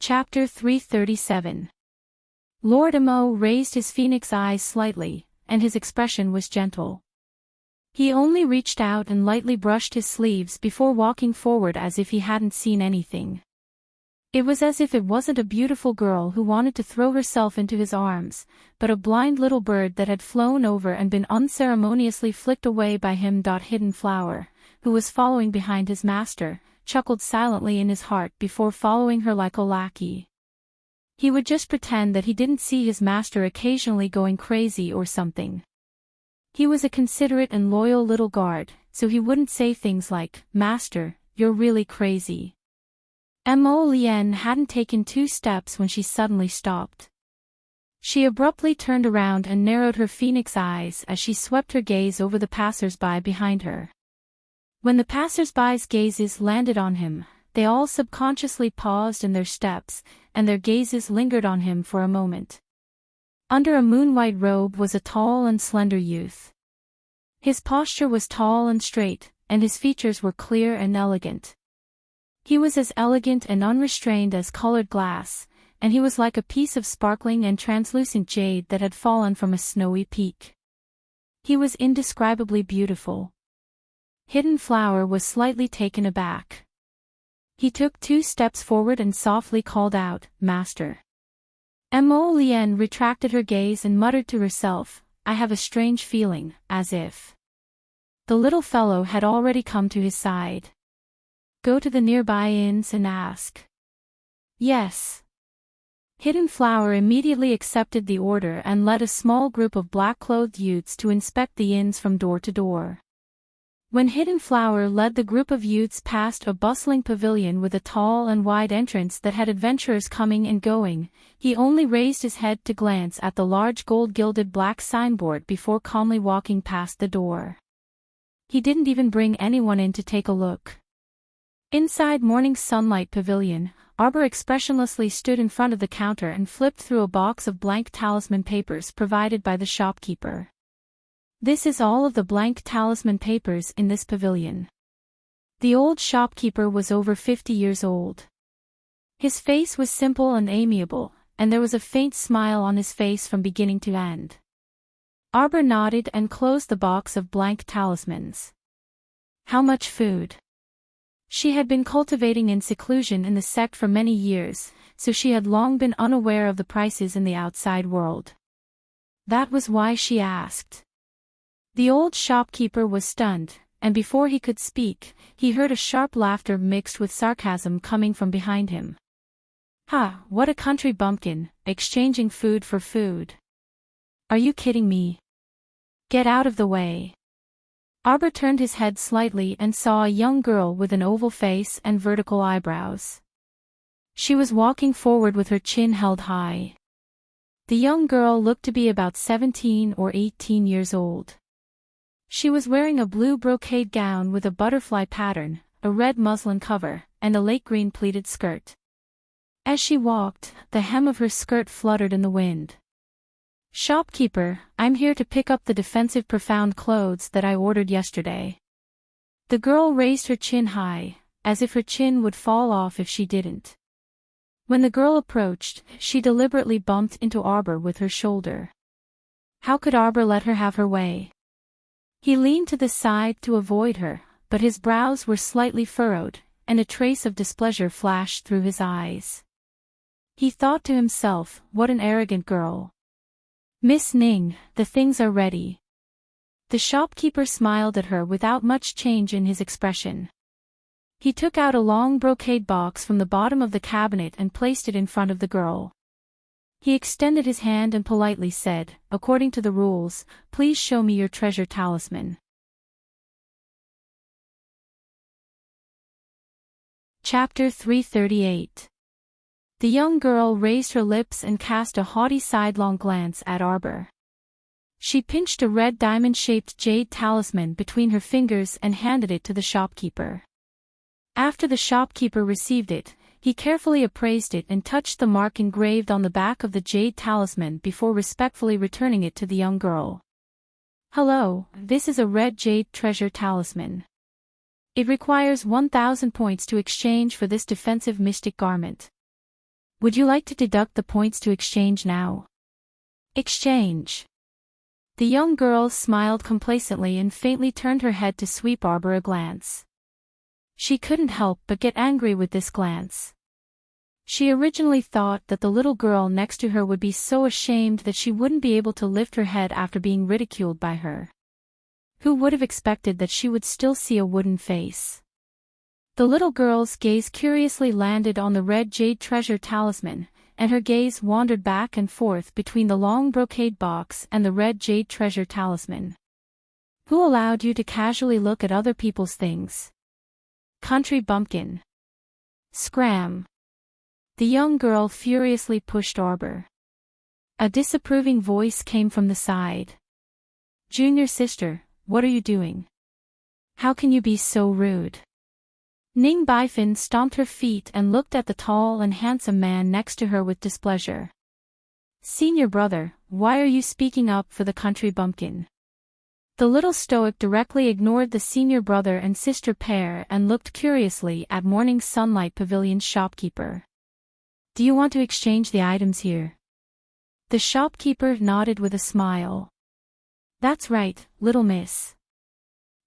Chapter 337. Lord Mo raised his phoenix eyes slightly, and his expression was gentle. He only reached out and lightly brushed his sleeves before walking forward as if he hadn't seen anything. It was as if it wasn't a beautiful girl who wanted to throw herself into his arms, but a blind little bird that had flown over and been unceremoniously flicked away by him. Hidden Flower, who was following behind his master, chuckled silently in his heart before following her like a lackey. He would just pretend that he didn't see his master occasionally going crazy or something. He was a considerate and loyal little guard, so he wouldn't say things like, "Master, you're really crazy." Mo Lien hadn't taken 2 steps when she suddenly stopped. She abruptly turned around and narrowed her phoenix eyes as she swept her gaze over the passers-by behind her. When the passers-by's gazes landed on him, they all subconsciously paused in their steps, and their gazes lingered on him for a moment. Under a moon-white robe was a tall and slender youth. His posture was tall and straight, and his features were clear and elegant. He was as elegant and unrestrained as colored glass, and he was like a piece of sparkling and translucent jade that had fallen from a snowy peak. He was indescribably beautiful. Hidden Flower was slightly taken aback. He took 2 steps forward and softly called out, "Master." Mo Lien retracted her gaze and muttered to herself, "I have a strange feeling," as if the little fellow had already come to his side. "Go to the nearby inns and ask." "Yes." Hidden Flower immediately accepted the order and led a small group of black-clothed youths to inspect the inns from door to door. When Hidden Flower led the group of youths past a bustling pavilion with a tall and wide entrance that had adventurers coming and going, he only raised his head to glance at the large gold-gilded black signboard before calmly walking past the door. He didn't even bring anyone in to take a look. Inside Morning Sunlight Pavilion, Arbor expressionlessly stood in front of the counter and flipped through a box of blank talisman papers provided by the shopkeeper. "This is all of the blank talisman papers in this pavilion." The old shopkeeper was over 50 years old. His face was simple and amiable, and there was a faint smile on his face from beginning to end. Arbor nodded and closed the box of blank talismans. "How much food?" She had been cultivating in seclusion in the sect for many years, so she had long been unaware of the prices in the outside world. That was why she asked. The old shopkeeper was stunned, and before he could speak, he heard a sharp laughter mixed with sarcasm coming from behind him. "Ha, what a country bumpkin, exchanging food for food. Are you kidding me? Get out of the way." Arbor turned his head slightly and saw a young girl with an oval face and vertical eyebrows. She was walking forward with her chin held high. The young girl looked to be about 17 or 18 years old. She was wearing a blue brocade gown with a butterfly pattern, a red muslin cover, and a lake green pleated skirt. As she walked, the hem of her skirt fluttered in the wind. "Shopkeeper, I'm here to pick up the defensive profound clothes that I ordered yesterday." The girl raised her chin high, as if her chin would fall off if she didn't. When the girl approached, she deliberately bumped into Arbor with her shoulder. How could Arbor let her have her way? He leaned to the side to avoid her, but his brows were slightly furrowed, and a trace of displeasure flashed through his eyes. He thought to himself, what an arrogant girl. "Miss Ning, the things are ready." The shopkeeper smiled at her without much change in his expression. He took out a long brocade box from the bottom of the cabinet and placed it in front of the girl. He extended his hand and politely said, "According to the rules, please show me your treasure talisman." Chapter 338. The young girl raised her lips and cast a haughty sidelong glance at Arbor. She pinched a red diamond-shaped jade talisman between her fingers and handed it to the shopkeeper. After the shopkeeper received it, he carefully appraised it and touched the mark engraved on the back of the jade talisman before respectfully returning it to the young girl. "Hello, this is a red jade treasure talisman. It requires 1,000 points to exchange for this defensive mystic garment. Would you like to deduct the points to exchange now? Exchange. The young girl smiled complacently and faintly turned her head to sweep Arbor a glance. She couldn't help but get angry with this glance. She originally thought that the little girl next to her would be so ashamed that she wouldn't be able to lift her head after being ridiculed by her. Who would have expected that she would still see a wooden face? The little girl's gaze curiously landed on the red jade treasure talisman, and her gaze wandered back and forth between the long brocade box and the red jade treasure talisman. Who allowed you to casually look at other people's things? Country bumpkin. Scram. The young girl furiously pushed Arbor. A disapproving voice came from the side. Junior sister, what are you doing? How can you be so rude? Ning Baifin stomped her feet and looked at the tall and handsome man next to her with displeasure. Senior brother, why are you speaking up for the country bumpkin? The little stoic directly ignored the senior brother and sister pair and looked curiously at Morning Sunlight Pavilion's shopkeeper. Do you want to exchange the items here? The shopkeeper nodded with a smile. That's right, little miss.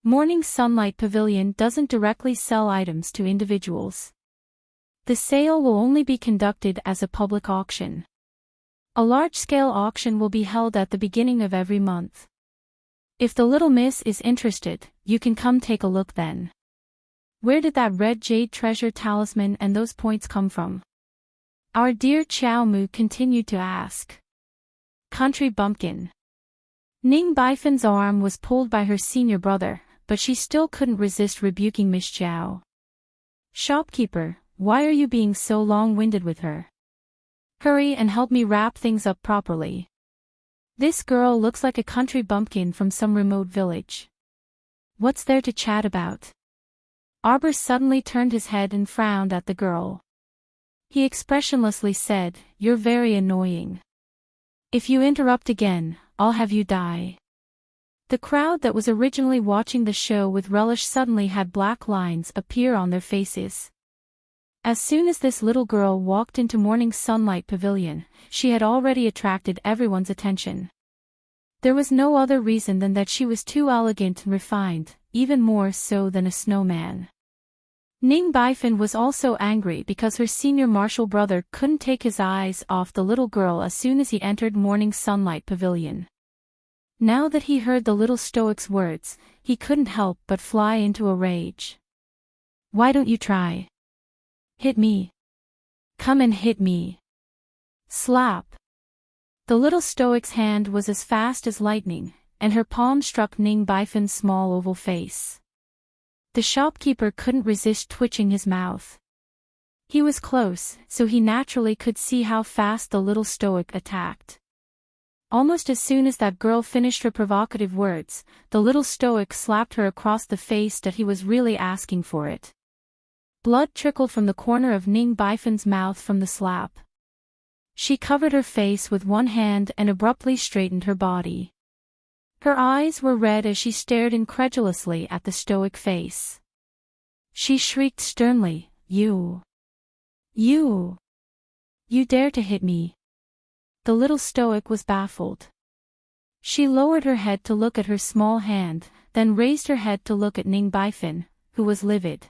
Morning Sunlight Pavilion doesn't directly sell items to individuals. The sale will only be conducted as a public auction. A large-scale auction will be held at the beginning of every month. If the little miss is interested, you can come take a look then. Where did that red jade treasure talisman and those points come from? Our dear Chiao Mu continued to ask. Country bumpkin. Ning Baifin's arm was pulled by her senior brother, but she still couldn't resist rebuking Miss Chiao. Shopkeeper, why are you being so long-winded with her? Hurry and help me wrap things up properly. This girl looks like a country bumpkin from some remote village. What's there to chat about? Arbor suddenly turned his head and frowned at the girl. He expressionlessly said, You're very annoying. If you interrupt again, I'll have you die. The crowd that was originally watching the show with relish suddenly had black lines appear on their faces. As soon as this little girl walked into Morning Sunlight Pavilion, she had already attracted everyone's attention. There was no other reason than that she was too elegant and refined, even more so than a snowman. Ning Baifin was also angry because her senior martial brother couldn't take his eyes off the little girl as soon as he entered Morning Sunlight Pavilion. Now that he heard the little stoic's words, he couldn't help but fly into a rage. Why don't you try? Hit me. Come and hit me. Slap. The little stoic's hand was as fast as lightning, and her palm struck Ning Baifin's small oval face. The shopkeeper couldn't resist twitching his mouth. He was close, so he naturally could see how fast the little stoic attacked. Almost as soon as that girl finished her provocative words, the little stoic slapped her across the face that he was really asking for it. Blood trickled from the corner of Ning Baifin's mouth from the slap. She covered her face with one hand and abruptly straightened her body. Her eyes were red as she stared incredulously at the stoic face. She shrieked sternly, You dare to hit me. The little stoic was baffled. She lowered her head to look at her small hand, then raised her head to look at Ning Baifin, who was livid.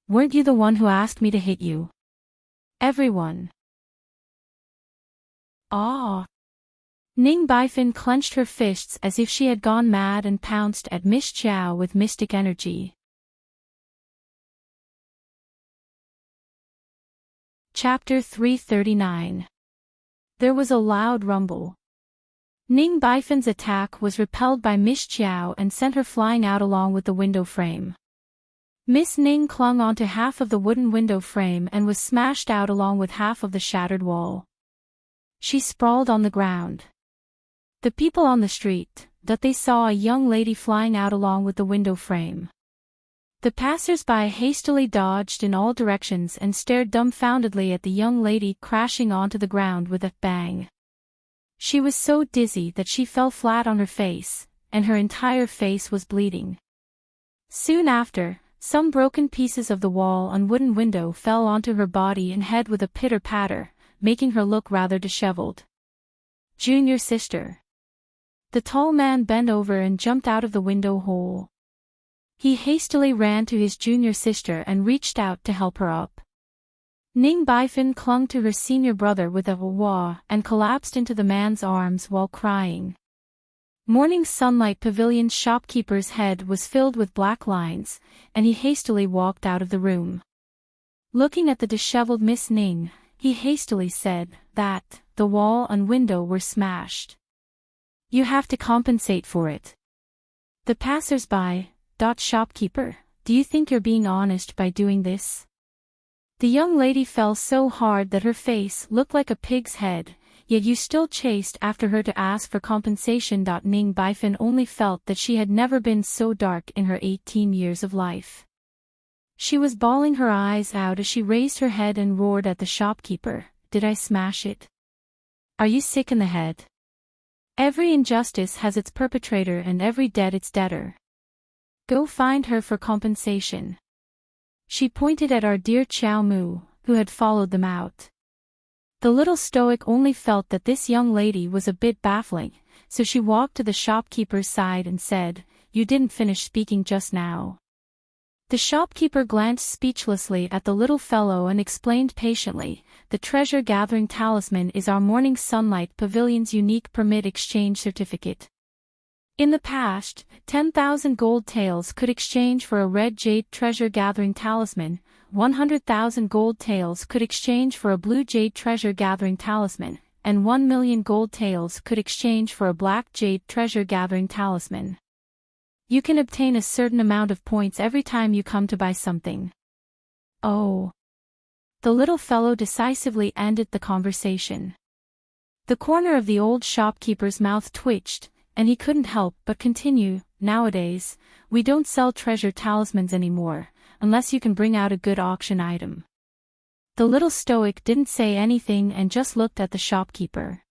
Weren't you the one who asked me to hit you? Everyone. Ah! Ning Baifin clenched her fists as if she had gone mad and pounced at Miss Chiao with mystic energy. Chapter 339. There was a loud rumble. Ning Baifin's attack was repelled by Miss Chiao and sent her flying out along with the window frame. Miss Ning clung onto half of the wooden window frame and was smashed out along with half of the shattered wall. She sprawled on the ground. The people on the street, that they saw a young lady flying out along with the window frame. The passers-by hastily dodged in all directions and stared dumbfoundedly at the young lady crashing onto the ground with a bang. She was so dizzy that she fell flat on her face, and her entire face was bleeding. Soon after, Some broken pieces of the wall and wooden window fell onto her body and head with a pitter-patter, making her look rather disheveled. Junior sister. The tall man bent over and jumped out of the window hole. He hastily ran to his junior sister and reached out to help her up. Ning Baifin clung to her senior brother with a wah and collapsed into the man's arms while crying. Morning Sunlight Pavilion's shopkeeper's head was filled with black lines, and he hastily walked out of the room. Looking at the disheveled Miss Ning, he hastily said that the wall and window were smashed. You have to compensate for it. The passers-by, shopkeeper, do you think you're being honest by doing this? The young lady fell so hard that her face looked like a pig's head, yet you still chased after her to ask for compensation. Ning Baifin only felt that she had never been so dark in her 18 years of life. She was bawling her eyes out as she raised her head and roared at the shopkeeper, "Did I smash it? Are you sick in the head? Every injustice has its perpetrator and every debt its debtor. Go find her for compensation." She pointed at our dear Chiao Mu, who had followed them out. The little stoic only felt that this young lady was a bit baffling, so she walked to the shopkeeper's side and said, "You didn't finish speaking just now." The shopkeeper glanced speechlessly at the little fellow and explained patiently, "The treasure-gathering talisman is our Morning Sunlight Pavilion's unique permit exchange certificate. In the past, 10,000 gold taels could exchange for a red jade treasure-gathering talisman, 100,000 gold taels could exchange for a blue jade treasure-gathering talisman, and 1,000,000 gold taels could exchange for a black jade treasure-gathering talisman. You can obtain a certain amount of points every time you come to buy something." Oh. The little fellow decisively ended the conversation. The corner of the old shopkeeper's mouth twitched, and he couldn't help but continue, "Nowadays, we don't sell treasure talismans anymore, unless you can bring out a good auction item." The little stoic didn't say anything and just looked at the shopkeeper.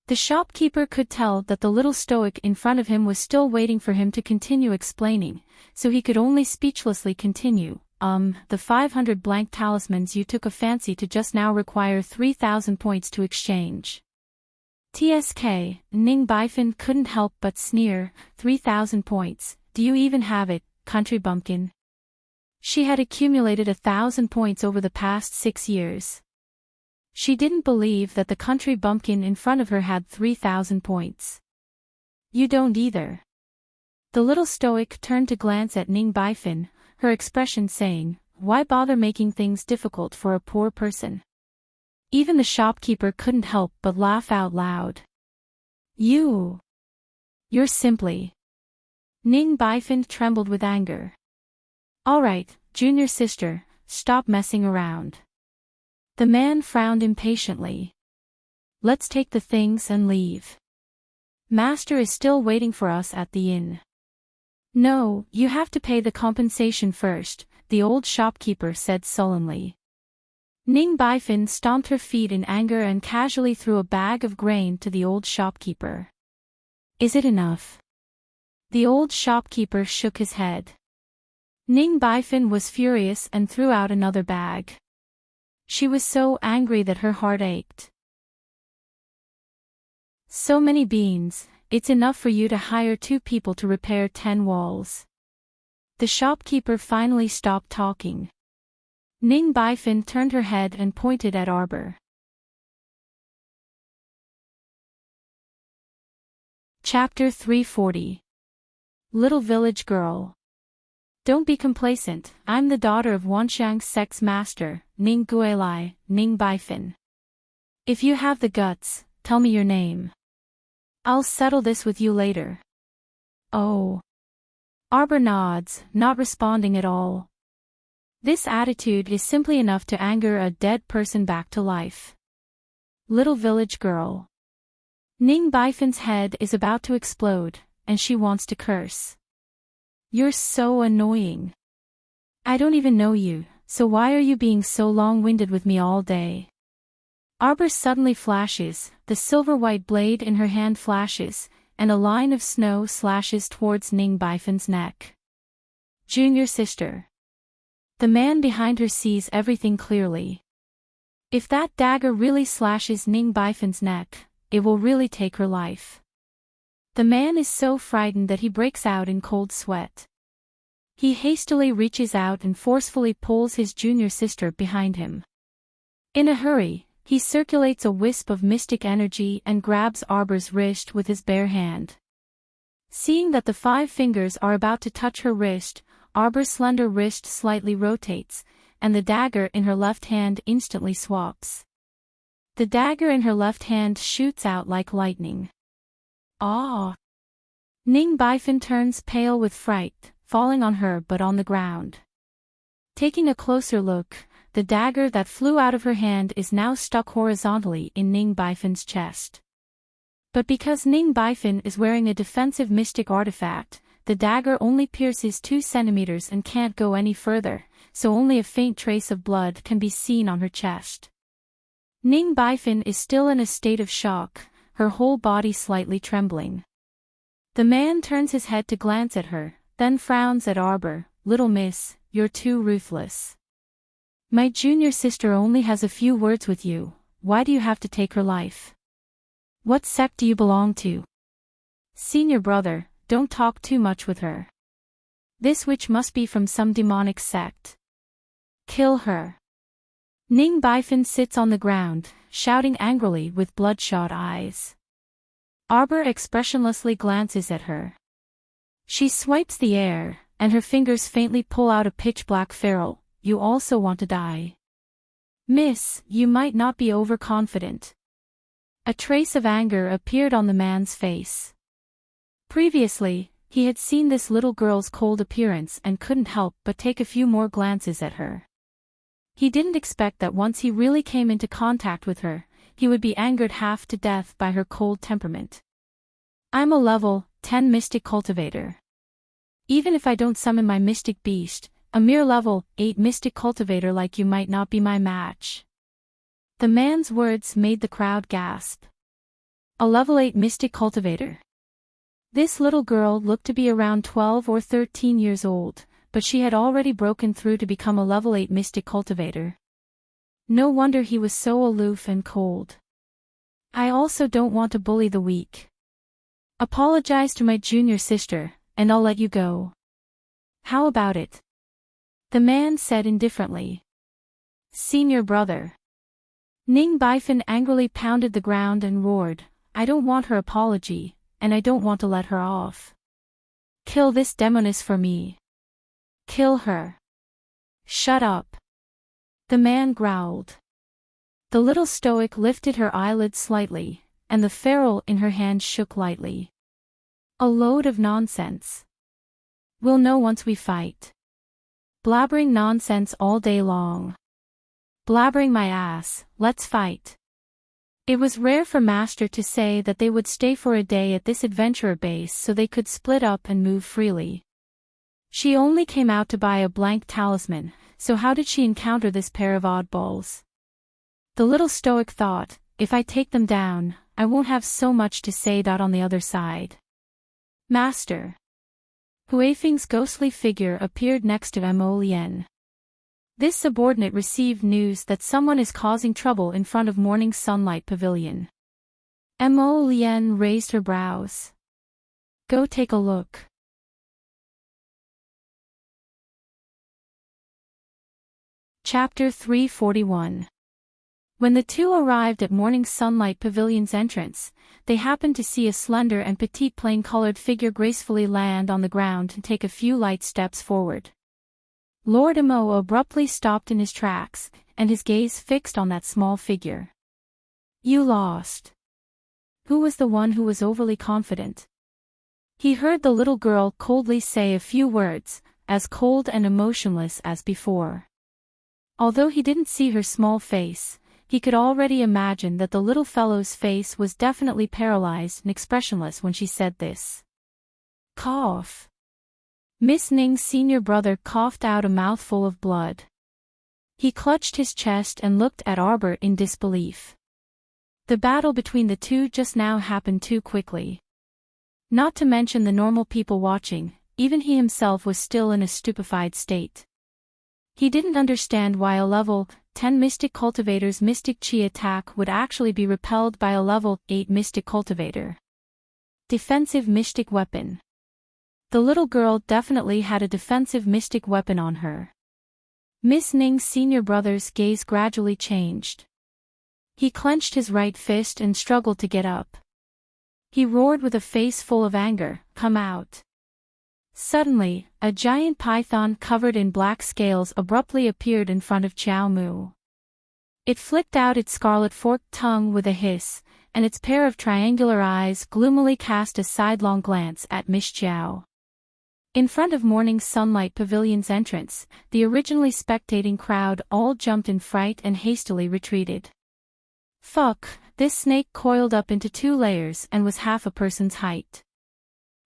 The shopkeeper could tell that the little stoic in front of him was still waiting for him to continue explaining, so he could only speechlessly continue, "The 500 blank talismans you took a fancy to just now require 3,000 points to exchange." TSK, Ning Baifin couldn't help but sneer, 3,000 points, do you even have it, country bumpkin? She had accumulated 1,000 points over the past 6 years. She didn't believe that the country bumpkin in front of her had 3,000 points. You don't either. The little stoic turned to glance at Ning Baifin, her expression saying, "Why bother making things difficult for a poor person?" Even the shopkeeper couldn't help but laugh out loud. You're simply... Ning Baifin trembled with anger. "All right, junior sister, stop messing around." The man frowned impatiently. "Let's take the things and leave. Master is still waiting for us at the inn." "No, you have to pay the compensation first," the old shopkeeper said sullenly. Ning Baifin stomped her feet in anger and casually threw a bag of grain to the old shopkeeper. "Is it enough?" The old shopkeeper shook his head. Ning Baifin was furious and threw out another bag. She was so angry that her heart ached. "So many beans, it's enough for you to hire 2 people to repair 10 walls." The shopkeeper finally stopped talking. Ning Baifin turned her head and pointed at Arbor. Chapter 340. Little Village Girl. "Don't be complacent, I'm the daughter of Wanxiang's sex master, Ning Guilai, Ning Baifin. If you have the guts, tell me your name. I'll settle this with you later." "Oh." Arbor nods, not responding at all. This attitude is simply enough to anger a dead person back to life. Little Village Girl. Ning Baifin's head is about to explode, and she wants to curse. "You're so annoying. I don't even know you, so why are you being so long-winded with me all day?" Arbor suddenly flashes, the silver-white blade in her hand flashes, and a line of snow slashes towards Ning Baifin's neck. Junior sister. The man behind her sees everything clearly. If that dagger really slashes Ning Baifan's neck, it will really take her life. The man is so frightened that he breaks out in cold sweat. He hastily reaches out and forcefully pulls his junior sister behind him. In a hurry, he circulates a wisp of mystic energy and grabs Arbor's wrist with his bare hand. Seeing that the 5 fingers are about to touch her wrist, Arbor's slender wrist slightly rotates, and the dagger in her left hand instantly swaps. The dagger in her left hand shoots out like lightning. Ah! Ning Baifan turns pale with fright, falling on her but on the ground. Taking a closer look, the dagger that flew out of her hand is now stuck horizontally in Ning Baifan's chest. But because Ning Baifan is wearing a defensive mystic artifact, the dagger only pierces 2 centimeters and can't go any further, so only a faint trace of blood can be seen on her chest. Ning Baifan is still in a state of shock, her whole body slightly trembling. The man turns his head to glance at her, then frowns at Arbor. "Little miss, you're too ruthless. My junior sister only has a few words with you, why do you have to take her life? What sect do you belong to? Senior brother, don't talk too much with her. This witch must be from some demonic sect. Kill her." Ning Baifan sits on the ground, shouting angrily with bloodshot eyes. Arbor expressionlessly glances at her. She swipes the air, and her fingers faintly pull out a pitch-black ferrule. "You also want to die? Miss, you might not be overconfident." A trace of anger appeared on the man's face. Previously, he had seen this little girl's cold appearance and couldn't help but take a few more glances at her. He didn't expect that once he really came into contact with her, he would be angered half to death by her cold temperament. "I'm a level 10 mystic cultivator. Even if I don't summon my mystic beast, a mere level 8 mystic cultivator like you might not be my match." The man's words made the crowd gasp. A level 8 mystic cultivator. This little girl looked to be around 12 or 13 years old, but she had already broken through to become a level 8 mystic cultivator. No wonder he was so aloof and cold. "I also don't want to bully the weak. Apologize to my junior sister, and I'll let you go. How about it?" The man said indifferently. "Senior brother." Ning Baifan angrily pounded the ground and roared, "I don't want her apology, and I don't want to let her off. Kill this demoness for me. Kill her." "Shut up." The man growled. The little stoic lifted her eyelids slightly, and the ferrule in her hand shook lightly. "A load of nonsense. We'll know once we fight. Blabbering nonsense all day long. Blabbering my ass, let's fight." It was rare for Master to say that they would stay for a day at this adventurer base so they could split up and move freely. She only came out to buy a blank talisman, so how did she encounter this pair of oddballs? The little stoic thought, if I take them down, I won't have so much to say. On the other side. Master. Huifeng's ghostly figure appeared next to Mo Lian. This subordinate received news that someone is causing trouble in front of Morning Sunlight Pavilion. Mo Lian raised her brows. "Go take a look." Chapter 341. When the two arrived at Morning Sunlight Pavilion's entrance, they happened to see a slender and petite plain-colored figure gracefully land on the ground and take a few light steps forward. Lord Mo abruptly stopped in his tracks, and his gaze fixed on that small figure. "You lost." Who was the one who was overly confident? He heard the little girl coldly say a few words, as cold and emotionless as before. Although he didn't see her small face, he could already imagine that the little fellow's face was definitely paralyzed and expressionless when she said this. Cough. Miss Ning's senior brother coughed out a mouthful of blood. He clutched his chest and looked at Arbor in disbelief. The battle between the two just now happened too quickly. Not to mention the normal people watching, even he himself was still in a stupefied state. He didn't understand why a level 10 Mystic Cultivator's Mystic Chi attack would actually be repelled by a level 8 Mystic Cultivator. Defensive Mystic Weapon. The little girl definitely had a defensive mystic weapon on her. Miss Ning's senior brother's gaze gradually changed. He clenched his right fist and struggled to get up. He roared with a face full of anger, "Come out!" Suddenly, a giant python covered in black scales abruptly appeared in front of Qiao Mu. It flicked out its scarlet forked tongue with a hiss, and its pair of triangular eyes gloomily cast a sidelong glance at Miss Qiao. In front of Morning Sunlight Pavilion's entrance, the originally spectating crowd all jumped in fright and hastily retreated. Fuck, this snake coiled up into 2 layers and was half a person's height.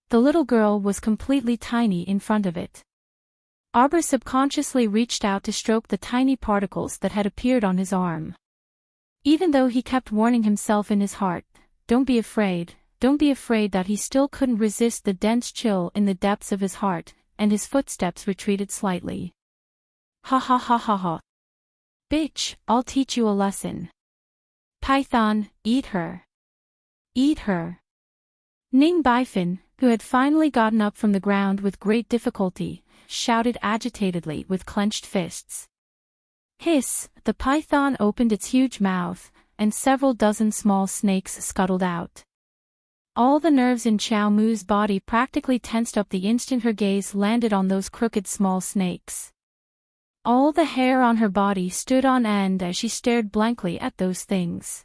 The little girl was completely tiny in front of it. Arbor subconsciously reached out to stroke the tiny particles that had appeared on his arm. Even though he kept warning himself in his heart, don't be afraid, that he still couldn't resist the dense chill in the depths of his heart, and his footsteps retreated slightly. Ha ha ha ha ha. Bitch, I'll teach you a lesson. Python, eat her. Eat her. Ning Baifin, who had finally gotten up from the ground with great difficulty, shouted agitatedly with clenched fists. Hiss, the python opened its huge mouth, and several dozen small snakes scuttled out. All the nerves in Qiao Mu's body practically tensed up the instant her gaze landed on those crooked small snakes. All the hair on her body stood on end as she stared blankly at those things.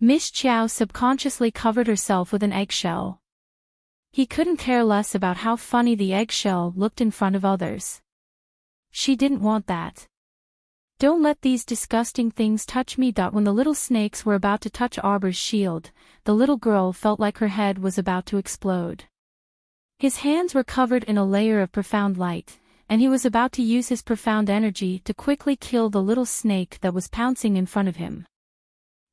Miss Qiao subconsciously covered herself with an eggshell. He couldn't care less about how funny the eggshell looked in front of others. She didn't want that. Don't let these disgusting things touch me. When the little snakes were about to touch Arbor's shield, the little girl felt like her head was about to explode. His hands were covered in a layer of profound light, and he was about to use his profound energy to quickly kill the little snake that was pouncing in front of him.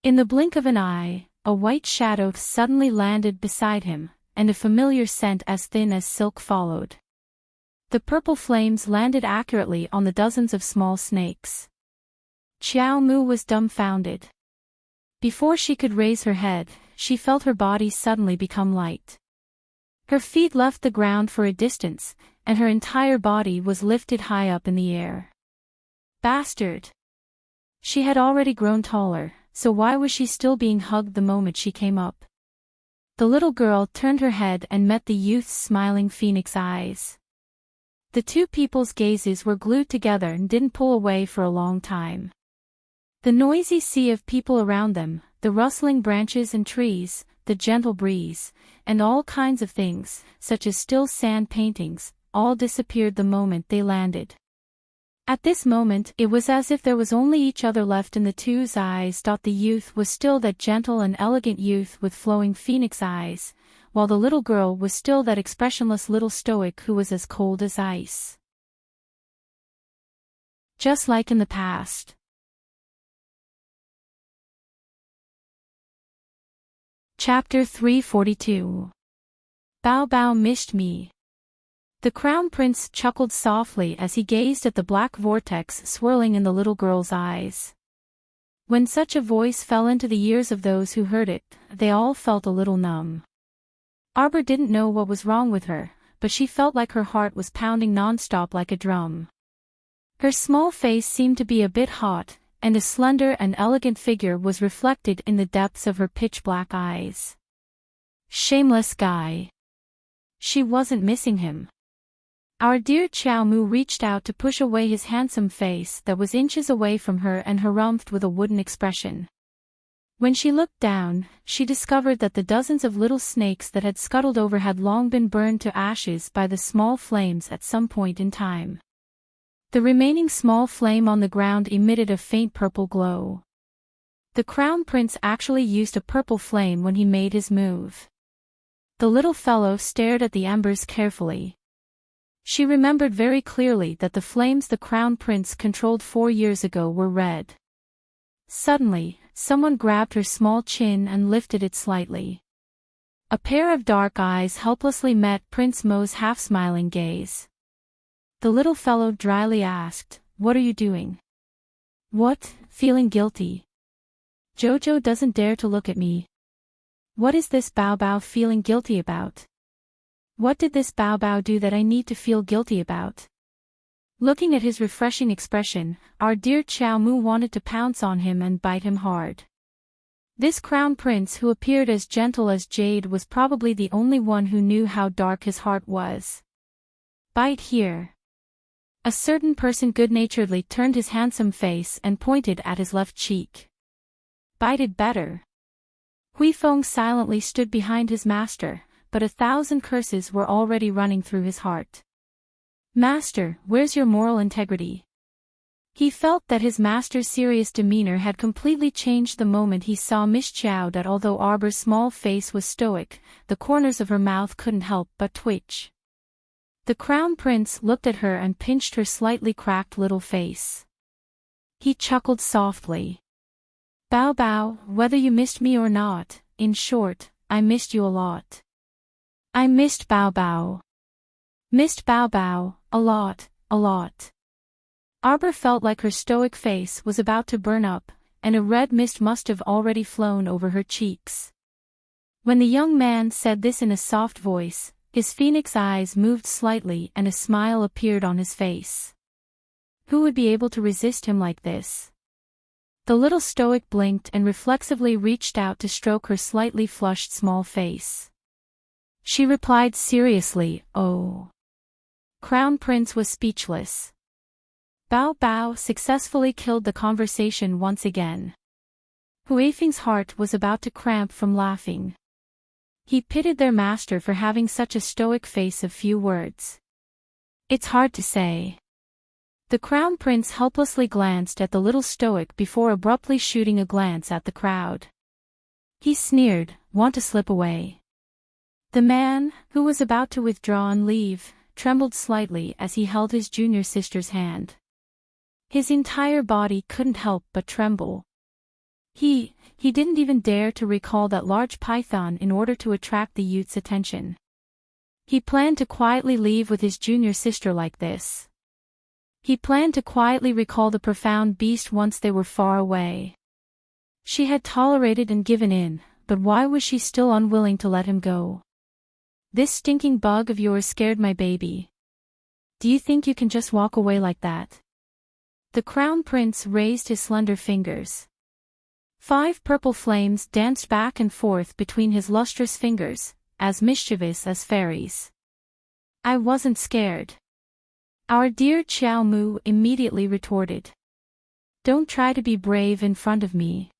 In the blink of an eye, a white shadow suddenly landed beside him, and a familiar scent as thin as silk followed. The purple flames landed accurately on the dozens of small snakes. Qiao Mu was dumbfounded. Before she could raise her head, she felt her body suddenly become light. Her feet left the ground for a distance, and her entire body was lifted high up in the air. Bastard! She had already grown taller, so why was she still being hugged the moment she came up? The little girl turned her head and met the youth's smiling phoenix eyes. The two people's gazes were glued together and didn't pull away for a long time. The noisy sea of people around them, the rustling branches and trees, the gentle breeze, and all kinds of things, such as still sand paintings, all disappeared the moment they landed. At this moment it was as if there was only each other left in the two's eyes. The youth was still that gentle and elegant youth with flowing phoenix eyes, while the little girl was still that expressionless little stoic who was as cold as ice. Just like in the past. Chapter 342. Bao Bao missed me. The Crown Prince chuckled softly as he gazed at the black vortex swirling in the little girl's eyes. When such a voice fell into the ears of those who heard it, they all felt a little numb. Arbor didn't know what was wrong with her, but she felt like her heart was pounding non-stop like a drum. Her small face seemed to be a bit hot, and a slender and elegant figure was reflected in the depths of her pitch-black eyes. Shameless guy. She wasn't missing him. Our dear Qiao Mu reached out to push away his handsome face that was inches away from her and harumphed with a wooden expression. When she looked down, she discovered that the dozens of little snakes that had scuttled over had long been burned to ashes by the small flames at some point in time. The remaining small flame on the ground emitted a faint purple glow. The Crown Prince actually used a purple flame when he made his move. The little fellow stared at the embers carefully. She remembered very clearly that the flames the Crown Prince controlled 4 years ago were red. Suddenly, someone grabbed her small chin and lifted it slightly. A pair of dark eyes helplessly met Prince Mo's half-smiling gaze. The little fellow dryly asked, "What are you doing?" "What, feeling guilty? Jojo doesn't dare to look at me." "What is this Bao Bao feeling guilty about? What did this Bao Bao do that I need to feel guilty about?" Looking at his refreshing expression, our dear Xiao Mu wanted to pounce on him and bite him hard. This crown prince who appeared as gentle as jade was probably the only one who knew how dark his heart was. "Bite here." A certain person good-naturedly turned his handsome face and pointed at his left cheek. "Bite it better." Huifeng silently stood behind his master, but 1,000 curses were already running through his heart. "Master, where's your moral integrity?" He felt that his master's serious demeanor had completely changed the moment he saw Miss Chiao, that although Arbor's small face was stoic, the corners of her mouth couldn't help but twitch. The crown prince looked at her and pinched her slightly cracked little face. He chuckled softly. "Bao Bao, whether you missed me or not, in short, I missed you a lot." "I missed Bao Bao." "Missed Bao Bao, a lot, a lot." Arbor felt like her stoic face was about to burn up, and a red mist must have already flown over her cheeks. When the young man said this in a soft voice, his phoenix eyes moved slightly and a smile appeared on his face. Who would be able to resist him like this? The little stoic blinked and reflexively reached out to stroke her slightly flushed small face. She replied seriously, "Oh." Crown Prince was speechless. Bao Bao successfully killed the conversation once again. Huifeng's heart was about to cramp from laughing. He pitied their master for having such a stoic face of few words. "It's hard to say." The crown prince helplessly glanced at the little stoic before abruptly shooting a glance at the crowd. He sneered, "Want to slip away?" The man, who was about to withdraw and leave, trembled slightly as he held his junior sister's hand. His entire body couldn't help but tremble. He didn't even dare to recall that large python in order to attract the youth's attention. He planned to quietly leave with his junior sister like this. He planned to quietly recall the profound beast once they were far away. She had tolerated and given in, but why was she still unwilling to let him go? "This stinking bug of yours scared my baby. Do you think you can just walk away like that?" The crown prince raised his slender fingers. 5 purple flames danced back and forth between his lustrous fingers, as mischievous as fairies. "I wasn't scared." Our dear Xiao Mu immediately retorted. "Don't try to be brave in front of me."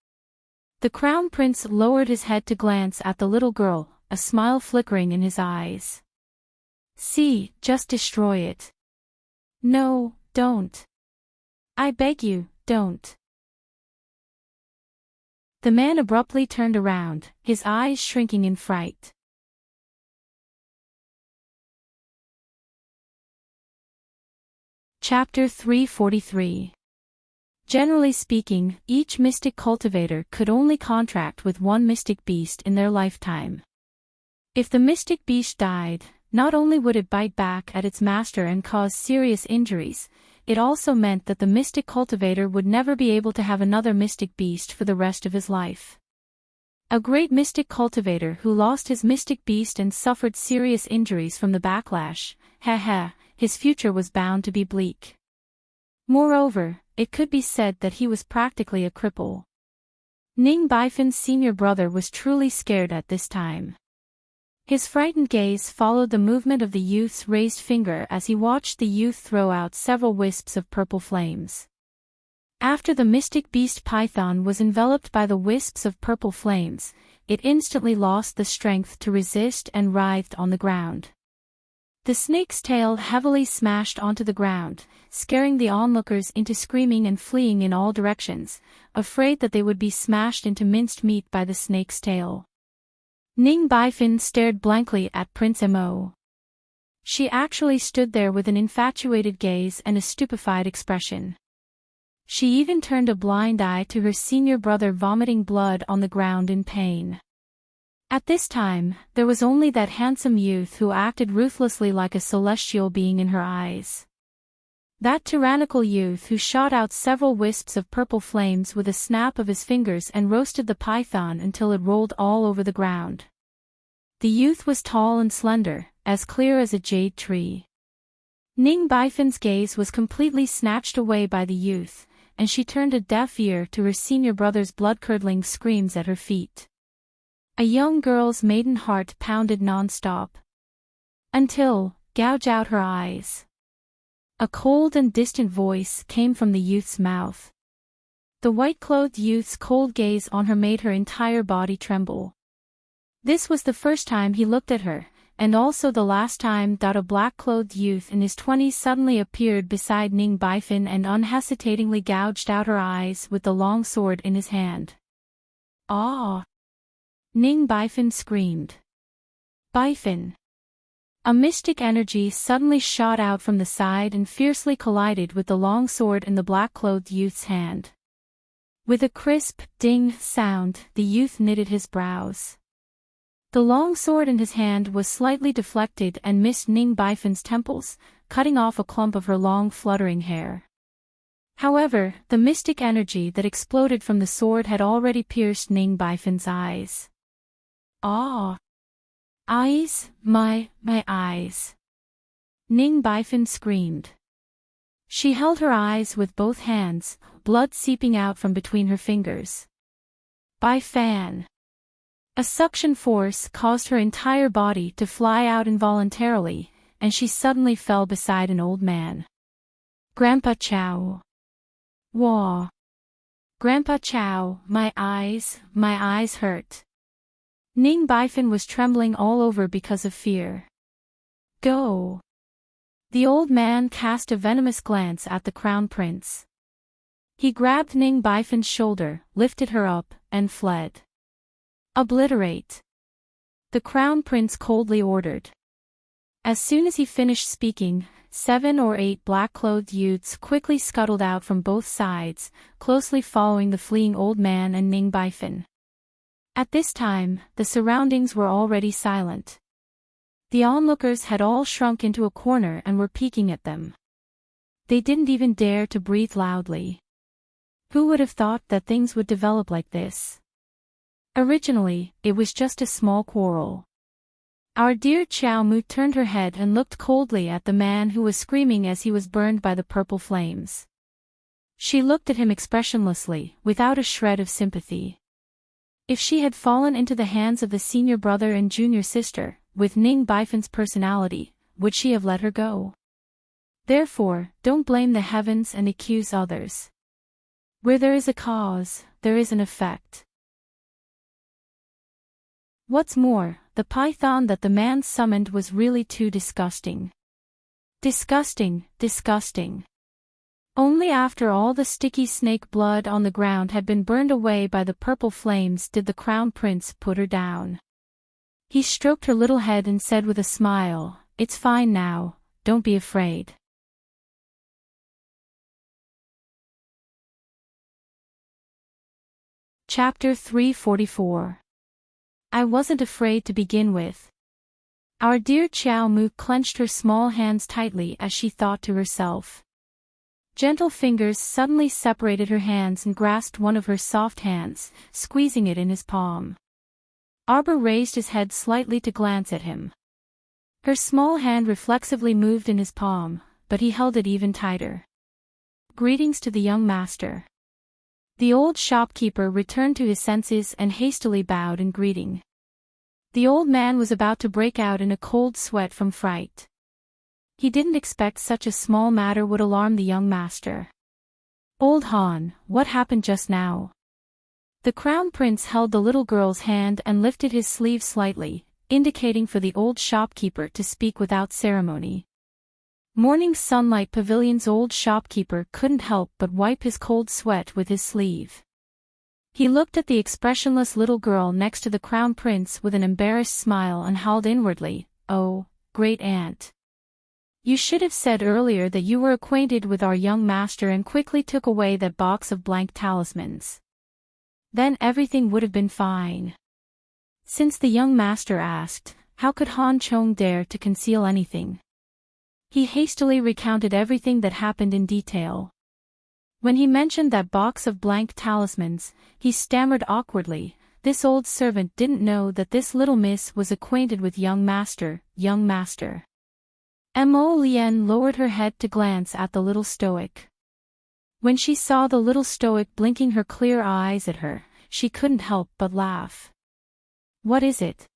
The crown prince lowered his head to glance at the little girl, a smile flickering in his eyes. "See, just destroy it." "No, don't. I beg you, don't." The man abruptly turned around, his eyes shrinking in fright. Chapter 343. Generally speaking, each mystic cultivator could only contract with one mystic beast in their lifetime. If the mystic beast died, not only would it bite back at its master and cause serious injuries, it also meant that the mystic cultivator would never be able to have another mystic beast for the rest of his life. A great mystic cultivator who lost his mystic beast and suffered serious injuries from the backlash, his future was bound to be bleak. Moreover, it could be said that he was practically a cripple. Ning Baifin's senior brother was truly scared at this time. His frightened gaze followed the movement of the youth's raised finger as he watched the youth throw out several wisps of purple flames. After the mystic beast python was enveloped by the wisps of purple flames, it instantly lost the strength to resist and writhed on the ground. The snake's tail heavily smashed onto the ground, scaring the onlookers into screaming and fleeing in all directions, afraid that they would be smashed into minced meat by the snake's tail. Ning Baifin stared blankly at Prince Mo. She actually stood there with an infatuated gaze and a stupefied expression. She even turned a blind eye to her senior brother vomiting blood on the ground in pain. At this time, there was only that handsome youth who acted ruthlessly like a celestial being in her eyes. That tyrannical youth who shot out several wisps of purple flames with a snap of his fingers and roasted the python until it rolled all over the ground. The youth was tall and slender, as clear as a jade tree. Ning Baifin's gaze was completely snatched away by the youth, and she turned a deaf ear to her senior brother's blood-curdling screams at her feet. A young girl's maiden heart pounded non-stop. Until, gouge out her eyes. A cold and distant voice came from the youth's mouth. The white-clothed youth's cold gaze on her made her entire body tremble. This was the first time he looked at her, and also the last time that a black-clothed youth in his 20s suddenly appeared beside Ning Baifin and unhesitatingly gouged out her eyes with the long sword in his hand. "Ah!" Ning Baifin screamed. "Baifin!" A mystic energy suddenly shot out from the side and fiercely collided with the long sword in the black-clothed youth's hand. With a crisp, ding sound, the youth knitted his brows. The long sword in his hand was slightly deflected and missed Ning Baifin's temples, cutting off a clump of her long fluttering hair. However, the mystic energy that exploded from the sword had already pierced Ning Baifin's eyes. "Ah! Eyes, my eyes!" Ning Baifin screamed. She held her eyes with both hands, blood seeping out from between her fingers. Baifan! A suction force caused her entire body to fly out involuntarily, and she suddenly fell beside an old man. "Grandpa Chow." "Wah! Grandpa Chow, my eyes hurt." Ning Baifin was trembling all over because of fear. "Go!" The old man cast a venomous glance at the crown prince. He grabbed Ning Baifin's shoulder, lifted her up, and fled. "Obliterate!" the crown prince coldly ordered. As soon as he finished speaking, 7 or 8 black-clothed youths quickly scuttled out from both sides, closely following the fleeing old man and Ning Baifin. At this time, the surroundings were already silent. The onlookers had all shrunk into a corner and were peeking at them. They didn't even dare to breathe loudly. Who would have thought that things would develop like this? Originally, it was just a small quarrel. Our dear Chow Mu turned her head and looked coldly at the man who was screaming as he was burned by the purple flames. She looked at him expressionlessly, without a shred of sympathy. If she had fallen into the hands of the senior brother and junior sister, with Ning Baifin's personality, would she have let her go? Therefore, don't blame the heavens and accuse others. Where there is a cause, there is an effect. What's more, the python that the man summoned was really too disgusting. Disgusting, disgusting. Only after all the sticky snake blood on the ground had been burned away by the purple flames did the crown prince put her down. He stroked her little head and said with a smile, "It's fine now, don't be afraid." Chapter 344. I wasn't afraid to begin with. Our dear Chow Mu clenched her small hands tightly as she thought to herself. Gentle fingers suddenly separated her hands and grasped one of her soft hands, squeezing it in his palm. Arbor raised his head slightly to glance at him. Her small hand reflexively moved in his palm, but he held it even tighter. "Greetings to the young master." The old shopkeeper returned to his senses and hastily bowed in greeting. The old man was about to break out in a cold sweat from fright. He didn't expect such a small matter would alarm the young master. "Old Han, what happened just now?" The crown prince held the little girl's hand and lifted his sleeve slightly, indicating for the old shopkeeper to speak without ceremony. Morning Sunlight Pavilion's old shopkeeper couldn't help but wipe his cold sweat with his sleeve. He looked at the expressionless little girl next to the crown prince with an embarrassed smile and howled inwardly, "Oh, great aunt. You should have said earlier that you were acquainted with our young master and quickly took away that box of blank talismans. Then everything would have been fine." Since the young master asked, how could Han Chong dare to conceal anything? He hastily recounted everything that happened in detail. When he mentioned that box of blank talismans, he stammered awkwardly. This old servant didn't know that this little miss was acquainted with young master. Mo Lien lowered her head to glance at the little stoic. When she saw the little stoic blinking her clear eyes at her, she couldn't help but laugh. What is it?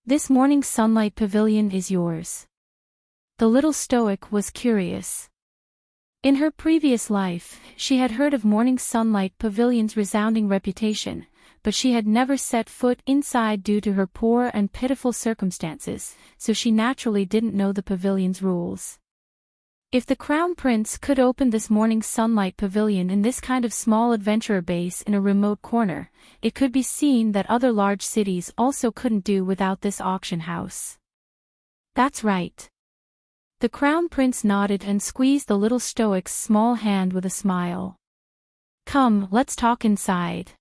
This morning sunlight pavilion is yours. The little stoic was curious. In her previous life, she had heard of Morning Sunlight Pavilion's resounding reputation, but she had never set foot inside due to her poor and pitiful circumstances, so she naturally didn't know the pavilion's rules. If the Crown Prince could open this Morning Sunlight Pavilion in this kind of small adventurer base in a remote corner, it could be seen that other large cities also couldn't do without this auction house. That's right. The Crown Prince nodded and squeezed the little stoic's small hand with a smile. Come, let's talk inside.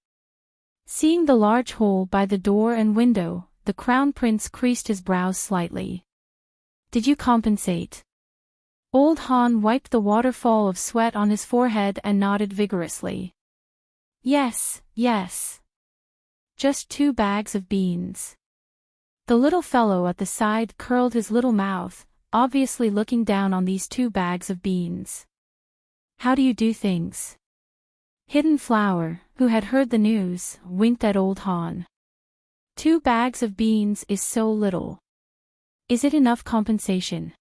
Seeing the large hole by the door and window, the Crown Prince creased his brows slightly. Did you compensate? Old Han wiped the waterfall of sweat on his forehead and nodded vigorously. Yes. Just 2 bags of beans. The little fellow at the side curled his little mouth, obviously looking down on these 2 bags of beans. How do you do things? Hidden Flower, who had heard the news, winked at old Han. 2 bags of beans is so little. Is it enough compensation?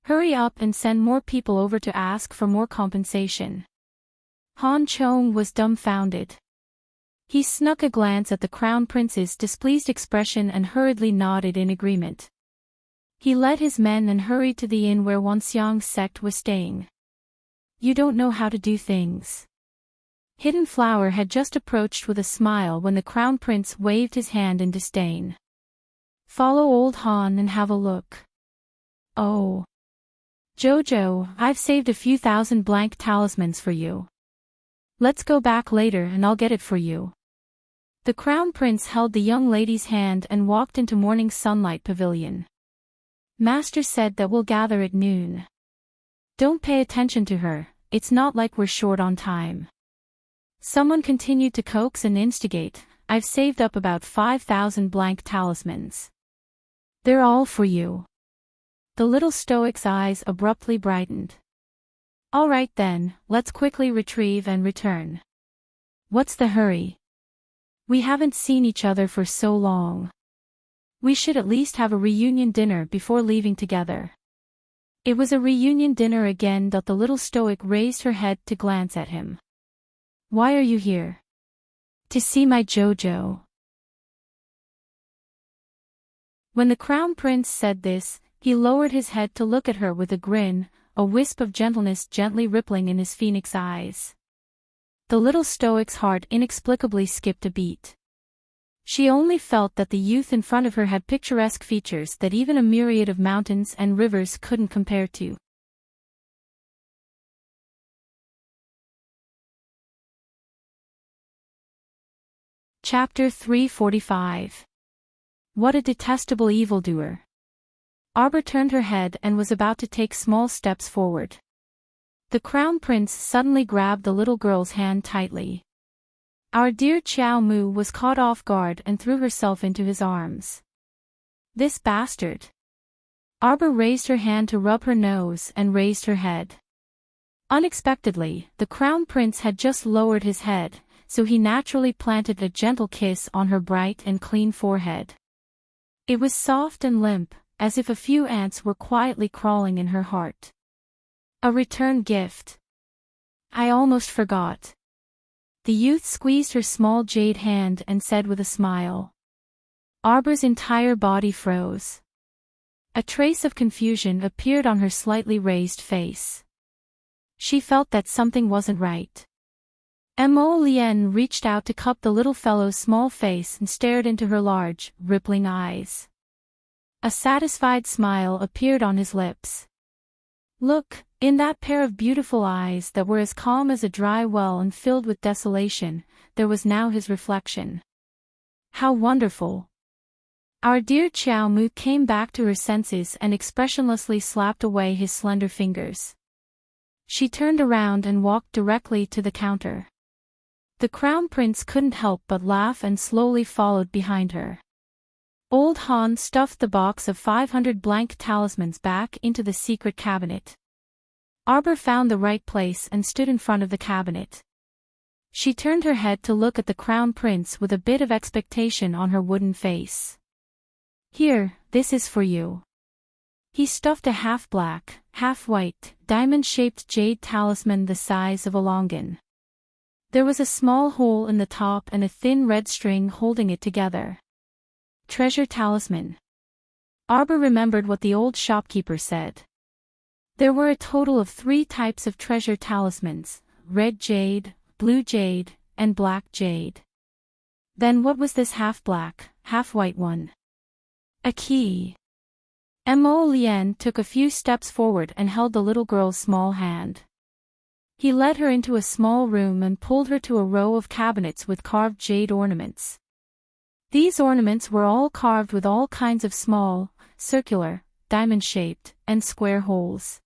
Hurry up and send more people over to ask for more compensation. Han Chong was dumbfounded. He snuck a glance at the Crown Prince's displeased expression and hurriedly nodded in agreement. He led his men and hurried to the inn where Wanxiang's sect was staying. You don't know how to do things. Hidden Flower had just approached with a smile when the Crown Prince waved his hand in disdain. Follow old Han and have a look. Oh. Jojo, I've saved a few thousand blank talismans for you. Let's go back later and I'll get it for you. The Crown Prince held the young lady's hand and walked into Morning Sunlight Pavilion. Master said that we'll gather at noon. Don't pay attention to her, it's not like we're short on time. Someone continued to coax and instigate. I've saved up about 5,000 blank talismans. They're all for you. The little stoic's eyes abruptly brightened. All right then, let's quickly retrieve and return. What's the hurry? We haven't seen each other for so long. We should at least have a reunion dinner before leaving together. It was a reunion dinner again. The little stoic raised her head to glance at him. Why are you here? To see my Jojo. When the Crown Prince said this, he lowered his head to look at her with a grin, a wisp of gentleness gently rippling in his phoenix eyes. The little stoic's heart inexplicably skipped a beat. She only felt that the youth in front of her had picturesque features that even a myriad of mountains and rivers couldn't compare to. Chapter 345. What a detestable evildoer. Arbor turned her head and was about to take small steps forward. The Crown Prince suddenly grabbed the little girl's hand tightly. Our dear Chiao Mu was caught off guard and threw herself into his arms. This bastard. Arbor raised her hand to rub her nose and raised her head. Unexpectedly, the Crown Prince had just lowered his head, so he naturally planted a gentle kiss on her bright and clean forehead. It was soft and limp, as if a few ants were quietly crawling in her heart. A return gift. I almost forgot. The youth squeezed her small jade hand and said with a smile. Arbor's entire body froze. A trace of confusion appeared on her slightly raised face. She felt that something wasn't right. Mo Lien reached out to cup the little fellow's small face and stared into her large, rippling eyes. A satisfied smile appeared on his lips. Look, in that pair of beautiful eyes that were as calm as a dry well and filled with desolation, there was now his reflection. How wonderful. Our dear Chiao Mu came back to her senses and expressionlessly slapped away his slender fingers. She turned around and walked directly to the counter. The Crown Prince couldn't help but laugh and slowly followed behind her. Old Han stuffed the box of 500 blank talismans back into the secret cabinet. Arbor found the right place and stood in front of the cabinet. She turned her head to look at the Crown Prince with a bit of expectation on her wooden face. Here, this is for you. He stuffed a half-black, half-white, diamond-shaped jade talisman the size of a longan. There was a small hole in the top and a thin red string holding it together. Treasure talisman. Arbor remembered what the old shopkeeper said. There were a total of 3 types of treasure talismans: red jade, blue jade, and black jade. Then what was this half-black, half-white one? A key. Mo Lien took a few steps forward and held the little girl's small hand. He led her into a small room and pulled her to a row of cabinets with carved jade ornaments. These ornaments were all carved with all kinds of small, circular, diamond-shaped, and square holes.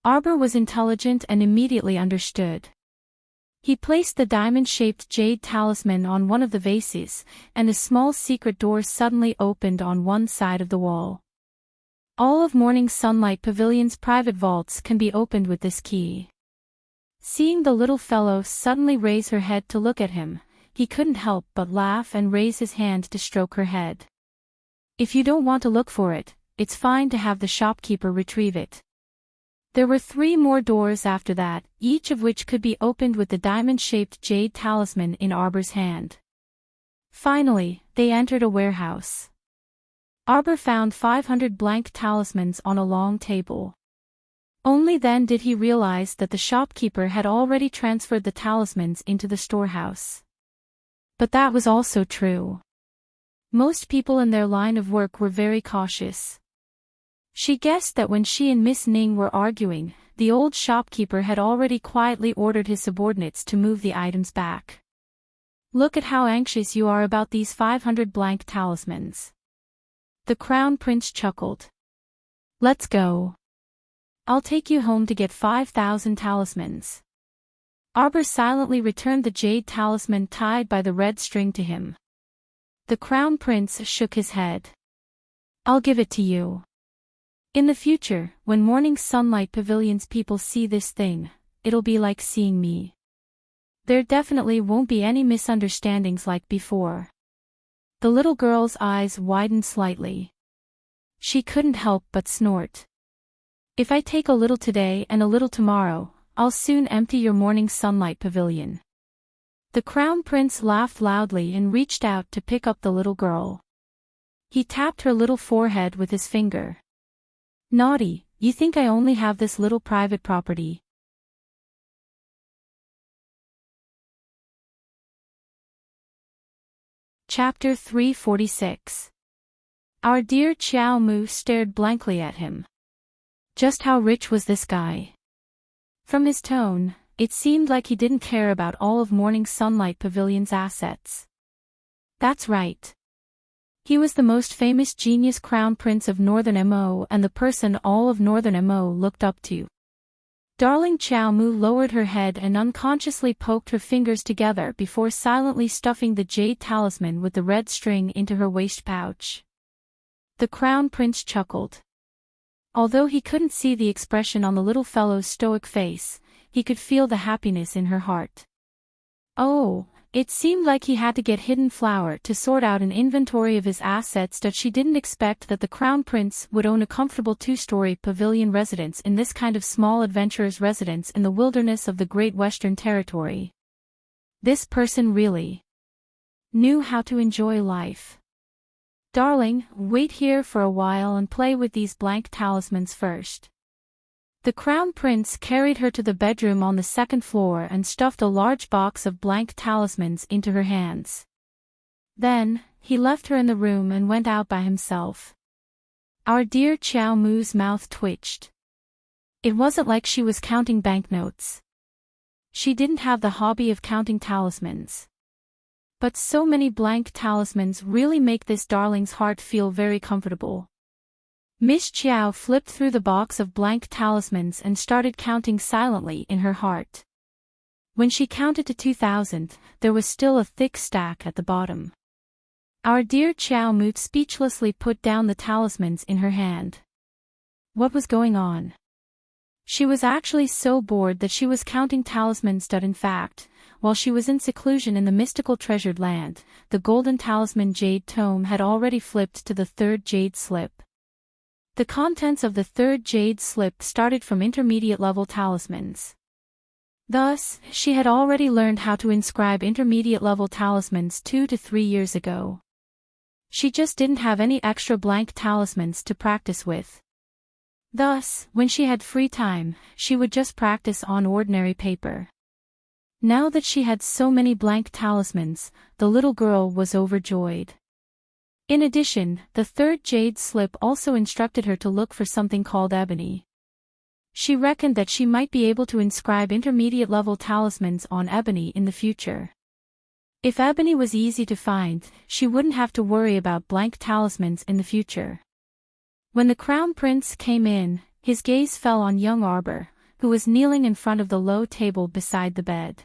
Arbor was intelligent and immediately understood. He placed the diamond-shaped jade talisman on one of the vases, and a small secret door suddenly opened on one side of the wall. All of Morning Sunlight Pavilion's private vaults can be opened with this key. Seeing the little fellow suddenly raise her head to look at him, he couldn't help but laugh and raise his hand to stroke her head. If you don't want to look for it, it's fine to have the shopkeeper retrieve it. There were 3 more doors after that, each of which could be opened with the diamond-shaped jade talisman in Arbor's hand. Finally, they entered a warehouse. Arbor found 500 blank talismans on a long table. Only then did he realize that the shopkeeper had already transferred the talismans into the storehouse. But that was also true. Most people in their line of work were very cautious. She guessed that when she and Miss Ning were arguing, the old shopkeeper had already quietly ordered his subordinates to move the items back. Look at how anxious you are about these 500 blank talismans. The Crown Prince chuckled. Let's go. I'll take you home to get 5,000 talismans. Arbor silently returned the jade talisman tied by the red string to him. The Crown Prince shook his head. I'll give it to you. In the future, when Morning Sunlight Pavilion's people see this thing, it'll be like seeing me. There definitely won't be any misunderstandings like before. The little girl's eyes widened slightly. She couldn't help but snort. If I take a little today and a little tomorrow, I'll soon empty your Morning Sunlight Pavilion. The Crown Prince laughed loudly and reached out to pick up the little girl. He tapped her little forehead with his finger. Naughty, you think I only have this little private property? Chapter 346. Our dear Chiao Mu stared blankly at him. Just how rich was this guy? From his tone, it seemed like he didn't care about all of Morning Sunlight Pavilion's assets. That's right. He was the most famous genius Crown Prince of Northern Mo and the person all of Northern Mo looked up to. Darling Chiao Mu lowered her head and unconsciously poked her fingers together before silently stuffing the jade talisman with the red string into her waist pouch. The Crown Prince chuckled. Although he couldn't see the expression on the little fellow's stoic face, he could feel the happiness in her heart. Oh, it seemed like he had to get Hidden Flower to sort out an inventory of his assets that she didn't expect that the Crown Prince would own a comfortable 2-story pavilion residence in this kind of small adventurer's residence in the wilderness of the Great Western Territory. This person really knew how to enjoy life. Darling, wait here for a while and play with these blank talismans first. The Crown Prince carried her to the bedroom on the 2nd floor and stuffed a large box of blank talismans into her hands. Then, he left her in the room and went out by himself. Our dear Chiao Mu's mouth twitched. It wasn't like she was counting banknotes. She didn't have the hobby of counting talismans. But so many blank talismans really make this darling's heart feel very comfortable. Miss Chiao flipped through the box of blank talismans and started counting silently in her heart. When she counted to 2,000, there was still a thick stack at the bottom. Our dear Chiao Mu speechlessly put down the talismans in her hand. What was going on? She was actually so bored that she was counting talismans. In fact, while she was in seclusion in the mystical treasured land, the golden talisman jade tome had already flipped to the third jade slip. The contents of the third jade slip started from intermediate level talismans. Thus, she had already learned how to inscribe intermediate level talismans 2 to 3 years ago. She just didn't have any extra blank talismans to practice with. Thus, when she had free time, she would just practice on ordinary paper. Now that she had so many blank talismans, the little girl was overjoyed. In addition, the third jade slip also instructed her to look for something called ebony. She reckoned that she might be able to inscribe intermediate level talismans on ebony in the future. If ebony was easy to find, she wouldn't have to worry about blank talismans in the future. When the crown prince came in, his gaze fell on young Arbor, who was kneeling in front of the low table beside the bed.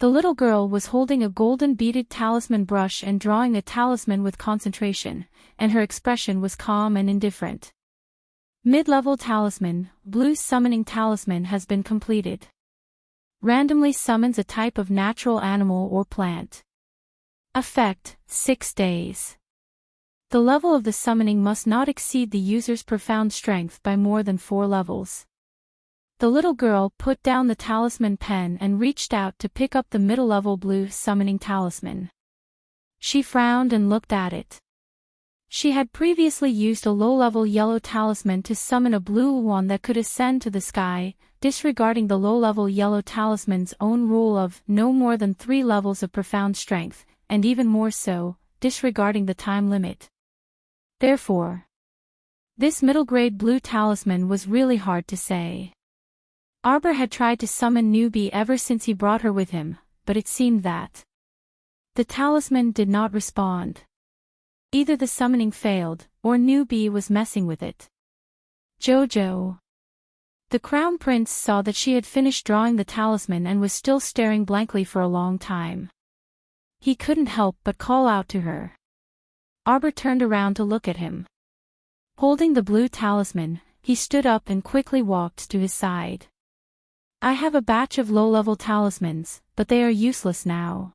The little girl was holding a golden beaded talisman brush and drawing a talisman with concentration, and her expression was calm and indifferent. Mid-level talisman, blue summoning talisman has been completed. Randomly summons a type of natural animal or plant. Effect, 6 days. The level of the summoning must not exceed the user's profound strength by more than 4 levels. The little girl put down the talisman pen and reached out to pick up the middle-level blue summoning talisman. She frowned and looked at it. She had previously used a low-level yellow talisman to summon a blue one that could ascend to the sky, disregarding the low-level yellow talisman's own rule of no more than 3 levels of profound strength, and even more so, disregarding the time limit. Therefore, this middle-grade blue talisman was really hard to say. Arbor had tried to summon Newbie ever since he brought her with him, but it seemed that the talisman did not respond. Either the summoning failed, or Newbie was messing with it. Jojo. The crown prince saw that she had finished drawing the talisman and was still staring blankly for a long time. He couldn't help but call out to her. Arbor turned around to look at him. Holding the blue talisman, he stood up and quickly walked to his side. I have a batch of low-level talismans, but they are useless now.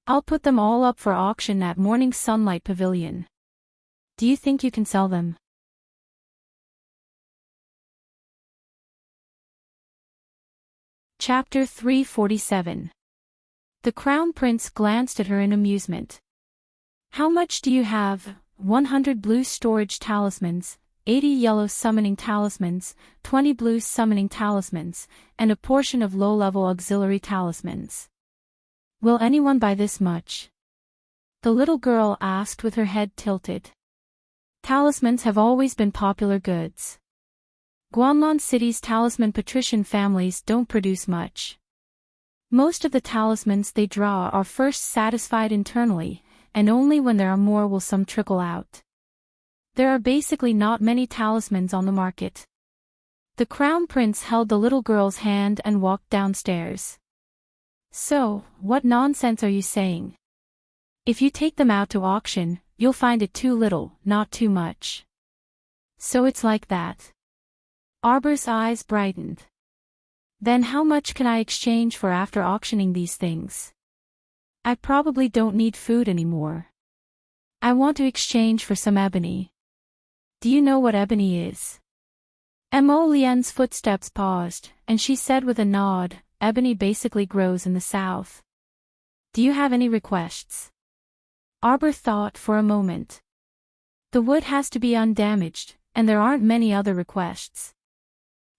I'll put them all up for auction at Morning Sunlight Pavilion. Do you think you can sell them? Chapter 347. The Crown Prince glanced at her in amusement. How much do you have? 100 blue storage talismans, 80 yellow summoning talismans, 20 blue summoning talismans, and a portion of low-level auxiliary talismans. Will anyone buy this much? The little girl asked with her head tilted. Talismans have always been popular goods. Guanlon City's talisman patrician families don't produce much. Most of the talismans they draw are first satisfied internally, and only when there are more will some trickle out. There are basically not many talismans on the market. The crown prince held the little girl's hand and walked downstairs. So, what nonsense are you saying? If you take them out to auction, you'll find it too little, not too much. So it's like that. Arbor's eyes brightened. Then how much can I exchange for after auctioning these things? I probably don't need food anymore. I want to exchange for some ebony. Do you know what ebony is? Mo Lian's footsteps paused, and she said with a nod, ebony basically grows in the south. Do you have any requests? Arbor thought for a moment. The wood has to be undamaged, and there aren't many other requests.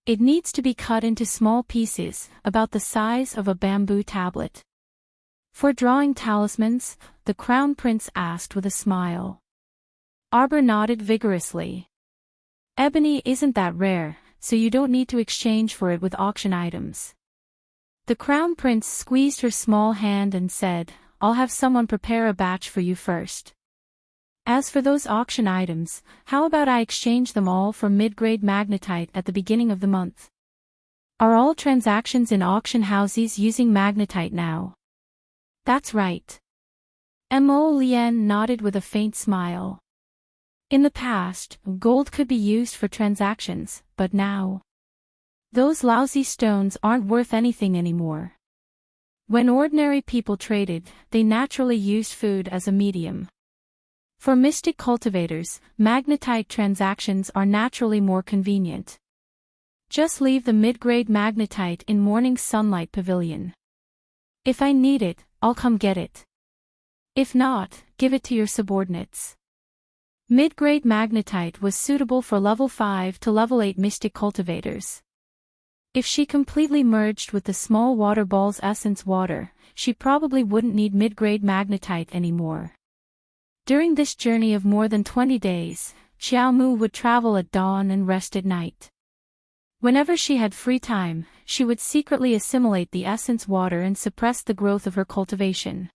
It needs to be cut into small pieces, about the size of a bamboo tablet. For drawing talismans, the crown prince asked with a smile. Arbor nodded vigorously. Ebony isn't that rare, so you don't need to exchange for it with auction items. The Crown Prince squeezed her small hand and said, "I'll have someone prepare a batch for you first. As for those auction items, how about I exchange them all for mid-grade magnetite at the beginning of the month? Are all transactions in auction houses using magnetite now?" "That's right." Mo Lien nodded with a faint smile. In the past, gold could be used for transactions, but now, those lousy stones aren't worth anything anymore. When ordinary people traded, they naturally used food as a medium. For mystic cultivators, magnetite transactions are naturally more convenient. Just leave the mid-grade magnetite in morning sunlight pavilion. If I need it, I'll come get it. If not, give it to your subordinates. Mid-grade magnetite was suitable for level 5 to level 8 mystic cultivators. If she completely merged with the small water ball's essence water, she probably wouldn't need mid-grade magnetite anymore. During this journey of more than 20 days, Xiao Mu would travel at dawn and rest at night. Whenever she had free time, she would secretly assimilate the essence water and suppress the growth of her cultivation.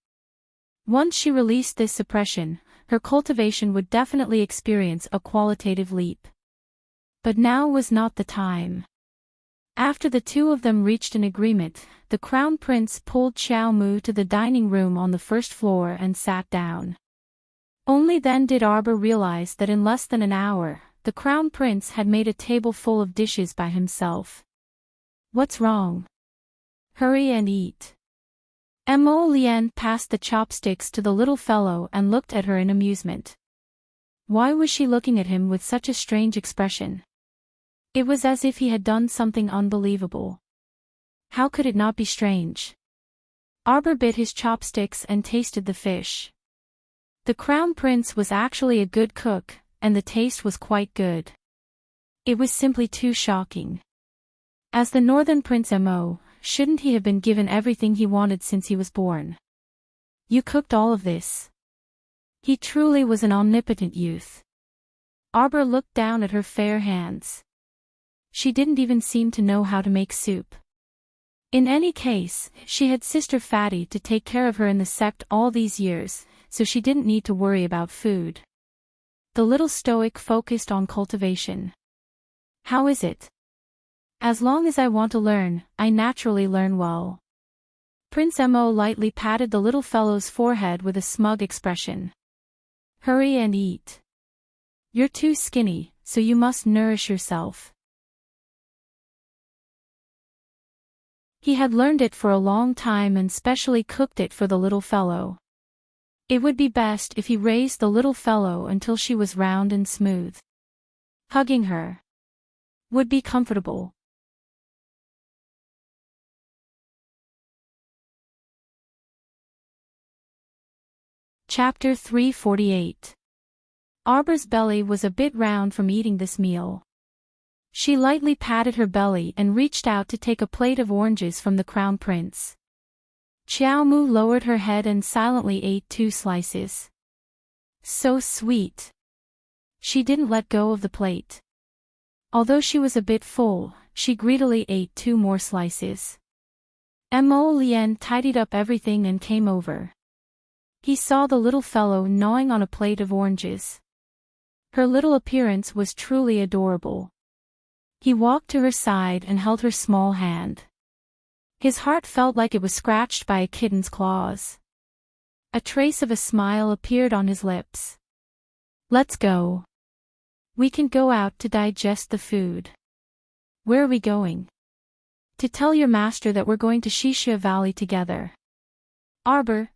Once she released this suppression, her cultivation would definitely experience a qualitative leap. But now was not the time. After the two of them reached an agreement, the Crown Prince pulled Xiao Mu to the dining room on the first floor and sat down. Only then did Arbor realize that in less than an hour, the Crown Prince had made a table full of dishes by himself. "What's wrong? Hurry and eat." Mo Lien passed the chopsticks to the little fellow and looked at her in amusement. Why was she looking at him with such a strange expression? It was as if he had done something unbelievable. How could it not be strange? Arbor bit his chopsticks and tasted the fish. The Crown Prince was actually a good cook, and the taste was quite good. It was simply too shocking. As the Northern Prince Mo, shouldn't he have been given everything he wanted since he was born? "You cooked all of this?" He truly was an omnipotent youth. Arbor looked down at her fair hands. She didn't even seem to know how to make soup. In any case, she had Sister Fatty to take care of her in the sect all these years, so she didn't need to worry about food. The little stoic focused on cultivation. "How is it?" "As long as I want to learn, I naturally learn well." Prince Mo lightly patted the little fellow's forehead with a smug expression. "Hurry and eat. You're too skinny, so you must nourish yourself." He had learned it for a long time and specially cooked it for the little fellow. It would be best if he raised the little fellow until she was round and smooth. Hugging her would be comfortable. Chapter 348. Arbor's belly was a bit round from eating this meal. She lightly patted her belly and reached out to take a plate of oranges from the Crown Prince. Xiao Mu lowered her head and silently ate 2 slices. So sweet. She didn't let go of the plate. Although she was a bit full, she greedily ate 2 more slices. Mo Lien tidied up everything and came over. He saw the little fellow gnawing on a plate of oranges. Her little appearance was truly adorable. He walked to her side and held her small hand. His heart felt like it was scratched by a kitten's claws. A trace of a smile appeared on his lips. "Let's go. We can go out to digest the food." "Where are we going?" "To tell your master that we're going to Shisha Valley together." Arbor.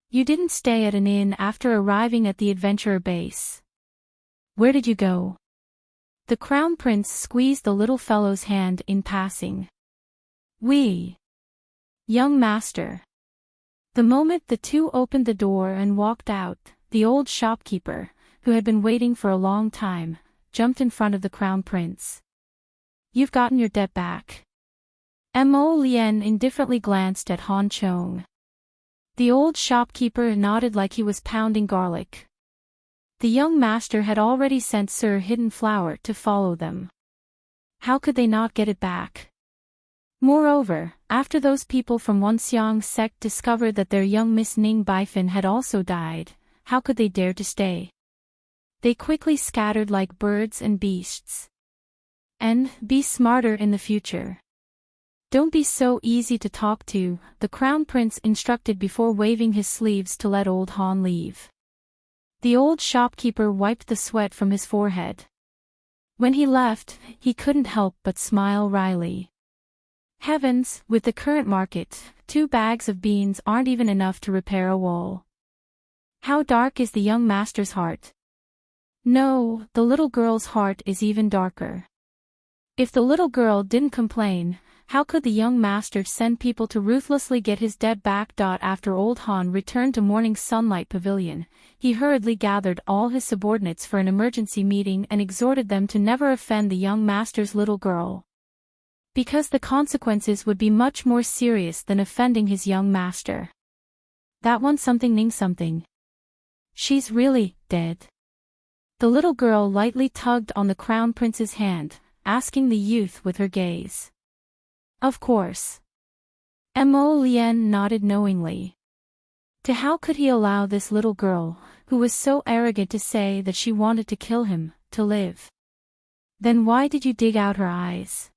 You didn't stay at an inn after arriving at the adventurer base. Where did you go?" The Crown Prince squeezed the little fellow's hand in passing. "We. Young master." The moment the two opened the door and walked out, the old shopkeeper, who had been waiting for a long time, jumped in front of the Crown Prince. "You've gotten your debt back." Mo Lien indifferently glanced at Han Chong. The old shopkeeper nodded like he was pounding garlic. The young master had already sent Sir Hidden Flower to follow them. How could they not get it back? Moreover, after those people from Wonseong sect discovered that their young Miss Ning Baifin had also died, how could they dare to stay? They quickly scattered like birds and beasts. And, be smarter in the future. Don't be so easy to talk to, the Crown Prince instructed before waving his sleeves to let old Han leave. The old shopkeeper wiped the sweat from his forehead. When he left, he couldn't help but smile wryly. Heavens, with the current market, 2 bags of beans aren't even enough to repair a wall. How dark is the young master's heart? No, the little girl's heart is even darker. If the little girl didn't complain, how could the young master send people to ruthlessly get his dead back? After old Han returned to Morning Sunlight Pavilion, he hurriedly gathered all his subordinates for an emergency meeting and exhorted them to never offend the young master's little girl. Because the consequences would be much more serious than offending his young master. That one something Ning something. She's really dead. The little girl lightly tugged on the Crown Prince's hand, asking the youth with her gaze. Of course. Mo Lien nodded knowingly. To how could he allow this little girl, who was so arrogant to say that she wanted to kill him, to live? Then why did you dig out her eyes?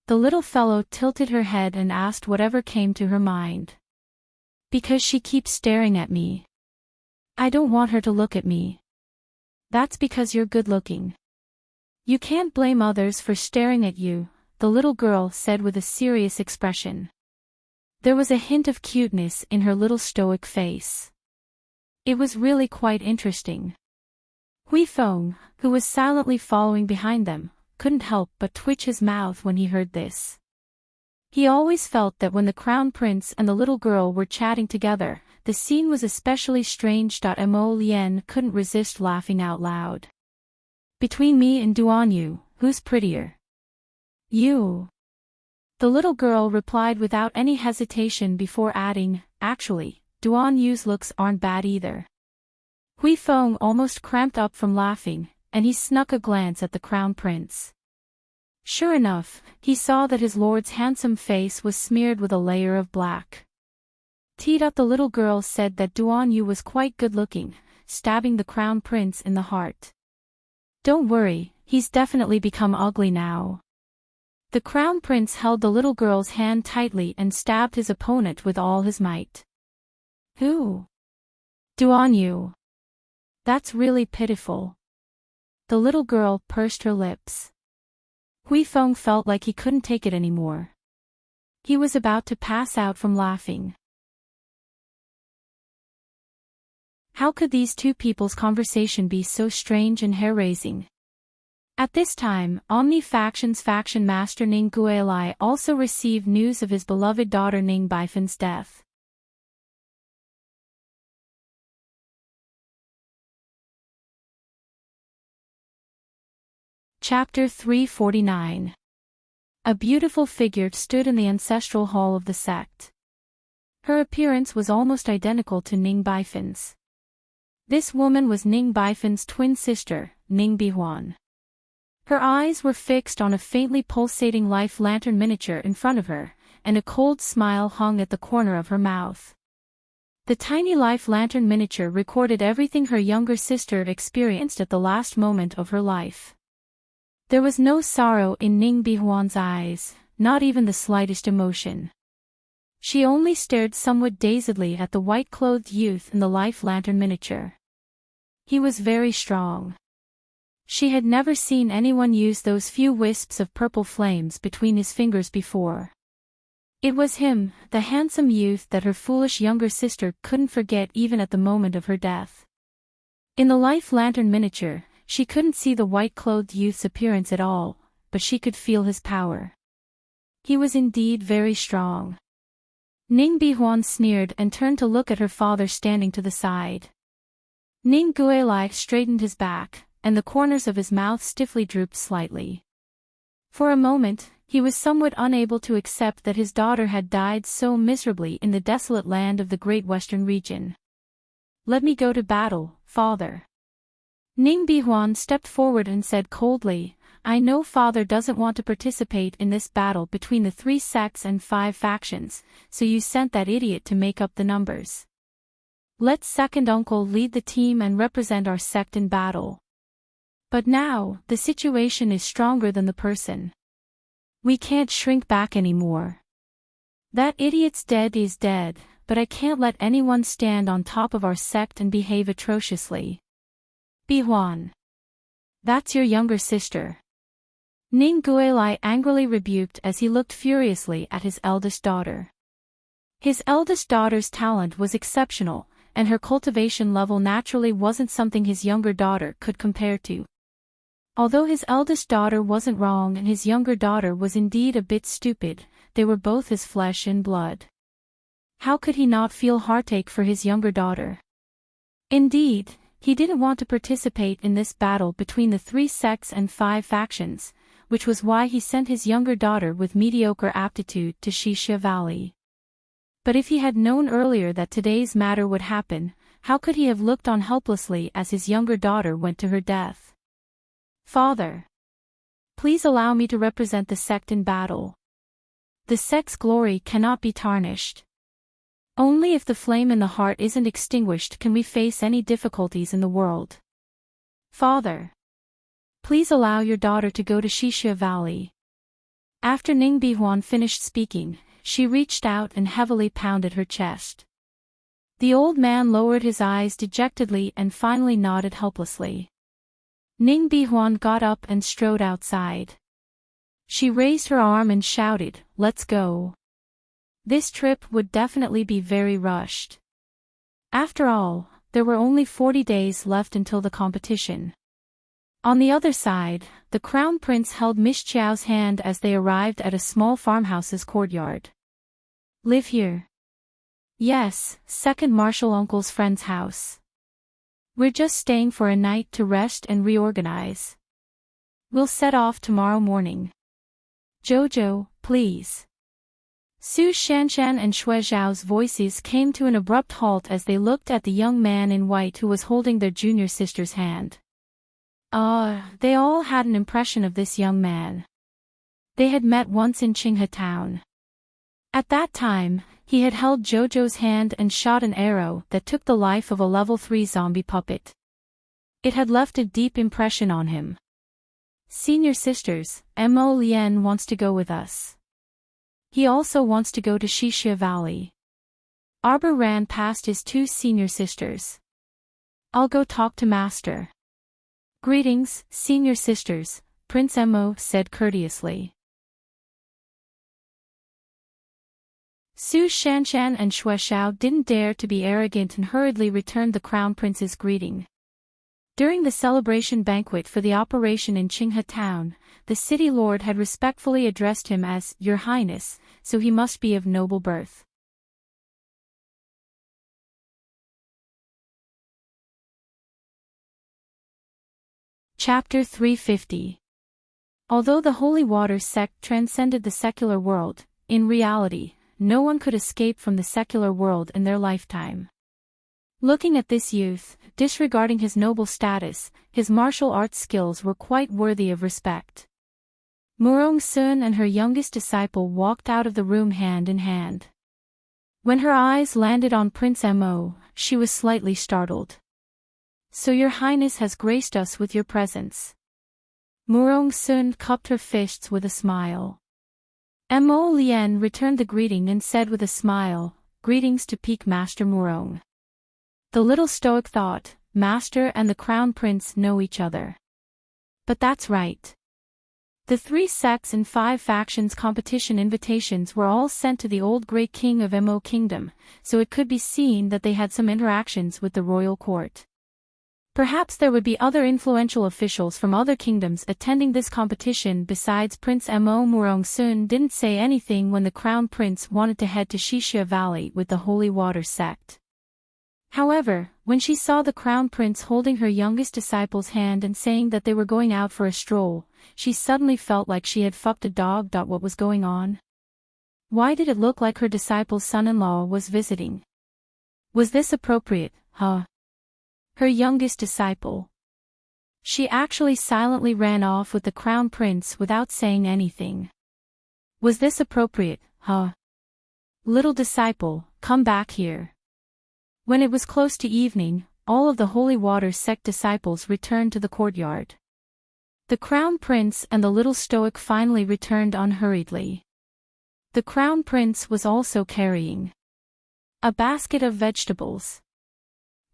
The little fellow tilted her head and asked whatever came to her mind. Because she keeps staring at me. I don't want her to look at me. That's because you're good-looking. You can't blame others for staring at you, the little girl said with a serious expression. There was a hint of cuteness in her little stoic face. It was really quite interesting. Hui Feng, who was silently following behind them, couldn't help but twitch his mouth when he heard this. He always felt that when the Crown Prince and the little girl were chatting together, the scene was especially strange. Mo Lien couldn't resist laughing out loud. Between me and Duan Yu, who's prettier? You. The little girl replied without any hesitation before adding, actually, Duan Yu's looks aren't bad either. Hui Feng almost cramped up from laughing, and he snuck a glance at the Crown Prince. Sure enough, he saw that his lord's handsome face was smeared with a layer of black. Teed up, the little girl said that Duan Yu was quite good-looking, stabbing the Crown Prince in the heart. Don't worry, he's definitely become ugly now. The Crown Prince held the little girl's hand tightly and stabbed his opponent with all his might. Who? Duan Yu. That's really pitiful. The little girl pursed her lips. Hui Feng felt like he couldn't take it anymore. He was about to pass out from laughing. How could these two people's conversation be so strange and hair-raising? At this time, Omni Faction's faction master Ning Guilai also received news of his beloved daughter Ning Baifin's death. Chapter 349. A beautiful figure stood in the ancestral hall of the sect. Her appearance was almost identical to Ning Baifin's. This woman was Ning Baifin's twin sister, Ning Bihuan. Her eyes were fixed on a faintly pulsating life lantern miniature in front of her, and a cold smile hung at the corner of her mouth. The tiny life lantern miniature recorded everything her younger sister experienced at the last moment of her life. There was no sorrow in Ning Bihuan's eyes, not even the slightest emotion. She only stared somewhat dazedly at the white-clothed youth in the life lantern miniature. He was very strong. She had never seen anyone use those few wisps of purple flames between his fingers before. It was him, the handsome youth that her foolish younger sister couldn't forget even at the moment of her death. In the life lantern miniature, she couldn't see the white-clothed youth's appearance at all, but she could feel his power. He was indeed very strong. Ning Bihuan sneered and turned to look at her father standing to the side. Ning Guilai straightened his back, and the corners of his mouth stiffly drooped slightly. For a moment, he was somewhat unable to accept that his daughter had died so miserably in the desolate land of the Great Western region. Let me go to battle, father. Ning Bihuan stepped forward and said coldly, I know Father doesn't want to participate in this battle between the 3 sects and 5 factions, so you sent that idiot to make up the numbers. Let second uncle lead the team and represent our sect in battle. But now, the situation is stronger than the person. We can't shrink back anymore. That idiot's dead is dead, but I can't let anyone stand on top of our sect and behave atrociously. Bihuan. That's your younger sister. Ning Guilai angrily rebuked as he looked furiously at his eldest daughter. His eldest daughter's talent was exceptional, and her cultivation level naturally wasn't something his younger daughter could compare to. Although his eldest daughter wasn't wrong and his younger daughter was indeed a bit stupid, they were both his flesh and blood. How could he not feel heartache for his younger daughter? Indeed, he didn't want to participate in this battle between the 3 sects and 5 factions, which was why he sent his younger daughter with mediocre aptitude to Xixia Valley. But if he had known earlier that today's matter would happen, how could he have looked on helplessly as his younger daughter went to her death? Father. Please allow me to represent the sect in battle. The sect's glory cannot be tarnished. Only if the flame in the heart isn't extinguished can we face any difficulties in the world. Father. Please allow your daughter to go to Xixia Valley. After Ning Bihuan finished speaking, she reached out and heavily pounded her chest. The old man lowered his eyes dejectedly and finally nodded helplessly. Ning Bihuan got up and strode outside. She raised her arm and shouted, "Let's go." This trip would definitely be very rushed. After all, there were only 40 days left until the competition. On the other side, the Crown Prince held Miss Chiao's hand as they arrived at a small farmhouse's courtyard. Live here? Yes, second Marshal Uncle's friend's house. We're just staying for a night to rest and reorganize. We'll set off tomorrow morning. Jojo, please. Su Shanshan and Shui Zhao's voices came to an abrupt halt as they looked at the young man in white who was holding their junior sister's hand. They all had an impression of this young man. They had met once in Qinghe Town. At that time, he had held Jojo's hand and shot an arrow that took the life of a level 3 zombie puppet. It had left a deep impression on him. Senior sisters, Mo Lien wants to go with us. He also wants to go to Xixia Valley. Arbor ran past his 2 senior sisters. I'll go talk to Master. Greetings, senior sisters, Prince Mo said courteously. Su Shanshan and Shui Zhao didn't dare to be arrogant and hurriedly returned the Crown Prince's greeting. During the celebration banquet for the operation in Qinghe Town, the city lord had respectfully addressed him as Your Highness, so he must be of noble birth. Chapter 350. Although the Holy Water sect transcended the secular world, in reality, no one could escape from the secular world in their lifetime. Looking at this youth, disregarding his noble status, his martial arts skills were quite worthy of respect. Murong Sun and her youngest disciple walked out of the room hand in hand. When her eyes landed on Prince Mo, she was slightly startled. So your highness has graced us with your presence. Murong Sun cupped her fists with a smile. Mo Lien returned the greeting and said with a smile, Greetings to Peak Master Murong. The little stoic thought, Master and the Crown Prince know each other. But that's right. The 3 sects and 5 factions competition invitations were all sent to the old Great King of Mo Kingdom, so it could be seen that they had some interactions with the royal court. Perhaps there would be other influential officials from other kingdoms attending this competition besides Prince Mo. Murong Sun didn't say anything when the Crown Prince wanted to head to Xixia Valley with the Holy Water sect. However, when she saw the Crown Prince holding her youngest disciple's hand and saying that they were going out for a stroll, she suddenly felt like she had fucked a dog. What was going on? Why did it look like her disciple's son-in-law was visiting? Was this appropriate, huh? Her youngest disciple. She actually silently ran off with the crown prince without saying anything. Was this appropriate, huh? Little disciple, come back here. When it was close to evening, all of the holy water sect disciples returned to the courtyard. The crown prince and the little stoic finally returned unhurriedly. The crown prince was also carrying a basket of vegetables.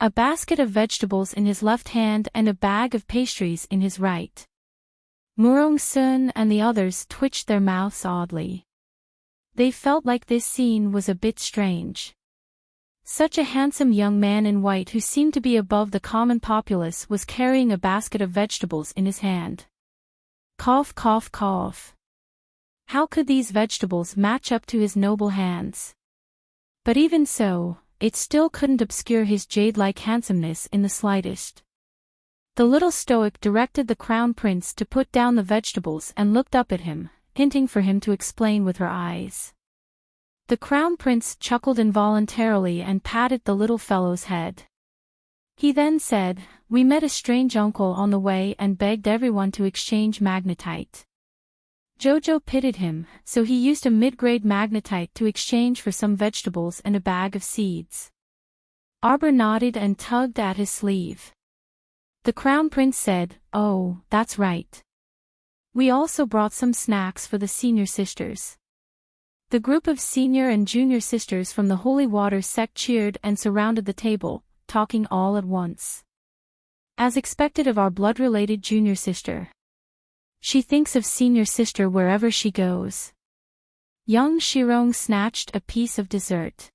A basket of vegetables in his left hand and a bag of pastries in his right. Murong Sun and the others twitched their mouths oddly. They felt like this scene was a bit strange. Such a handsome young man in white who seemed to be above the common populace was carrying a basket of vegetables in his hand. Cough, cough, cough. How could these vegetables match up to his noble hands? But even so, it still couldn't obscure his jade-like handsomeness in the slightest. The little stoic directed the crown prince to put down the vegetables and looked up at him, hinting for him to explain with her eyes. The crown prince chuckled involuntarily and patted the little fellow's head. He then said, "We met a strange uncle on the way and begged everyone to exchange magnetite. Jojo pitied him, so he used a mid-grade magnetite to exchange for some vegetables and a bag of seeds." Arbor nodded and tugged at his sleeve. The crown prince said, "Oh, that's right. We also brought some snacks for the senior sisters." The group of senior and junior sisters from the Holy Water sect cheered and surrounded the table, talking all at once. As expected of our blood-related junior sister. She thinks of senior sister wherever she goes. Young Shirong snatched a piece of dessert.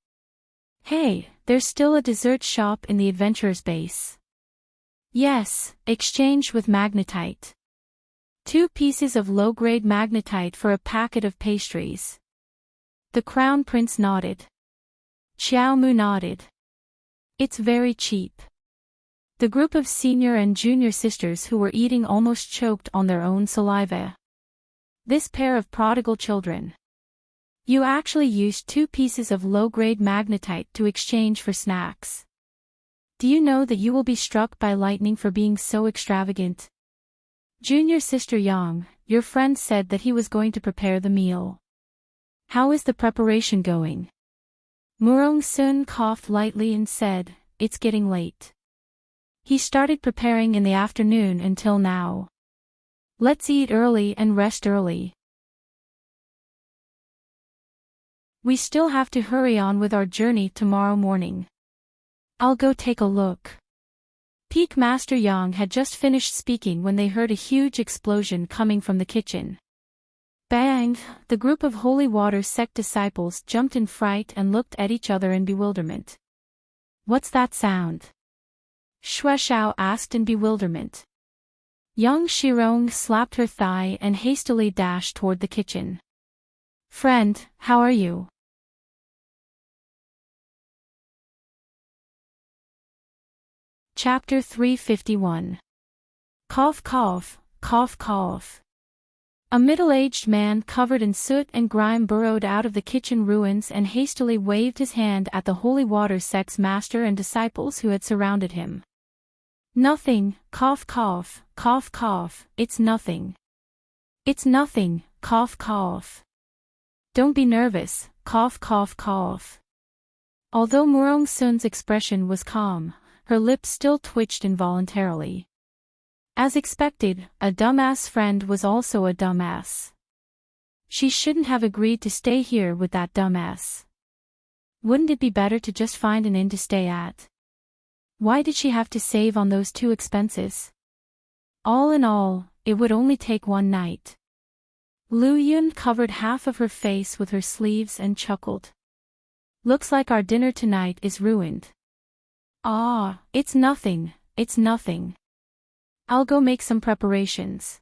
Hey, there's still a dessert shop in the adventurer's base. Yes, exchange with magnetite. 2 pieces of low-grade magnetite for a packet of pastries. The crown prince nodded. Xiao Mu nodded. It's very cheap. The group of senior and junior sisters who were eating almost choked on their own saliva. This pair of prodigal children. You actually used 2 pieces of low-grade magnetite to exchange for snacks. Do you know that you will be struck by lightning for being so extravagant? Junior sister Yang, your friend said that he was going to prepare the meal. How is the preparation going? Murong Sun coughed lightly and said, "It's getting late. He started preparing in the afternoon until now. Let's eat early and rest early. We still have to hurry on with our journey tomorrow morning. I'll go take a look." Peak Master Yang had just finished speaking when they heard a huge explosion coming from the kitchen. Bang! The group of Holy Water sect disciples jumped in fright and looked at each other in bewilderment. What's that sound? Shui Xiao asked in bewilderment. Young Shirong slapped her thigh and hastily dashed toward the kitchen. "Friend, how are you?" Chapter 351. Cough cough, cough cough. A middle-aged man covered in soot and grime burrowed out of the kitchen ruins and hastily waved his hand at the Holy Water sect's master and disciples who had surrounded him. "Nothing, cough cough, cough cough, it's nothing. It's nothing, cough cough. Don't be nervous, cough cough cough." Although Murong Sun's expression was calm, her lips still twitched involuntarily. As expected, a dumbass friend was also a dumbass. She shouldn't have agreed to stay here with that dumbass. Wouldn't it be better to just find an inn to stay at? Why did she have to save on those 2 expenses? All in all, it would only take 1 night. Lu Yun covered half of her face with her sleeves and chuckled. "Looks like our dinner tonight is ruined." "Ah, it's nothing, it's nothing. I'll go make some preparations.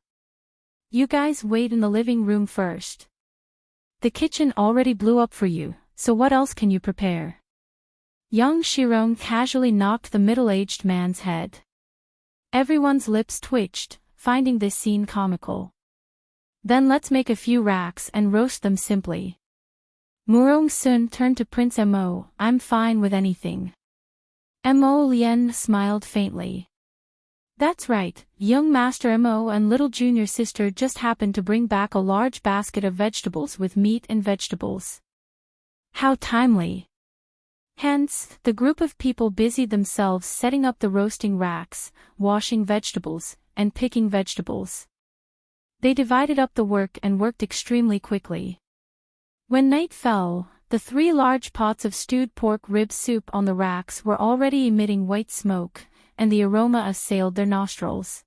You guys wait in the living room first. The kitchen already blew up for you, so what else can you prepare?" Young Shirong casually knocked the middle-aged man's head. Everyone's lips twitched, finding this scene comical. "Then let's make a few racks and roast them simply." Murong Sun turned to Prince Mo. "I'm fine with anything." Mo Lien smiled faintly. That's right, young Master Mo and little junior sister just happened to bring back a large basket of vegetables with meat and vegetables. How timely! Hence, the group of people busied themselves setting up the roasting racks, washing vegetables, and picking vegetables. They divided up the work and worked extremely quickly. When night fell, the 3 large pots of stewed pork rib soup on the racks were already emitting white smoke, and the aroma assailed their nostrils.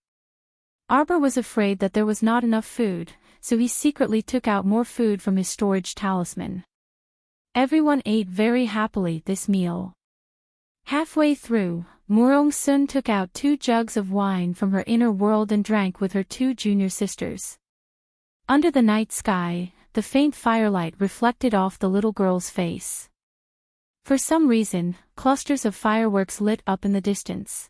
Arbor was afraid that there was not enough food, so he secretly took out more food from his storage talisman. Everyone ate very happily this meal. Halfway through, Murong Sun took out 2 jugs of wine from her inner world and drank with her 2 junior sisters. Under the night sky, the faint firelight reflected off the little girl's face. For some reason, clusters of fireworks lit up in the distance.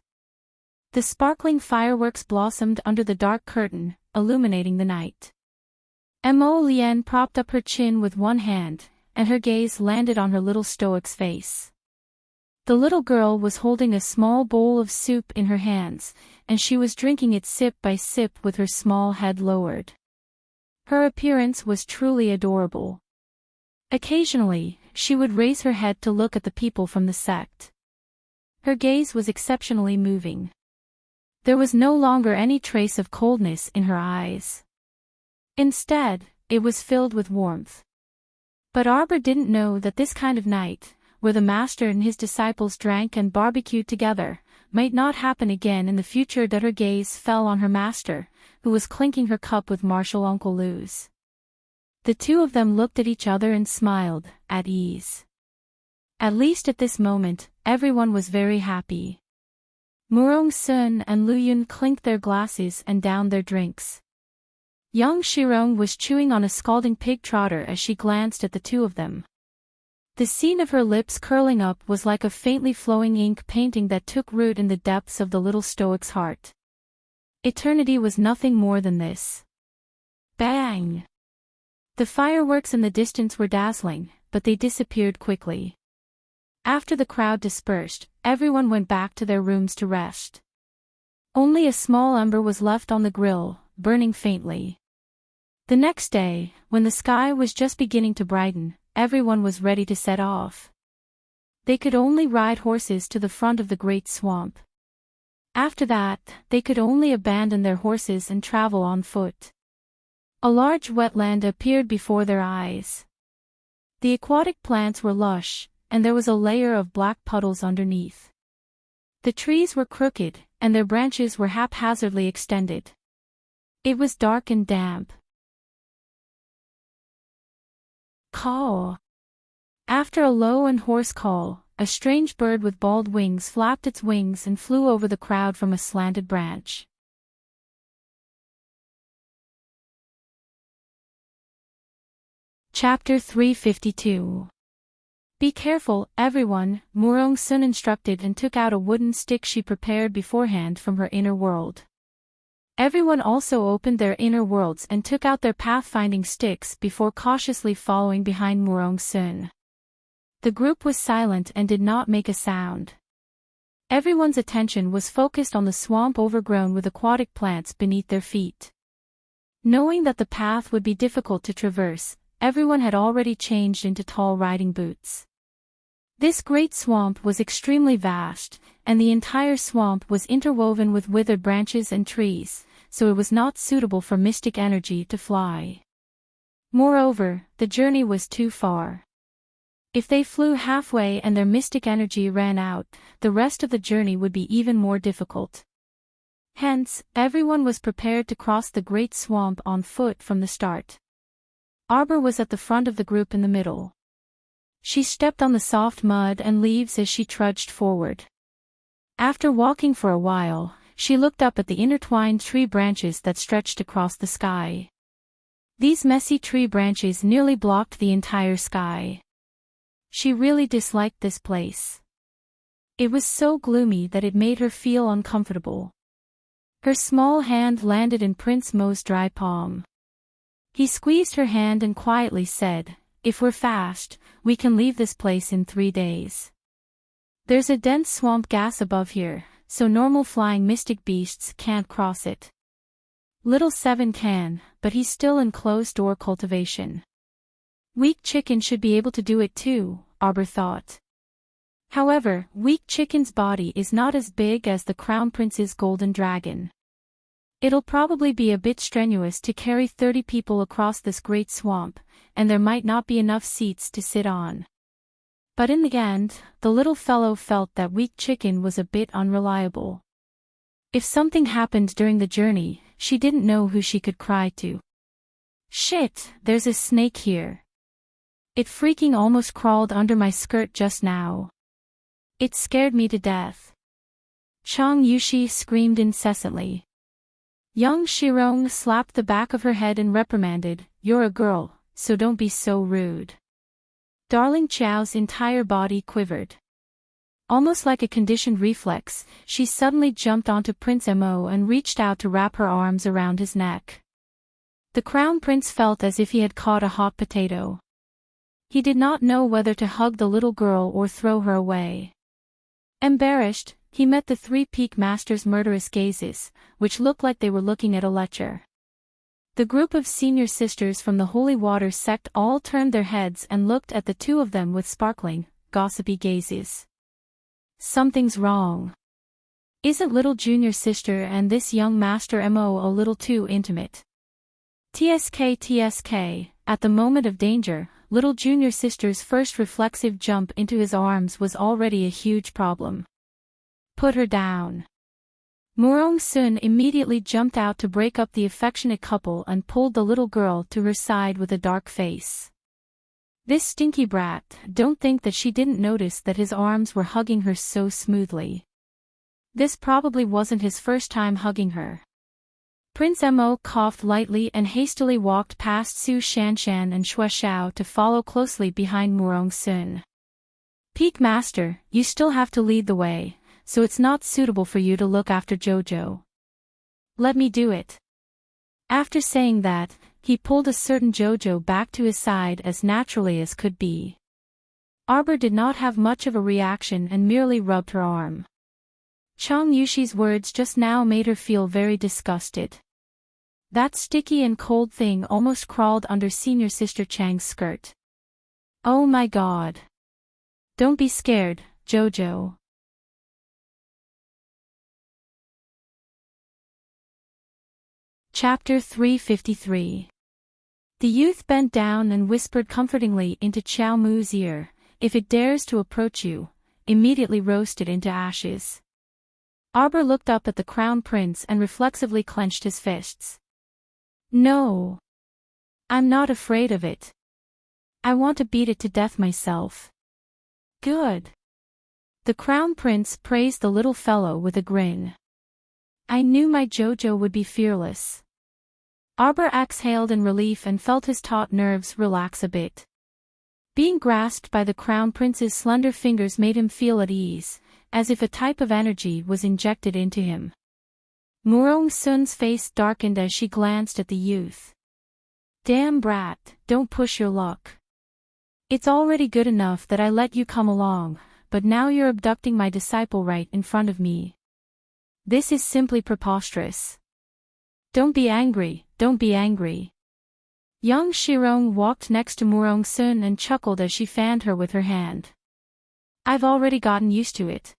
The sparkling fireworks blossomed under the dark curtain, illuminating the night. Mo Lien propped up her chin with one hand, and her gaze landed on her little stoic's face. The little girl was holding a small bowl of soup in her hands, and she was drinking it sip by sip with her small head lowered. Her appearance was truly adorable. Occasionally, she would raise her head to look at the people from the sect. Her gaze was exceptionally moving. There was no longer any trace of coldness in her eyes. Instead, it was filled with warmth. But Arbor didn't know that this kind of night, where the master and his disciples drank and barbecued together, might not happen again in the future. That her gaze fell on her master, who was clinking her cup with Marshal Uncle Lou's. The 2 of them looked at each other and smiled, at ease. At least at this moment, everyone was very happy. Murong Sun and Lu Yun clinked their glasses and downed their drinks. Young Shirong was chewing on a scalding pig trotter as she glanced at the 2 of them. The scene of her lips curling up was like a faintly flowing ink painting that took root in the depths of the little stoic's heart. Eternity was nothing more than this. Bang! The fireworks in the distance were dazzling, but they disappeared quickly. After the crowd dispersed, everyone went back to their rooms to rest. Only a small ember was left on the grill, burning faintly. The next day, when the sky was just beginning to brighten, everyone was ready to set off. They could only ride horses to the front of the great swamp. After that, they could only abandon their horses and travel on foot. A large wetland appeared before their eyes. The aquatic plants were lush, and there was a layer of black puddles underneath. The trees were crooked, and their branches were haphazardly extended. It was dark and damp. Call. After a low and hoarse call, a strange bird with bald wings flapped its wings and flew over the crowd from a slanted branch. Chapter 352. Be careful, everyone, Murong Sun instructed and took out a wooden stick she prepared beforehand from her inner world. Everyone also opened their inner worlds and took out their pathfinding sticks before cautiously following behind Murong Sun. The group was silent and did not make a sound. Everyone's attention was focused on the swamp overgrown with aquatic plants beneath their feet. Knowing that the path would be difficult to traverse, everyone had already changed into tall riding boots. This great swamp was extremely vast, and the entire swamp was interwoven with withered branches and trees, so it was not suitable for mystic energy to fly. Moreover, the journey was too far. If they flew halfway and their mystic energy ran out, the rest of the journey would be even more difficult. Hence, everyone was prepared to cross the great swamp on foot from the start. Arbor was at the front of the group in the middle. She stepped on the soft mud and leaves as she trudged forward. After walking for a while, she looked up at the intertwined tree branches that stretched across the sky. These messy tree branches nearly blocked the entire sky. She really disliked this place. It was so gloomy that it made her feel uncomfortable. Her small hand landed in Prince Mo's dry palm. He squeezed her hand and quietly said, "If we're fast, we can leave this place in 3 days. There's a dense swamp gas above here, so normal flying mystic beasts can't cross it. Little 7 can, but he's still in closed-door cultivation. Weak Chicken should be able to do it too, Arbor thought. However, Weak Chicken's body is not as big as the Crown Prince's golden dragon. It'll probably be a bit strenuous to carry 30 people across this great swamp, and there might not be enough seats to sit on. But in the end, the little fellow felt that Weak Chicken was a bit unreliable. If something happened during the journey, she didn't know who she could cry to. Shit, there's a snake here. It freaking almost crawled under my skirt just now. It scared me to death. Chang Yushi screamed incessantly. Young Shirong slapped the back of her head and reprimanded, "You're a girl, so don't be so rude." Darling Qiao's entire body quivered. Almost like a conditioned reflex, she suddenly jumped onto Prince Mo and reached out to wrap her arms around his neck. The Crown Prince felt as if he had caught a hot potato. He did not know whether to hug the little girl or throw her away. Embarrassed, he met the 3 Peak Masters' murderous gazes, which looked like they were looking at a lecher. The group of senior sisters from the Holy Water sect all turned their heads and looked at the 2 of them with sparkling, gossipy gazes. Something's wrong. Isn't little junior sister and this young Master Mo a little too intimate? TSK, at the moment of danger, little junior sister's first reflexive jump into his arms was already a huge problem. Put her down. Murong Sun immediately jumped out to break up the affectionate couple and pulled the little girl to her side with a dark face. This stinky brat, don't think that she didn't notice that his arms were hugging her so smoothly. This probably wasn't his first time hugging her. Prince Mo coughed lightly and hastily walked past Su Shanshan and Xue Xiao to follow closely behind Murong Sun. Peak Master, you still have to lead the way, so it's not suitable for you to look after Jojo. Let me do it. After saying that, he pulled a certain Jojo back to his side as naturally as could be. Arbor did not have much of a reaction and merely rubbed her arm. Chang Yushi's words just now made her feel very disgusted. That sticky and cold thing almost crawled under senior sister Chang's skirt. Oh my god. Don't be scared, Jojo. Chapter 353. The youth bent down and whispered comfortingly into Qiao Mu's ear, "If it dares to approach you, immediately roast it into ashes." Arbor looked up at the Crown Prince and reflexively clenched his fists. No. I'm not afraid of it. I want to beat it to death myself. Good. The Crown Prince praised the little fellow with a grin. I knew my Jojo would be fearless. Arbor exhaled in relief and felt his taut nerves relax a bit. Being grasped by the Crown Prince's slender fingers made him feel at ease, as if a type of energy was injected into him. Murong Sun's face darkened as she glanced at the youth. Damn brat, don't push your luck. It's already good enough that I let you come along, but now you're abducting my disciple right in front of me. This is simply preposterous. Don't be angry, don't be angry. Young Shirong walked next to Murong Sun and chuckled as she fanned her with her hand. I've already gotten used to it.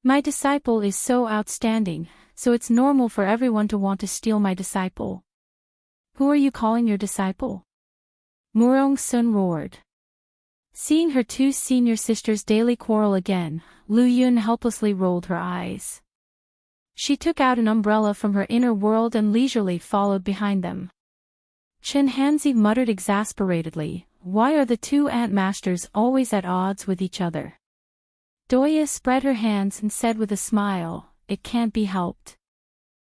My disciple is so outstanding, so it's normal for everyone to want to steal my disciple. Who are you calling your disciple? Murong Sun roared. Seeing her 2 senior sisters daily quarrel again, Lu Yun helplessly rolled her eyes. She took out an umbrella from her inner world and leisurely followed behind them. Chen Hanzi muttered exasperatedly, why are the 2 ant masters always at odds with each other? Doya spread her hands and said with a smile, it can't be helped.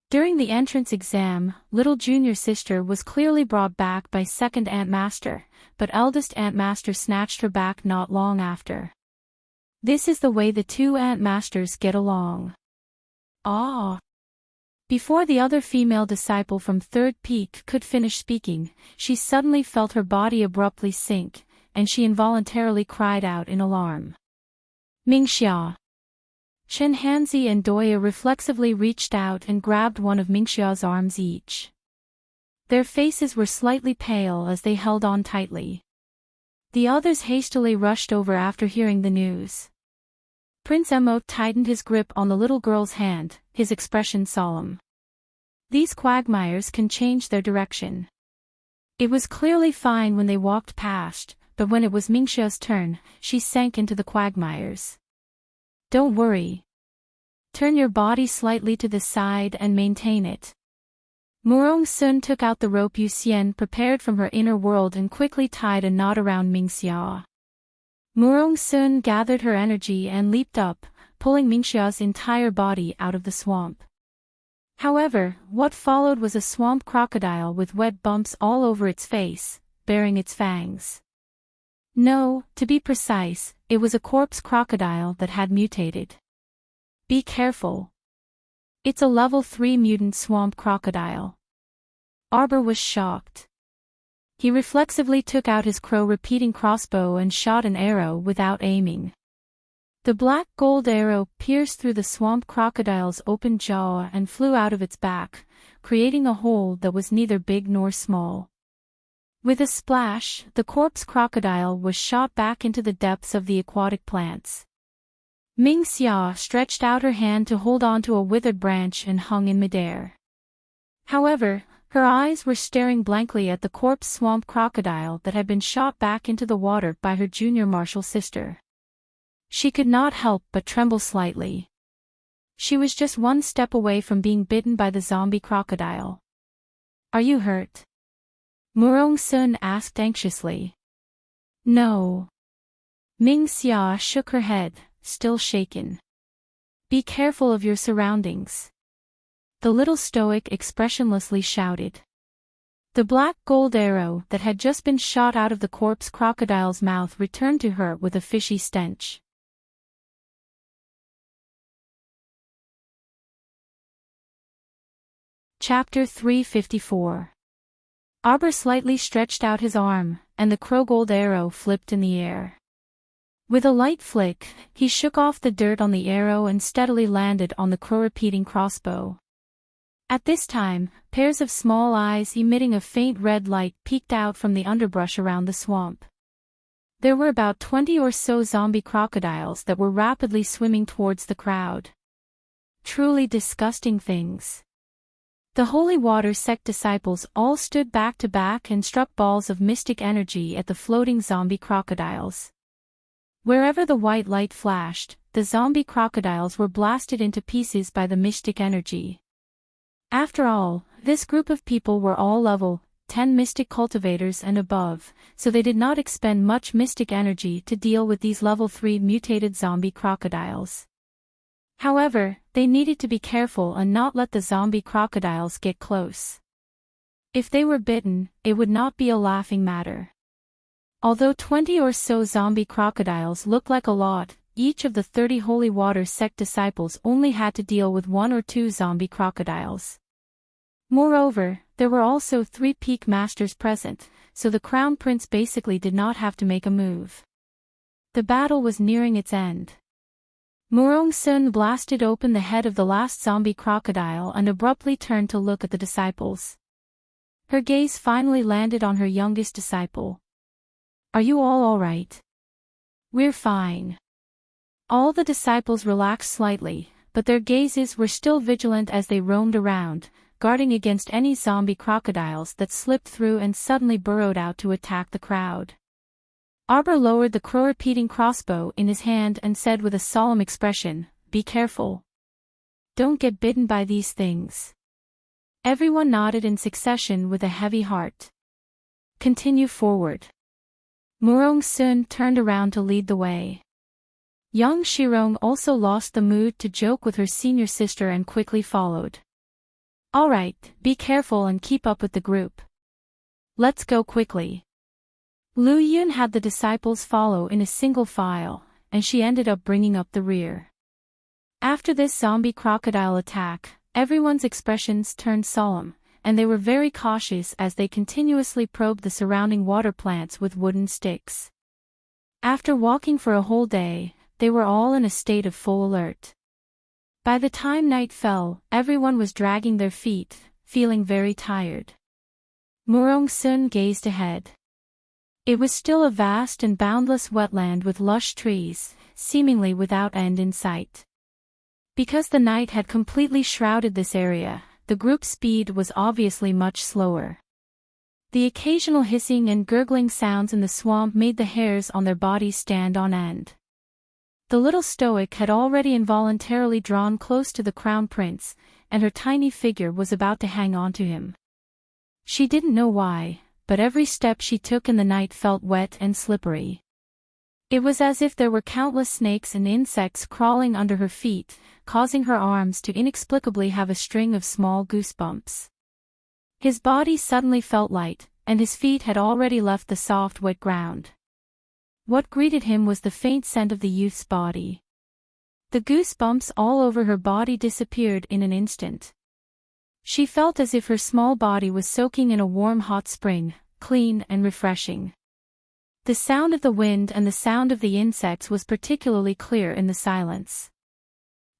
During the entrance exam, little junior sister was clearly brought back by second ant master, but eldest ant master snatched her back not long after. This is the way the 2 ant masters get along. Ah! Before the other female disciple from Third Peak could finish speaking, she suddenly felt her body abruptly sink, and she involuntarily cried out in alarm. Mingxia! Shenhanzi and Doya reflexively reached out and grabbed one of Mingxia's arms each. Their faces were slightly pale as they held on tightly. The others hastily rushed over after hearing the news. Prince Emo tightened his grip on the little girl's hand, his expression solemn. These quagmires can change their direction. It was clearly fine when they walked past, but when it was Mingxia's turn, she sank into the quagmires. Don't worry. Turn your body slightly to the side and maintain it. Murong Sun took out the rope Yu Xian prepared from her inner world and quickly tied a knot around Mingxia. Murong Sun gathered her energy and leaped up, pulling Mingxia's entire body out of the swamp. However, what followed was a swamp crocodile with wet bumps all over its face, bearing its fangs. No, to be precise, it was a corpse crocodile that had mutated. Be careful. It's a level 3 mutant swamp crocodile. Arbor was shocked. He reflexively took out his crow-repeating crossbow and shot an arrow without aiming. The black gold arrow pierced through the swamp crocodile's open jaw and flew out of its back, creating a hole that was neither big nor small. With a splash, the corpse crocodile was shot back into the depths of the aquatic plants. Mingxia stretched out her hand to hold on to a withered branch and hung in midair. However, her eyes were staring blankly at the corpse swamp crocodile that had been shot back into the water by her junior martial sister. She could not help but tremble slightly. She was just one step away from being bitten by the zombie crocodile. Are you hurt? Murong Sun asked anxiously. No. Mingxia shook her head, still shaken. Be careful of your surroundings. The little stoic expressionlessly shouted. The black gold arrow that had just been shot out of the corpse crocodile's mouth returned to her with a fishy stench. Chapter 354. Arbor slightly stretched out his arm, and the crow-gold arrow flipped in the air. With a light flick, he shook off the dirt on the arrow and steadily landed on the crow-repeating crossbow. At this time, pairs of small eyes emitting a faint red light peeked out from the underbrush around the swamp. There were about 20 or so zombie crocodiles that were rapidly swimming towards the crowd. Truly disgusting things. The Holy Water Sect disciples all stood back to back and struck balls of mystic energy at the floating zombie crocodiles. Wherever the white light flashed, the zombie crocodiles were blasted into pieces by the mystic energy. After all, this group of people were all level 10 mystic cultivators and above, so they did not expend much mystic energy to deal with these level 3 mutated zombie crocodiles. However, they needed to be careful and not let the zombie crocodiles get close. If they were bitten, it would not be a laughing matter. Although 20 or so zombie crocodiles looked like a lot, each of the 30 Holy Water Sect disciples only had to deal with 1 or 2 zombie crocodiles. Moreover, there were also 3 peak masters present, so the Crown Prince basically did not have to make a move. The battle was nearing its end. Murong Sun blasted open the head of the last zombie crocodile and abruptly turned to look at the disciples. Her gaze finally landed on her youngest disciple. Are you all right? We're fine. All the disciples relaxed slightly, but their gazes were still vigilant as they roamed around, guarding against any zombie crocodiles that slipped through and suddenly burrowed out to attack the crowd. Arbor lowered the crow-repeating crossbow in his hand and said with a solemn expression, "Be careful. Don't get bitten by these things." Everyone nodded in succession with a heavy heart. Continue forward. Murong Sun turned around to lead the way. Young Shirong also lost the mood to joke with her senior sister and quickly followed. All right, be careful and keep up with the group. Let's go quickly. Lu Yun had the disciples follow in a single file, and she ended up bringing up the rear. After this zombie crocodile attack, everyone's expressions turned solemn, and they were very cautious as they continuously probed the surrounding water plants with wooden sticks. After walking for a whole day, they were all in a state of full alert. By the time night fell, everyone was dragging their feet, feeling very tired. Murong Sun gazed ahead. It was still a vast and boundless wetland with lush trees, seemingly without end in sight. Because the night had completely shrouded this area, the group's speed was obviously much slower. The occasional hissing and gurgling sounds in the swamp made the hairs on their bodies stand on end. The little stoic had already involuntarily drawn close to the crown prince, and her tiny figure was about to hang on to him. She didn't know why, but every step she took in the night felt wet and slippery. It was as if there were countless snakes and insects crawling under her feet, causing her arms to inexplicably have a string of small goosebumps. His body suddenly felt light, and his feet had already left the soft wet ground. What greeted him was the faint scent of the youth's body. The goosebumps all over her body disappeared in an instant. She felt as if her small body was soaking in a warm hot spring, clean and refreshing. The sound of the wind and the sound of the insects was particularly clear in the silence.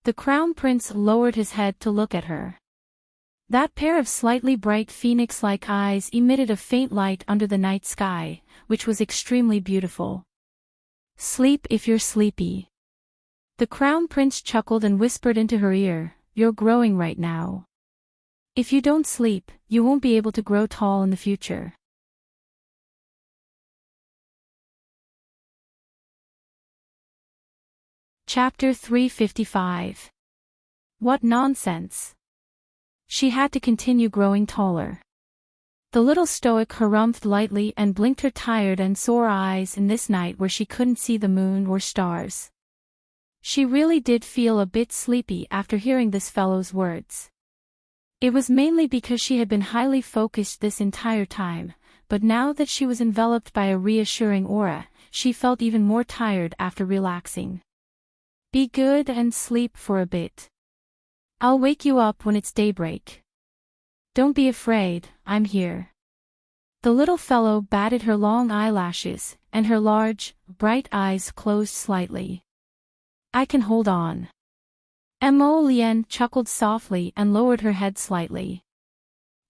The crown prince lowered his head to look at her. That pair of slightly bright phoenix-like eyes emitted a faint light under the night sky, which was extremely beautiful. "Sleep if you're sleepy." The crown prince chuckled and whispered into her ear, "You're growing right now. If you don't sleep, you won't be able to grow tall in the future." Chapter 355. What nonsense! She had to continue growing taller. The little stoic harumphed lightly and blinked her tired and sore eyes in this night where she couldn't see the moon or stars. She really did feel a bit sleepy after hearing this fellow's words. It was mainly because she had been highly focused this entire time, but now that she was enveloped by a reassuring aura, she felt even more tired after relaxing. "Be good and sleep for a bit. I'll wake you up when it's daybreak. Don't be afraid, I'm here." The little fellow batted her long eyelashes, and her large, bright eyes closed slightly. "I can hold on." Mo Lien chuckled softly and lowered her head slightly.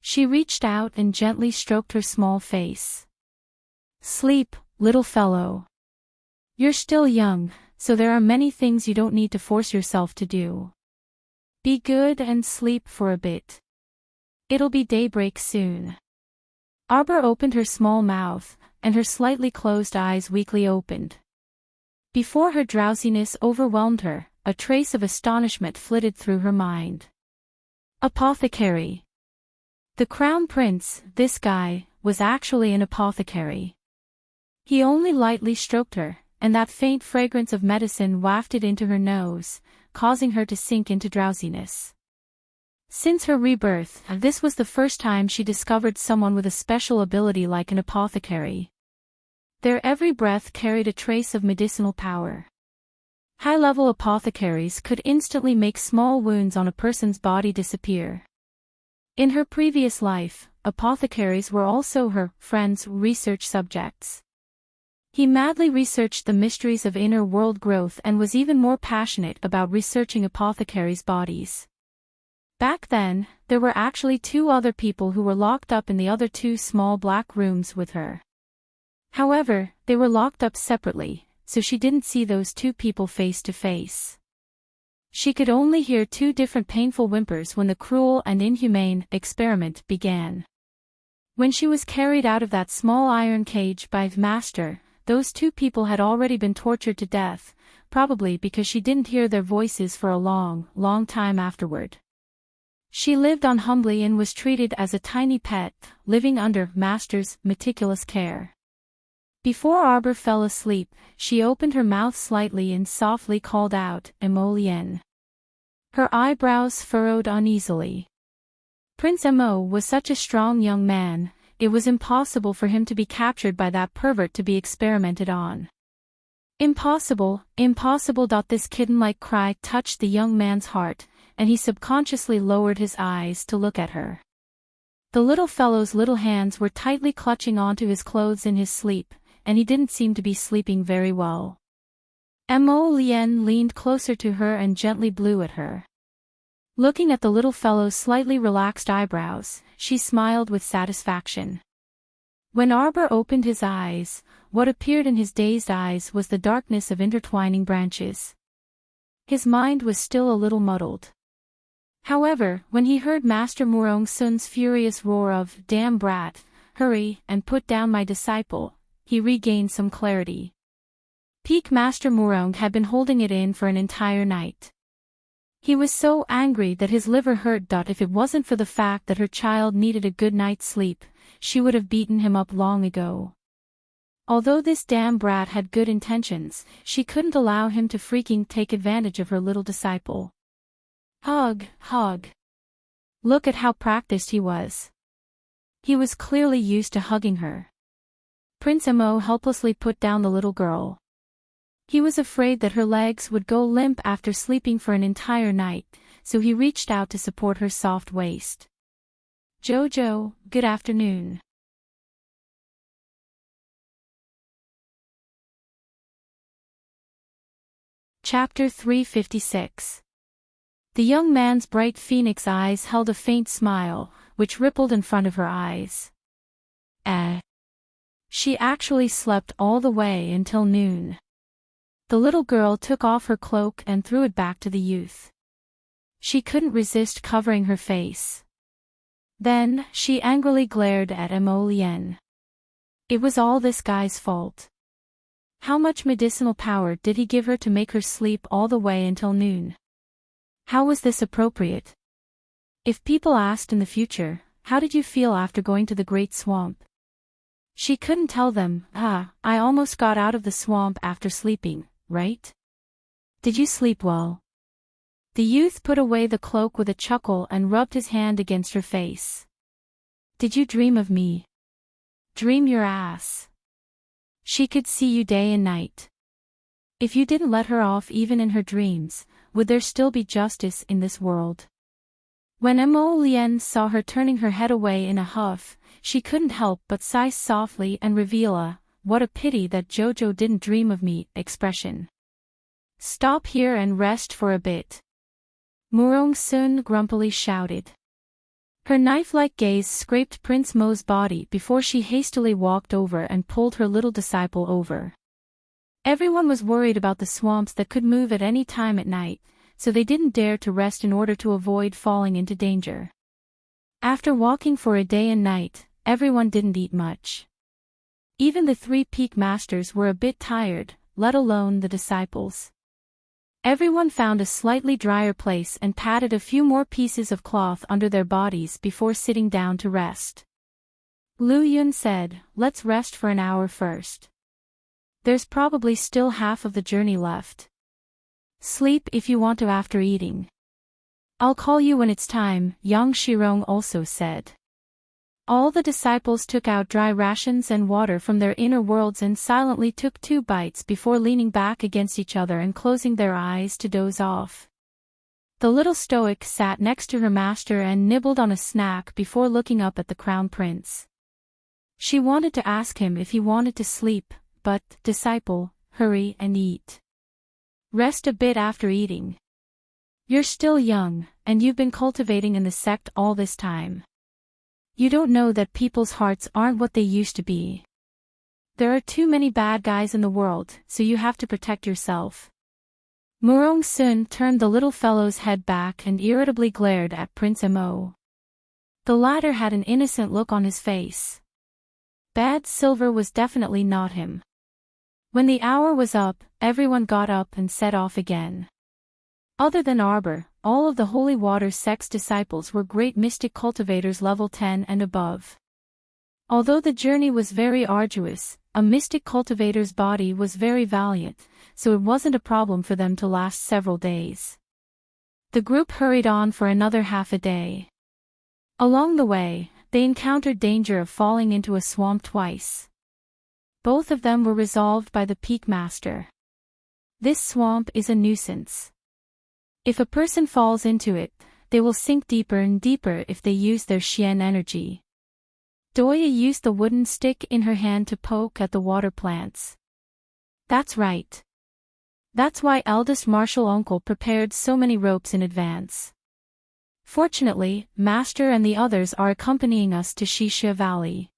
She reached out and gently stroked her small face. "Sleep, little fellow. You're still young, so there are many things you don't need to force yourself to do. Be good and sleep for a bit. It'll be daybreak soon." Arbor opened her small mouth, and her slightly closed eyes weakly opened. Before her drowsiness overwhelmed her, a trace of astonishment flitted through her mind. Apothecary. The crown prince, this guy, was actually an apothecary. He only lightly stroked her, and that faint fragrance of medicine wafted into her nose, causing her to sink into drowsiness. Since her rebirth, this was the first time she discovered someone with a special ability like an apothecary. Their every breath carried a trace of medicinal power. High-level apothecaries could instantly make small wounds on a person's body disappear. In her previous life, apothecaries were also her friend's research subjects. He madly researched the mysteries of inner world growth and was even more passionate about researching apothecaries' bodies. Back then, there were actually 2 other people who were locked up in the other 2 small black rooms with her. However, they were locked up separately, so she didn't see those 2 people face to face. She could only hear 2 different painful whimpers when the cruel and inhumane experiment began. When she was carried out of that small iron cage by the master, those 2 people had already been tortured to death, probably because she didn't hear their voices for a long, long time afterward. She lived on humbly and was treated as a tiny pet, living under master's meticulous care. Before Arbor fell asleep, she opened her mouth slightly and softly called out, "Emolien." Her eyebrows furrowed uneasily. Prince Mo was such a strong young man, it was impossible for him to be captured by that pervert to be experimented on. Impossible, impossible. This kitten-like cry touched the young man's heart, and he subconsciously lowered his eyes to look at her. The little fellow's little hands were tightly clutching onto his clothes in his sleep, and he didn't seem to be sleeping very well. Mo Lien leaned closer to her and gently blew at her. Looking at the little fellow's slightly relaxed eyebrows, she smiled with satisfaction. When Arbor opened his eyes, what appeared in his dazed eyes was the darkness of intertwining branches. His mind was still a little muddled. However, when he heard Master Murong Sun's furious roar of, "Damn brat, hurry and put down my disciple," he regained some clarity. Peak Master Murong had been holding it in for an entire night. He was so angry that his liver hurt. If it wasn't for the fact that her child needed a good night's sleep, she would have beaten him up long ago. Although this damn brat had good intentions, she couldn't allow him to freaking take advantage of her little disciple. Hug, hug. Look at how practiced he was. He was clearly used to hugging her. Prince Mo helplessly put down the little girl. He was afraid that her legs would go limp after sleeping for an entire night, so he reached out to support her soft waist. "Jojo, good afternoon." Chapter 356. The young man's bright phoenix eyes held a faint smile, which rippled in front of her eyes. She actually slept all the way until noon. The little girl took off her cloak and threw it back to the youth. She couldn't resist covering her face. Then, she angrily glared at Mo Lien. It was all this guy's fault. How much medicinal power did he give her to make her sleep all the way until noon? How was this appropriate? If people asked in the future, "How did you feel after going to the Great Swamp?" she couldn't tell them, "I almost got out of the swamp after sleeping, right? Did you sleep well?" The youth put away the cloak with a chuckle and rubbed his hand against her face. "Did you dream of me?" "Dream your ass. She could see you day and night. If you didn't let her off even in her dreams, would there still be justice in this world?" When Mo Lien saw her turning her head away in a huff, she couldn't help but sigh softly and reveal a, "What a pity that Jojo didn't dream of me," expression. "Stop here and rest for a bit," Murong Sun grumpily shouted. Her knife-like gaze scraped Prince Mo's body before she hastily walked over and pulled her little disciple over. Everyone was worried about the swamps that could move at any time at night, so they didn't dare to rest in order to avoid falling into danger. After walking for a day and night, everyone didn't eat much. Even the 3 peak masters were a bit tired, let alone the disciples. Everyone found a slightly drier place and patted a few more pieces of cloth under their bodies before sitting down to rest. Lu Yun said, "Let's rest for an hour first. There's probably still half of the journey left. Sleep if you want to after eating. I'll call you when it's time," Yang Shirong also said. All the disciples took out dry rations and water from their inner worlds and silently took 2 bites before leaning back against each other and closing their eyes to doze off. The little stoic sat next to her master and nibbled on a snack before looking up at the crown prince. She wanted to ask him if he wanted to sleep, but, "Disciple, hurry and eat. Rest a bit after eating. You're still young, and you've been cultivating in the sect all this time. You don't know that people's hearts aren't what they used to be. There are too many bad guys in the world, so you have to protect yourself." Murong Sun turned the little fellow's head back and irritably glared at Prince Mo. The latter had an innocent look on his face. Bad Silver was definitely not him. When the hour was up, everyone got up and set off again. Other than Arbor, all of the Holy Water Sect's disciples were great mystic cultivators level 10 and above. Although the journey was very arduous, a mystic cultivator's body was very valiant, so it wasn't a problem for them to last several days. The group hurried on for another half a day. Along the way, they encountered danger of falling into a swamp twice. Both of them were resolved by the Peak Master. This swamp is a nuisance. If a person falls into it, they will sink deeper and deeper if they use their Xian energy. Doya used the wooden stick in her hand to poke at the water plants. That's right. That's why eldest martial uncle prepared so many ropes in advance. Fortunately, Master and the others are accompanying us to Shisha Valley.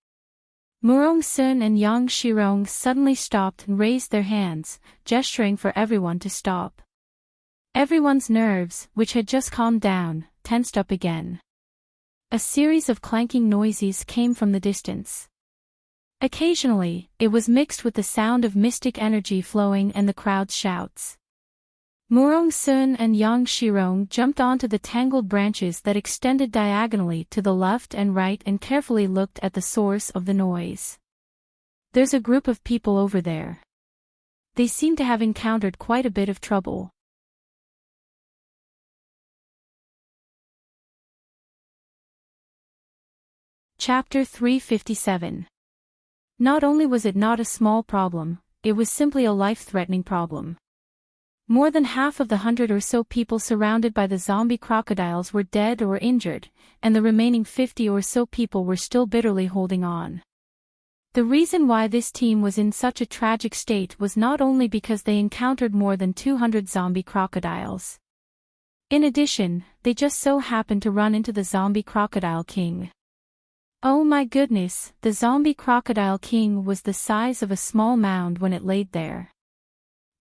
Murong Sun and Yang Shirong suddenly stopped and raised their hands, gesturing for everyone to stop. Everyone's nerves, which had just calmed down, tensed up again. A series of clanking noises came from the distance. Occasionally, it was mixed with the sound of mystic energy flowing and the crowd's shouts. Murong Sun and Yang Shirong jumped onto the tangled branches that extended diagonally to the left and right and carefully looked at the source of the noise. There's a group of people over there. They seem to have encountered quite a bit of trouble. Chapter 357. Not only was it not a small problem, it was simply a life-threatening problem. More than half of the 100 or so people surrounded by the zombie crocodiles were dead or injured, and the remaining 50 or so people were still bitterly holding on. The reason why this team was in such a tragic state was not only because they encountered more than 200 zombie crocodiles. In addition, they just so happened to run into the zombie crocodile king. Oh my goodness, the zombie crocodile king was the size of a small mound when it laid there.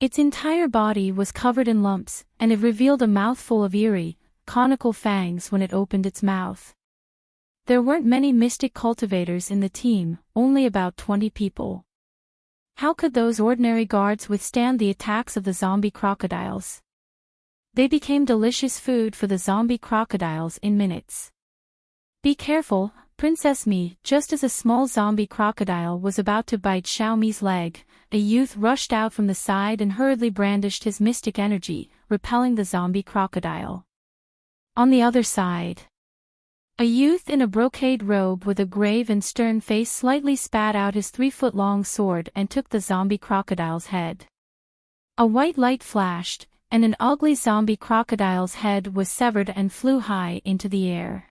Its entire body was covered in lumps, and it revealed a mouthful of eerie, conical fangs when it opened its mouth. There weren't many mystic cultivators in the team, only about 20 people. How could those ordinary guards withstand the attacks of the zombie crocodiles? They became delicious food for the zombie crocodiles in minutes. Be careful, Princess Mi. Just as a small zombie crocodile was about to bite Xiao Mi's leg, a youth rushed out from the side and hurriedly brandished his mystic energy, repelling the zombie crocodile. On the other side, a youth in a brocade robe with a grave and stern face slightly spat out his 3-foot-long sword and took the zombie crocodile's head. A white light flashed, and an ugly zombie crocodile's head was severed and flew high into the air.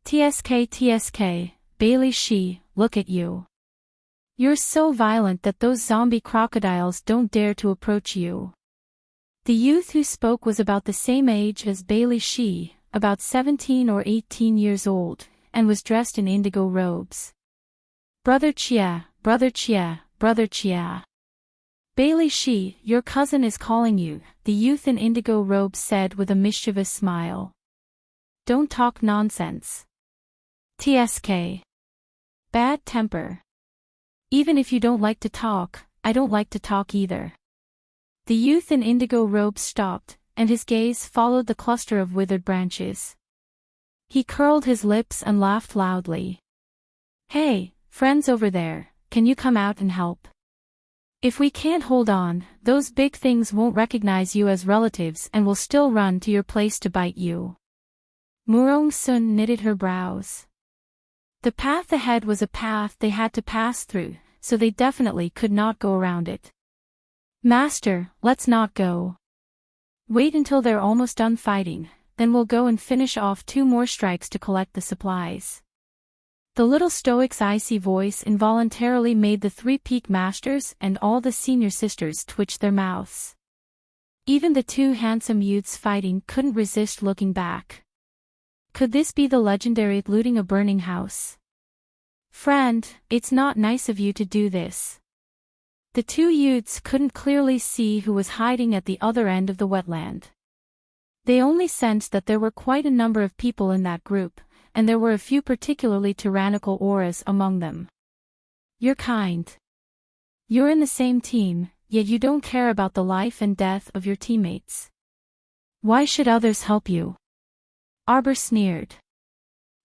TSK, Bailey Shi, look at you. You're so violent that those zombie crocodiles don't dare to approach you. The youth who spoke was about the same age as Bailey Shi, about 17 or 18 years old, and was dressed in indigo robes. Brother Chia, Brother Chia, Brother Chia. Bailey Shi, your cousin is calling you, the youth in indigo robes said with a mischievous smile. Don't talk nonsense. TSK. Bad temper. Even if you don't like to talk, I don't like to talk either. The youth in indigo robes stopped, and his gaze followed the cluster of withered branches. He curled his lips and laughed loudly. Hey, friends over there, can you come out and help? If we can't hold on, those big things won't recognize you as relatives and will still run to your place to bite you. Murong Sun knitted her brows. The path ahead was a path they had to pass through, so they definitely could not go around it. Master, let's not go. Wait until they're almost done fighting, then we'll go and finish off 2 more strikes to collect the supplies. The little stoic's icy voice involuntarily made the 3 peak masters and all the senior sisters twitch their mouths. Even the 2 handsome youths fighting couldn't resist looking back. Could this be the legendary looting a burning house? Friend, it's not nice of you to do this. The 2 youths couldn't clearly see who was hiding at the other end of the wetland. They only sensed that there were quite a number of people in that group, and there were a few particularly tyrannical auras among them. You're kind. You're in the same team, yet you don't care about the life and death of your teammates. Why should others help you? Arbor sneered.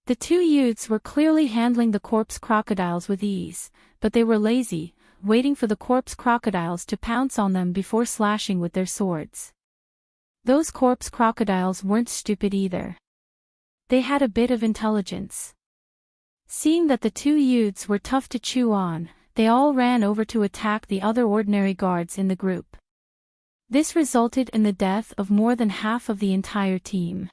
The 2 youths were clearly handling the corpse crocodiles with ease, but they were lazy, waiting for the corpse crocodiles to pounce on them before slashing with their swords. Those corpse crocodiles weren't stupid either. They had a bit of intelligence. Seeing that the 2 youths were tough to chew on, they all ran over to attack the other ordinary guards in the group. This resulted in the death of more than half of the entire team.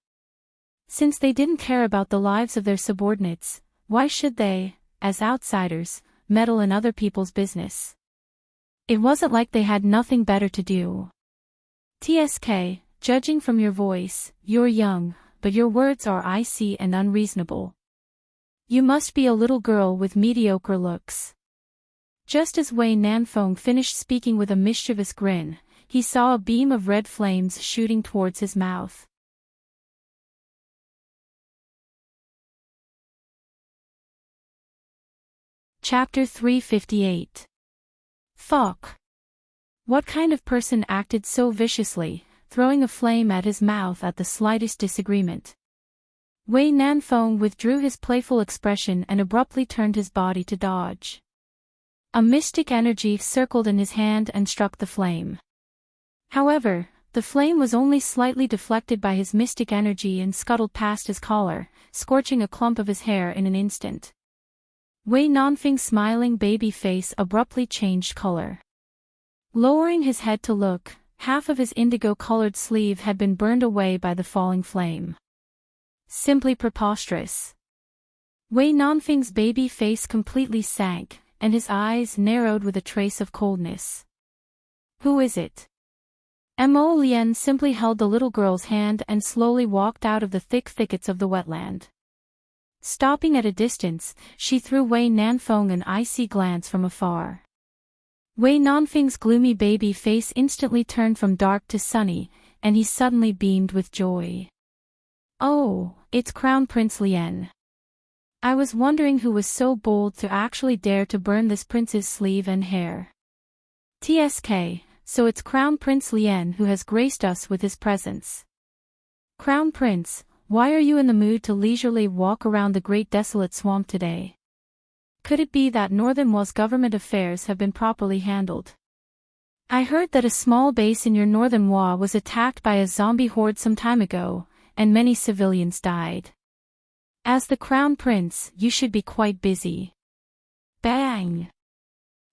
Since they didn't care about the lives of their subordinates, why should they, as outsiders, meddle in other people's business? It wasn't like they had nothing better to do. TSK, judging from your voice, you're young, but your words are icy and unreasonable. You must be a little girl with mediocre looks. Just as Wei Nanfeng finished speaking with a mischievous grin, he saw a beam of red flames shooting towards his mouth. Chapter 358. Fuck. What kind of person acted so viciously, throwing a flame at his mouth at the slightest disagreement? Wei Nanfeng withdrew his playful expression and abruptly turned his body to dodge. A mystic energy circled in his hand and struck the flame. However, the flame was only slightly deflected by his mystic energy and scuttled past his collar, scorching a clump of his hair in an instant. Wei Nanfeng's smiling baby face abruptly changed color. Lowering his head to look, half of his indigo-colored sleeve had been burned away by the falling flame. Simply preposterous. Wei Nanfeng's baby face completely sank, and his eyes narrowed with a trace of coldness. Who is it? Mo Lian simply held the little girl's hand and slowly walked out of the thick thickets of the wetland. Stopping at a distance, she threw Wei Nanfeng an icy glance from afar. Wei Nanfeng's gloomy baby face instantly turned from dark to sunny, and he suddenly beamed with joy. Oh, it's Crown Prince Lian. I was wondering who was so bold to actually dare to burn this prince's sleeve and hair. TSK, so it's Crown Prince Lian who has graced us with his presence. Crown Prince, why are you in the mood to leisurely walk around the great desolate swamp today? Could it be that Northern Wa's government affairs have been properly handled? I heard that a small base in your Northern Wa was attacked by a zombie horde some time ago, and many civilians died. As the Crown Prince, you should be quite busy. Bang!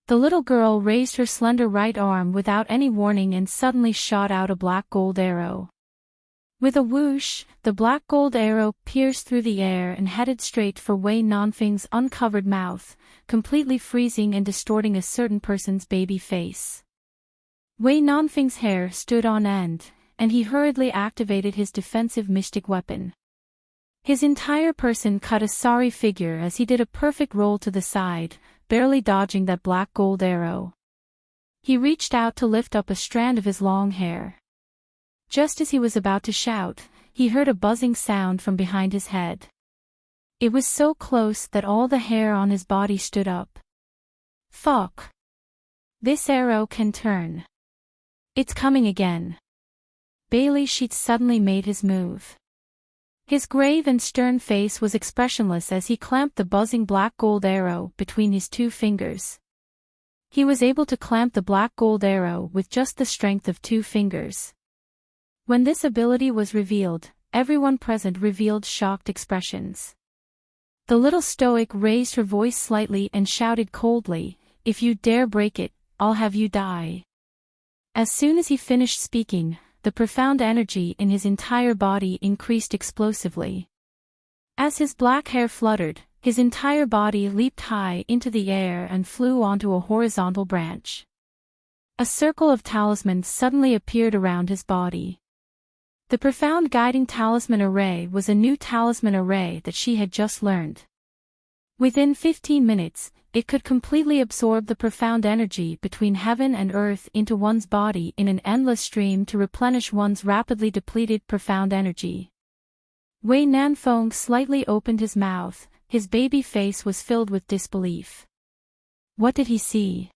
The little girl raised her slender right arm without any warning and suddenly shot out a black gold arrow. With a whoosh, the black gold arrow pierced through the air and headed straight for Wei Nanfeng's uncovered mouth, completely freezing and distorting a certain person's baby face. Wei Nanfeng's hair stood on end, and he hurriedly activated his defensive mystic weapon. His entire person cut a sorry figure as he did a perfect roll to the side, barely dodging that black gold arrow. He reached out to lift up a strand of his long hair. Just as he was about to shout, he heard a buzzing sound from behind his head. It was so close that all the hair on his body stood up. Fuck! This arrow can turn. It's coming again. Bailey Sheets suddenly made his move. His grave and stern face was expressionless as he clamped the buzzing black gold arrow between his two fingers. He was able to clamp the black gold arrow with just the strength of 2 fingers. When this ability was revealed, everyone present revealed shocked expressions. The little stoic raised her voice slightly and shouted coldly, "If you dare break it, I'll have you die." As soon as he finished speaking, the profound energy in his entire body increased explosively. As his black hair fluttered, his entire body leaped high into the air and flew onto a horizontal branch. A circle of talismans suddenly appeared around his body. The profound guiding talisman array was a new talisman array that she had just learned. Within 15 minutes, it could completely absorb the profound energy between heaven and earth into one's body in an endless stream to replenish one's rapidly depleted profound energy. Wei Nanfeng slightly opened his mouth, his baby face was filled with disbelief. What did he see?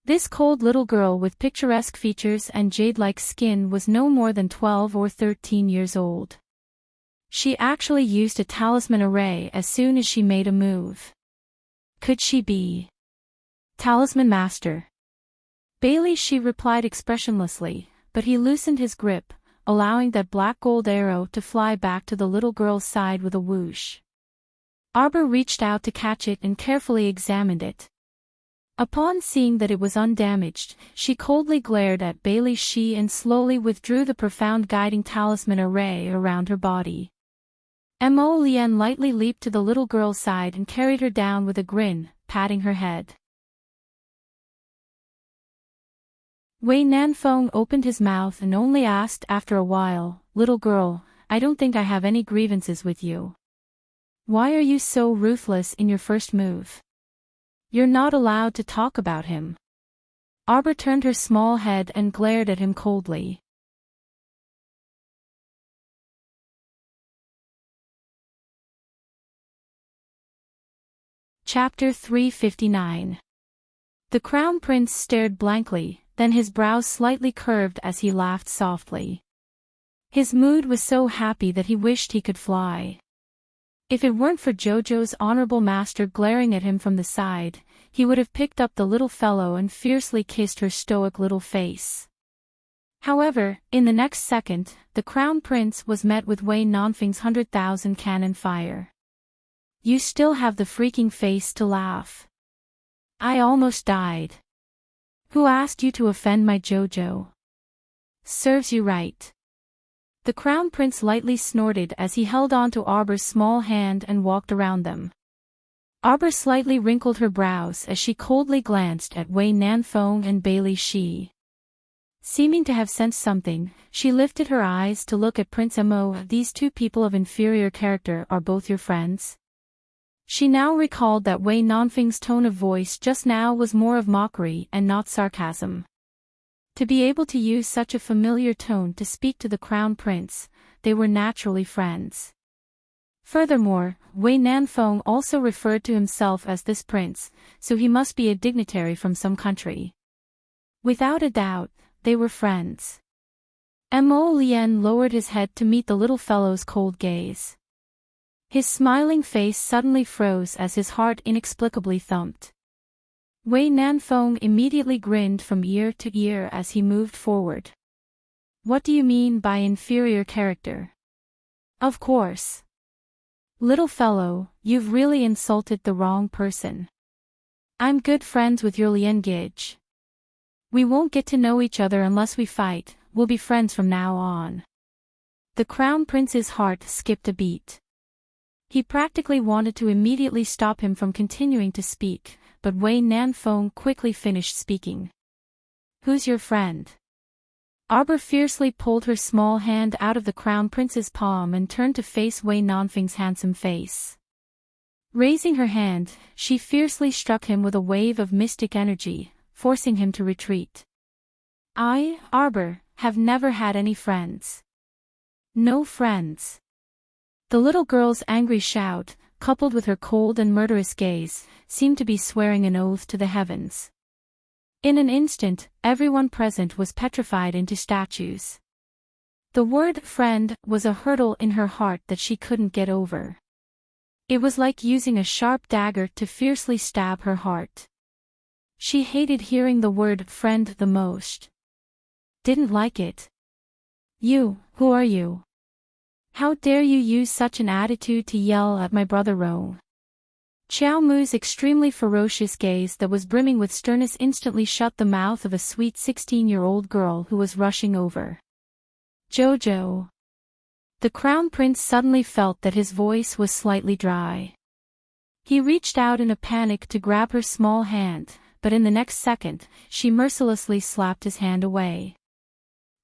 This cold little girl with picturesque features and jade-like skin was no more than 12 or 13 years old. She actually used a talisman array as soon as she made a move. Could she be Talisman Master? Bailey, she replied expressionlessly, but he loosened his grip, allowing that black gold arrow to fly back to the little girl's side with a whoosh. Arbor reached out to catch it and carefully examined it. Upon seeing that it was undamaged, she coldly glared at Bailey Shi and slowly withdrew the profound guiding talisman array around her body. Mo Lian lightly leaped to the little girl's side and carried her down with a grin, patting her head. Wei Nanfeng opened his mouth and only asked after a while, "Little girl, I don't think I have any grievances with you. Why are you so ruthless in your first move? You're not allowed to talk about him. Arbor turned her small head and glared at him coldly. Chapter 359. The Crown Prince stared blankly, then his brows slightly curved as he laughed softly. His mood was so happy that he wished he could fly. If it weren't for Jojo's honorable master glaring at him from the side, he would have picked up the little fellow and fiercely kissed her stoic little face. However, in the next second, the Crown Prince was met with Wei Nanfeng's 100,000 cannon fire. You still have the freaking face to laugh. I almost died. Who asked you to offend my Jojo? Serves you right. The Crown Prince lightly snorted as he held on to Arbor's small hand and walked around them. Arbor slightly wrinkled her brows as she coldly glanced at Wei Nanfeng and Bailey Shi. Seeming to have sensed something, she lifted her eyes to look at Prince Mo. These two people of inferior character are both your friends? She now recalled that Wei Nanfeng's tone of voice just now was more of mockery and not sarcasm. To be able to use such a familiar tone to speak to the Crown Prince, they were naturally friends. Furthermore, Wei Nanfeng also referred to himself as this prince, so he must be a dignitary from some country. Without a doubt, they were friends. Mo Lien lowered his head to meet the little fellow's cold gaze. His smiling face suddenly froze as his heart inexplicably thumped. Wei Nanfeng immediately grinned from ear to ear as he moved forward. What do you mean by inferior character? Of course. Little fellow, you've really insulted the wrong person. I'm good friends with your Lien Gij. We won't get to know each other unless we fight, we'll be friends from now on. The Crown Prince's heart skipped a beat. He practically wanted to immediately stop him from continuing to speak, but Wei Nanfeng quickly finished speaking. Who's your friend? Arbor fiercely pulled her small hand out of the Crown Prince's palm and turned to face Wei Nanfeng's handsome face. Raising her hand, she fiercely struck him with a wave of mystic energy, forcing him to retreat. I, Arbor, have never had any friends. No friends. The little girl's angry shout, coupled with her cold and murderous gaze, seemed to be swearing an oath to the heavens. In an instant, everyone present was petrified into statues. The word friend was a hurdle in her heart that she couldn't get over. It was like using a sharp dagger to fiercely stab her heart. She hated hearing the word friend the most. Didn't like it. You, who are you? How dare you use such an attitude to yell at my brother Ro? Xiao Mu's extremely ferocious gaze that was brimming with sternness instantly shut the mouth of a sweet 16-year-old girl who was rushing over. Jojo. The Crown Prince suddenly felt that his voice was slightly dry. He reached out in a panic to grab her small hand, but in the next second, she mercilessly slapped his hand away.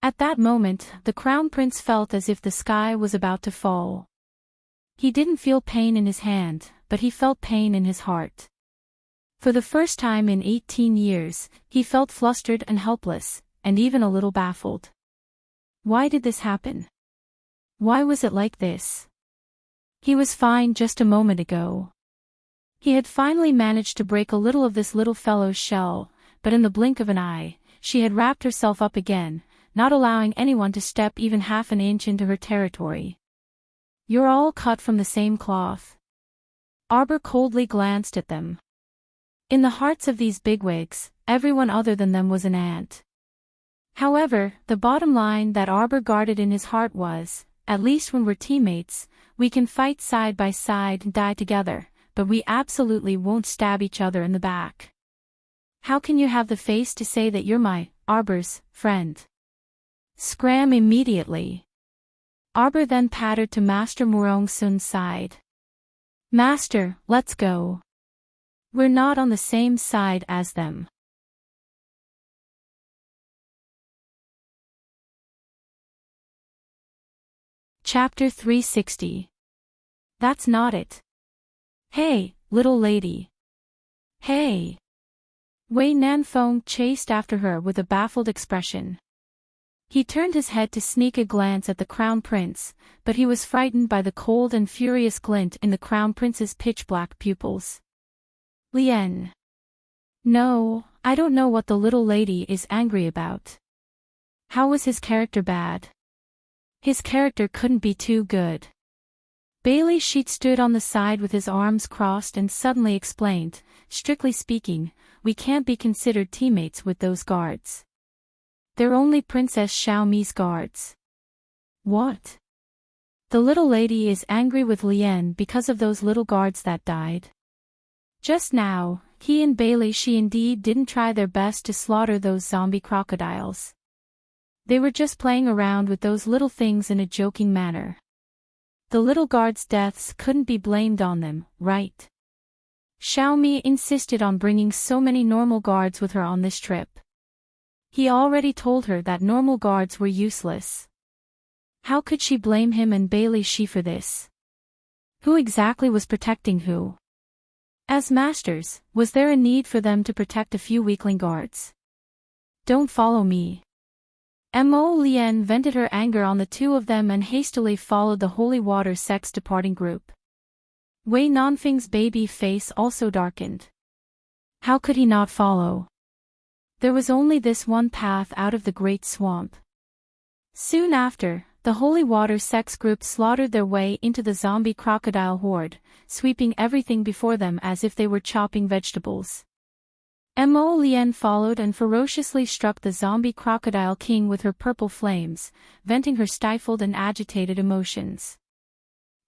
At that moment, the Crown Prince felt as if the sky was about to fall. He didn't feel pain in his hand, but he felt pain in his heart. For the first time in 18 years, he felt flustered and helpless, and even a little baffled. Why did this happen? Why was it like this? He was fine just a moment ago. He had finally managed to break a little of this little fellow's shell, but in the blink of an eye, she had wrapped herself up again, not allowing anyone to step even half an inch into her territory. You're all cut from the same cloth. Arbor coldly glanced at them. In the hearts of these bigwigs, everyone other than them was an ant. However, the bottom line that Arbor guarded in his heart was, at least when we're teammates, we can fight side by side and die together, but we absolutely won't stab each other in the back. How can you have the face to say that you're my, Arbor's, friend? Scram immediately. Arbor then pattered to Master Murong Sun's side. Master, let's go. We're not on the same side as them. Chapter 360. That's not it. Hey, little lady. Hey. Wei Nanfeng chased after her with a baffled expression. He turned his head to sneak a glance at the Crown Prince, but he was frightened by the cold and furious glint in the Crown Prince's pitch-black pupils. Lien. No, I don't know what the little lady is angry about. How was his character bad? His character couldn't be too good. Bailey Sheet stood on the side with his arms crossed and suddenly explained, strictly speaking, we can't be considered teammates with those guards. They're only Princess Xiaomi's guards. What? The little lady is angry with Lien because of those little guards that died. Just now, he and Bailey Shi indeed didn't try their best to slaughter those zombie crocodiles. They were just playing around with those little things in a joking manner. The little guards' deaths couldn't be blamed on them, right? Xiaomi insisted on bringing so many normal guards with her on this trip. He already told her that normal guards were useless. How could she blame him and Bailey Shi for this? Who exactly was protecting who? As masters, was there a need for them to protect a few weakling guards? Don't follow me. Mo Lien vented her anger on the two of them and hastily followed the holy water sect's departing group. Wei Nanfeng's baby face also darkened. How could he not follow? There was only this one path out of the great swamp. Soon after, the holy water sect's group slaughtered their way into the zombie crocodile horde, sweeping everything before them as if they were chopping vegetables. Mo Lien followed and ferociously struck the zombie crocodile king with her purple flames, venting her stifled and agitated emotions.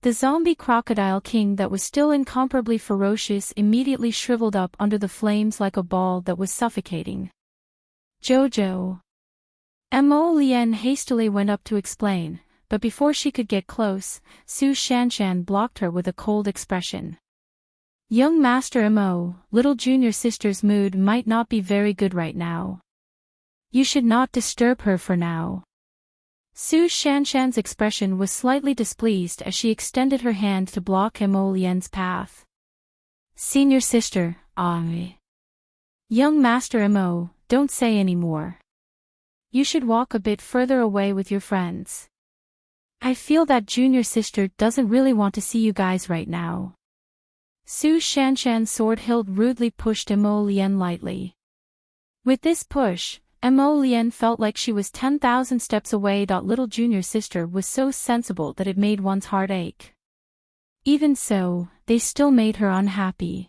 The zombie crocodile king that was still incomparably ferocious immediately shriveled up under the flames like a ball that was suffocating. Jojo. Mo Lien hastily went up to explain, but before she could get close, Su Shanshan blocked her with a cold expression. Young Master Mo, little junior sister's mood might not be very good right now. You should not disturb her for now. Su Shanshan's expression was slightly displeased as she extended her hand to block Mo Lien's path. Senior sister, Young Master Mo, don't say any more. You should walk a bit further away with your friends. I feel that junior sister doesn't really want to see you guys right now. Su Shanshan's sword hilt rudely pushed Mo Lien lightly. With this push, Mo Lien felt like she was 10,000 steps away. Little junior sister was so sensible that it made one's heart ache. Even so, they still made her unhappy.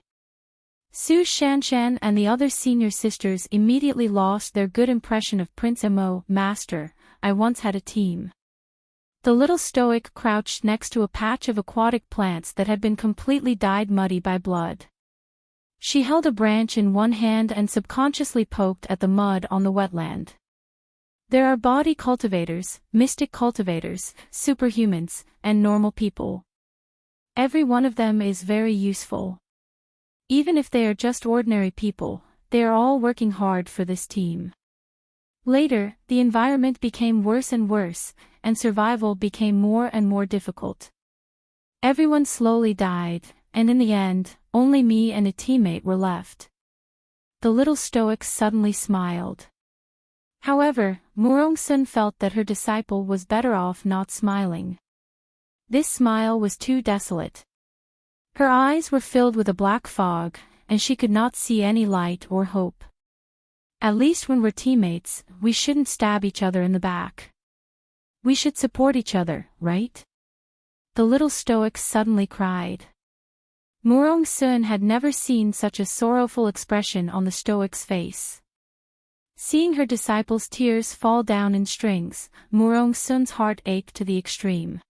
Su Shanshan and the other senior sisters immediately lost their good impression of Prince Mo. Master, I once had a team. The little stoic crouched next to a patch of aquatic plants that had been completely dyed muddy by blood. She held a branch in one hand and subconsciously poked at the mud on the wetland. There are body cultivators, mystic cultivators, superhumans, and normal people. Every one of them is very useful. Even if they are just ordinary people, they are all working hard for this team. Later, the environment became worse and worse, and survival became more and more difficult. Everyone slowly died, and in the end, only me and a teammate were left. The little stoic suddenly smiled. However, Murong Sun felt that her disciple was better off not smiling. This smile was too desolate. Her eyes were filled with a black fog, and she could not see any light or hope. At least when we're teammates, we shouldn't stab each other in the back. We should support each other, right? The little stoic suddenly cried. Murong Sun had never seen such a sorrowful expression on the stoic's face. Seeing her disciple's tears fall down in strings, Murong Sun's heart ached to the extreme.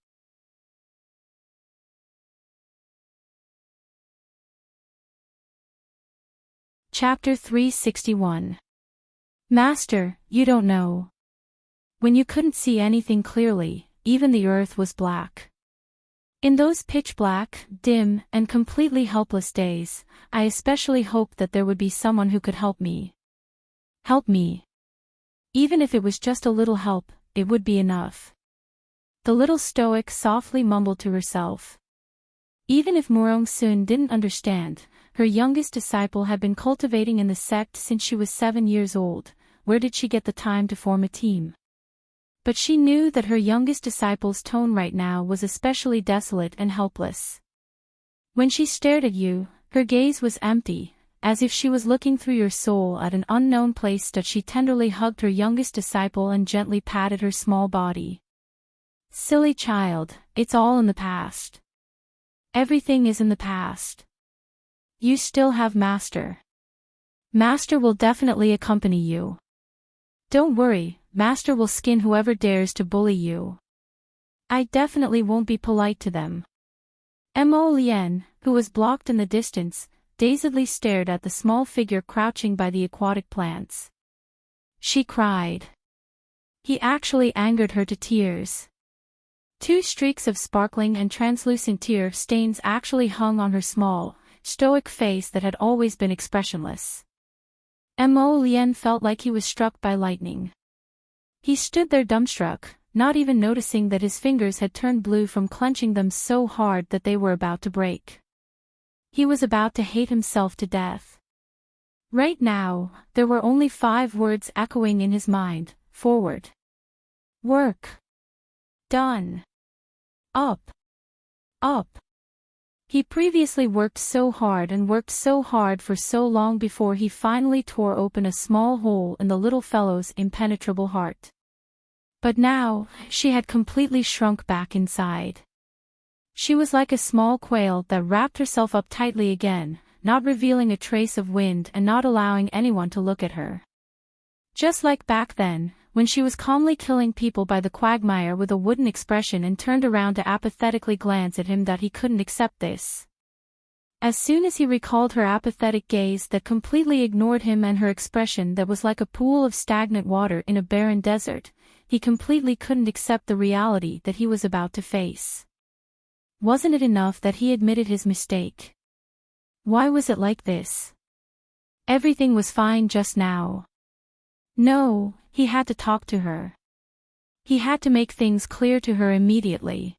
Chapter 361. Master, you don't know. When you couldn't see anything clearly, even the earth was black. In those pitch-black, dim, and completely helpless days, I especially hoped that there would be someone who could help me. Help me. Even if it was just a little help, it would be enough. The little stoic softly mumbled to herself. Even if Murong-sun didn't understand, her youngest disciple had been cultivating in the sect since she was 7 years old. Where did she get the time to form a team? But she knew that her youngest disciple's tone right now was especially desolate and helpless. When she stared at you, her gaze was empty, as if she was looking through your soul at an unknown place. That she tenderly hugged her youngest disciple and gently patted her small body. Silly child, it's all in the past. Everything is in the past. You still have Master. Master will definitely accompany you. Don't worry, Master will skin whoever dares to bully you. I definitely won't be polite to them. Mo Lien, who was blocked in the distance, dazedly stared at the small figure crouching by the aquatic plants. She cried. He actually angered her to tears. 2 streaks of sparkling and translucent tear stains actually hung on her small, stoic face that had always been expressionless. Mo Lien felt like he was struck by lightning. He stood there dumbstruck, not even noticing that his fingers had turned blue from clenching them so hard that they were about to break. He was about to hate himself to death. Right now, there were only 5 words echoing in his mind: forward. Work. Done. Up. Up. He previously worked so hard and worked so hard for so long before he finally tore open a small hole in the little fellow's impenetrable heart. But now, she had completely shrunk back inside. She was like a small quail that wrapped herself up tightly again, not revealing a trace of wind and not allowing anyone to look at her. Just like back then, when she was calmly killing people by the quagmire with a wooden expression and turned around to apathetically glance at him, that he couldn't accept this. As soon as he recalled her apathetic gaze that completely ignored him and her expression that was like a pool of stagnant water in a barren desert, he completely couldn't accept the reality that he was about to face. Wasn't it enough that he admitted his mistake? Why was it like this? Everything was fine just now. No, he had to talk to her. He had to make things clear to her immediately.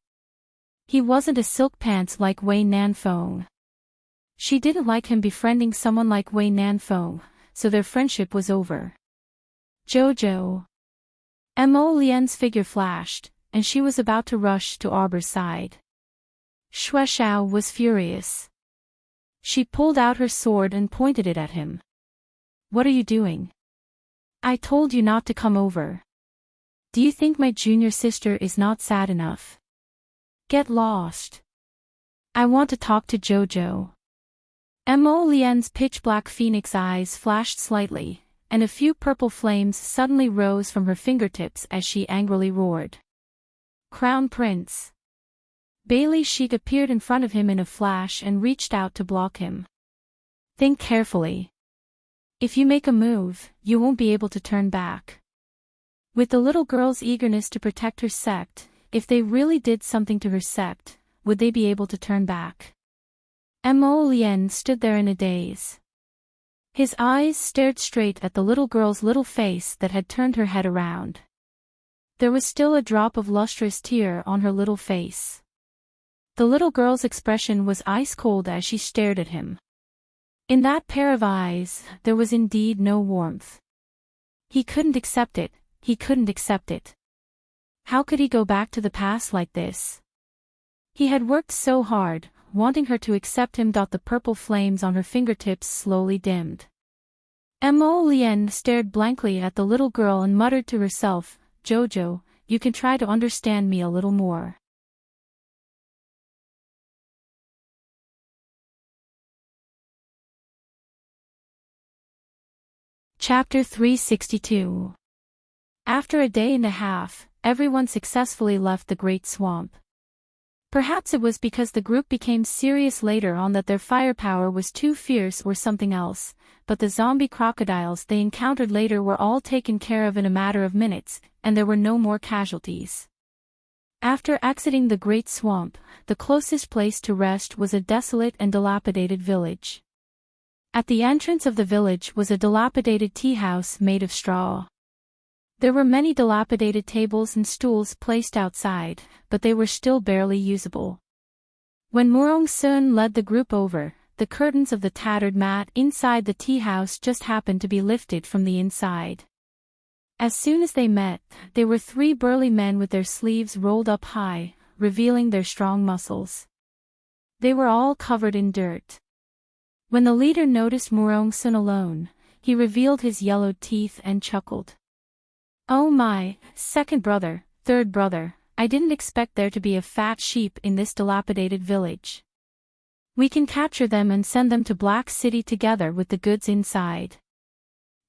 He wasn't a silk pants like Wei Nanfeng. She didn't like him befriending someone like Wei Nanfeng, so their friendship was over. Jojo. Mo Lien's figure flashed, and she was about to rush to Arbor's side. Shueshao was furious. She pulled out her sword and pointed it at him. What are you doing? I told you not to come over. Do you think my junior sister is not sad enough? Get lost. I want to talk to Jojo. Mo Lien's pitch-black phoenix eyes flashed slightly, and a few purple flames suddenly rose from her fingertips as she angrily roared. Crown Prince. Bailey Sheik appeared in front of him in a flash and reached out to block him. Think carefully. If you make a move, you won't be able to turn back. With the little girl's eagerness to protect her sect, if they really did something to her sect, would they be able to turn back? Mo Lien stood there in a daze. His eyes stared straight at the little girl's little face that had turned her head around. There was still a drop of lustrous tear on her little face. The little girl's expression was ice-cold as she stared at him. In that pair of eyes, there was indeed no warmth. He couldn't accept it, he couldn't accept it. How could he go back to the past like this? He had worked so hard, wanting her to accept him. The purple flames on her fingertips slowly dimmed. Mo Lien stared blankly at the little girl and muttered to herself, Jojo, you can try to understand me a little more. Chapter 362. After a day and a half, everyone successfully left the Great Swamp. Perhaps it was because the group became serious later on that their firepower was too fierce or something else, but the zombie crocodiles they encountered later were all taken care of in a matter of minutes, and there were no more casualties. After exiting the Great Swamp, the closest place to rest was a desolate and dilapidated village. At the entrance of the village was a dilapidated tea house made of straw. There were many dilapidated tables and stools placed outside, but they were still barely usable. When Murong Sun led the group over, the curtains of the tattered mat inside the tea house just happened to be lifted from the inside. As soon as they met, they were three burly men with their sleeves rolled up high, revealing their strong muscles. They were all covered in dirt. When the leader noticed Murong Sun alone, he revealed his yellowed teeth and chuckled. "Oh my, second brother, third brother, I didn't expect there to be a fat sheep in this dilapidated village. We can capture them and send them to Black City together with the goods inside."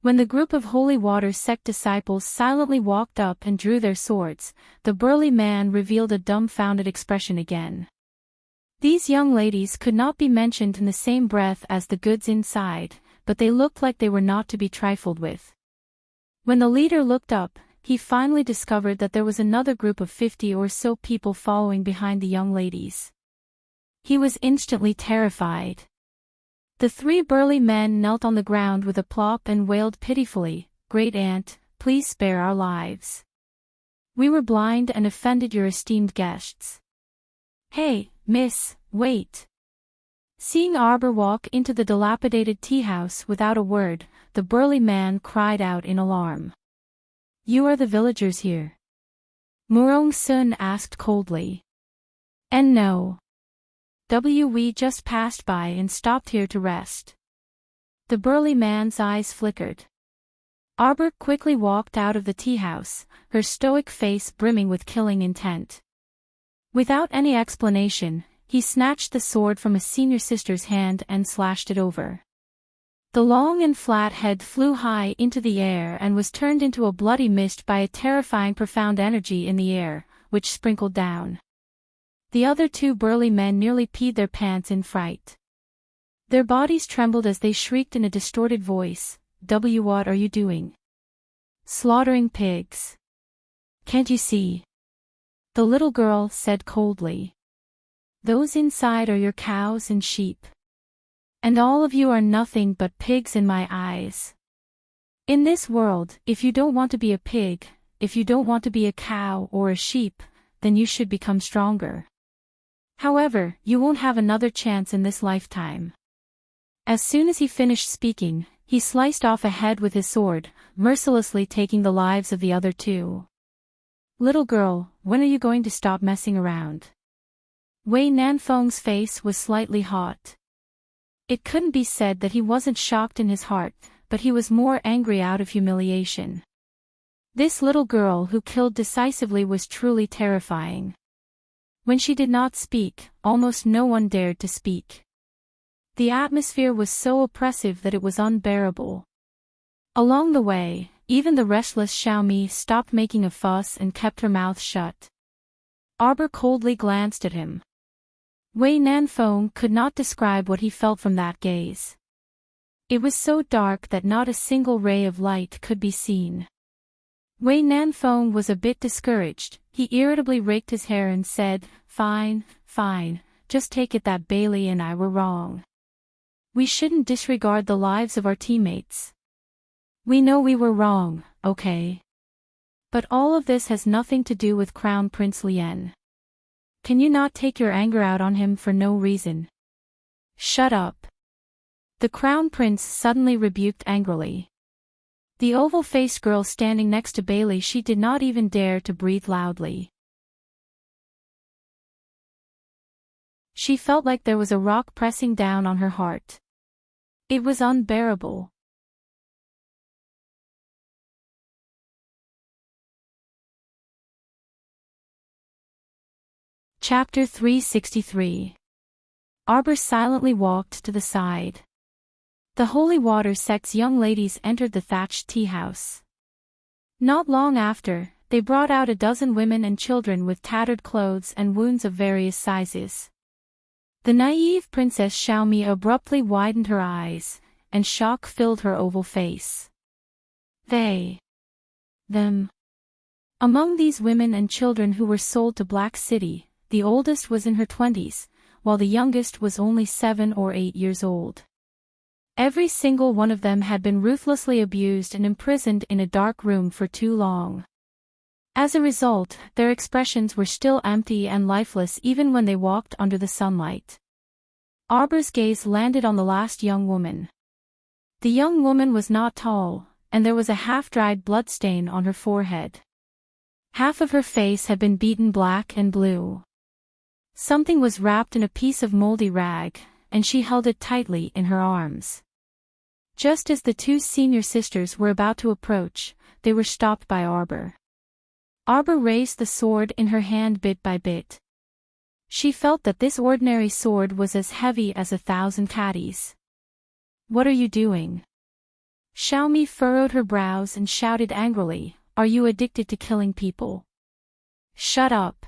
When the group of Holy Water sect disciples silently walked up and drew their swords, the burly man revealed a dumbfounded expression again. These young ladies could not be mentioned in the same breath as the goods inside, but they looked like they were not to be trifled with. When the leader looked up, he finally discovered that there was another group of 50 or so people following behind the young ladies. He was instantly terrified. The three burly men knelt on the ground with a plop and wailed pitifully, "Great aunt, please spare our lives. We were blind and offended your esteemed guests." "Hey, miss, wait." Seeing Arbor walk into the dilapidated tea house without a word, the burly man cried out in alarm. "You are the villagers here?" Murong Sun asked coldly. "And no. We just passed by and stopped here to rest." The burly man's eyes flickered. Arbor quickly walked out of the tea house, her stoic face brimming with killing intent. Without any explanation, he snatched the sword from a senior sister's hand and slashed it over. The long and flat head flew high into the air and was turned into a bloody mist by a terrifying profound energy in the air, which sprinkled down. The other two burly men nearly peed their pants in fright. Their bodies trembled as they shrieked in a distorted voice, "What are you doing? Slaughtering pigs. Can't you see?" The little girl said coldly. "Those inside are your cows and sheep. And all of you are nothing but pigs in my eyes. In this world, if you don't want to be a pig, if you don't want to be a cow or a sheep, then you should become stronger. However, you won't have another chance in this lifetime." As soon as he finished speaking, he sliced off a head with his sword, mercilessly taking the lives of the other two. "Little girl, when are you going to stop messing around?" Wei Nanfeng's face was slightly hot. It couldn't be said that he wasn't shocked in his heart, but he was more angry out of humiliation. This little girl who killed decisively was truly terrifying. When she did not speak, almost no one dared to speak. The atmosphere was so oppressive that it was unbearable. Along the way, even the restless Xiaomi stopped making a fuss and kept her mouth shut. Arbor coldly glanced at him. Wei Nanfeng could not describe what he felt from that gaze. It was so dark that not a single ray of light could be seen. Wei Nanfeng was a bit discouraged. He irritably raked his hair and said, "Fine, fine, just take it that Bailey and I were wrong. We shouldn't disregard the lives of our teammates. We know we were wrong, okay? But all of this has nothing to do with Crown Prince Lien. Can you not take your anger out on him for no reason?" "Shut up." The Crown Prince suddenly rebuked angrily. The oval-faced girl standing next to Bailey, she did not even dare to breathe loudly. She felt like there was a rock pressing down on her heart. It was unbearable. Chapter 363. Arbor silently walked to the side. The Holy Water sect's young ladies entered the thatched tea house. Not long after, they brought out a dozen women and children with tattered clothes and wounds of various sizes. The naive Princess Xiaomi abruptly widened her eyes, and shock filled her oval face. Them. Among these women and children who were sold to Black City, the oldest was in her 20s, while the youngest was only 7 or 8 years old. Every single one of them had been ruthlessly abused and imprisoned in a dark room for too long. As a result, their expressions were still empty and lifeless even when they walked under the sunlight. Arbor's gaze landed on the last young woman. The young woman was not tall, and there was a half-dried bloodstain on her forehead. Half of her face had been beaten black and blue. Something was wrapped in a piece of moldy rag, and she held it tightly in her arms. Just as the two senior sisters were about to approach, they were stopped by Arbor. Arbor raised the sword in her hand bit by bit. She felt that this ordinary sword was as heavy as 1,000 catties. "What are you doing?" Xiaomi furrowed her brows and shouted angrily, "Are you addicted to killing people?" "Shut up."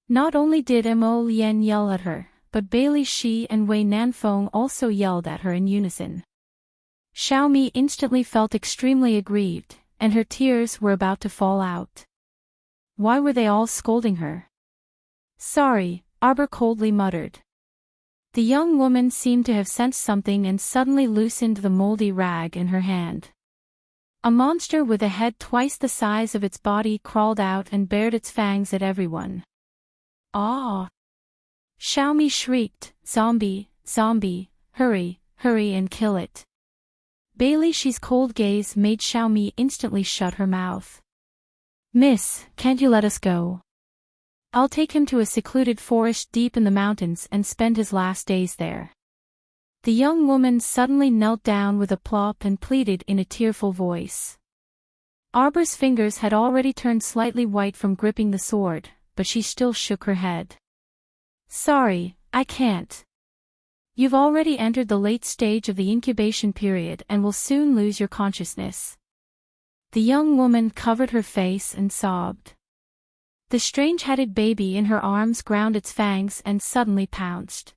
Not only did Mo Lian yell at her, but Bailey Shi and Wei Nanfeng also yelled at her in unison. Xiaomi instantly felt extremely aggrieved, and her tears were about to fall out. Why were they all scolding her? "Sorry," Arbor coldly muttered. The young woman seemed to have sensed something and suddenly loosened the moldy rag in her hand. A monster with a head twice the size of its body crawled out and bared its fangs at everyone. "Ah!" Xiaomi shrieked, "Zombie, zombie, hurry, hurry and kill it." Bailey Shi's cold gaze made Xiaomi instantly shut her mouth. "Miss, can't you let us go? I'll take him to a secluded forest deep in the mountains and spend his last days there." The young woman suddenly knelt down with a plop and pleaded in a tearful voice. Arbor's fingers had already turned slightly white from gripping the sword, but she still shook her head. "Sorry, I can't. You've already entered the late stage of the incubation period and will soon lose your consciousness." The young woman covered her face and sobbed. The strange-headed baby in her arms ground its fangs and suddenly pounced.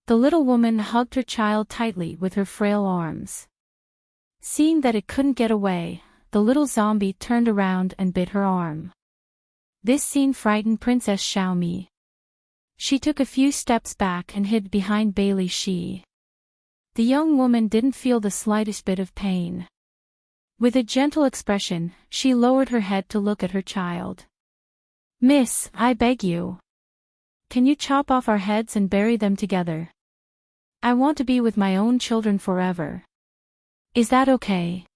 The little woman hugged her child tightly with her frail arms. Seeing that it couldn't get away, the little zombie turned around and bit her arm. This scene frightened Princess Xiaomi. She took a few steps back and hid behind Bailey Shi. The young woman didn't feel the slightest bit of pain. With a gentle expression, she lowered her head to look at her child. "Miss, I beg you. Can you chop off our heads and bury them together? I want to be with my own children forever. Is that okay?"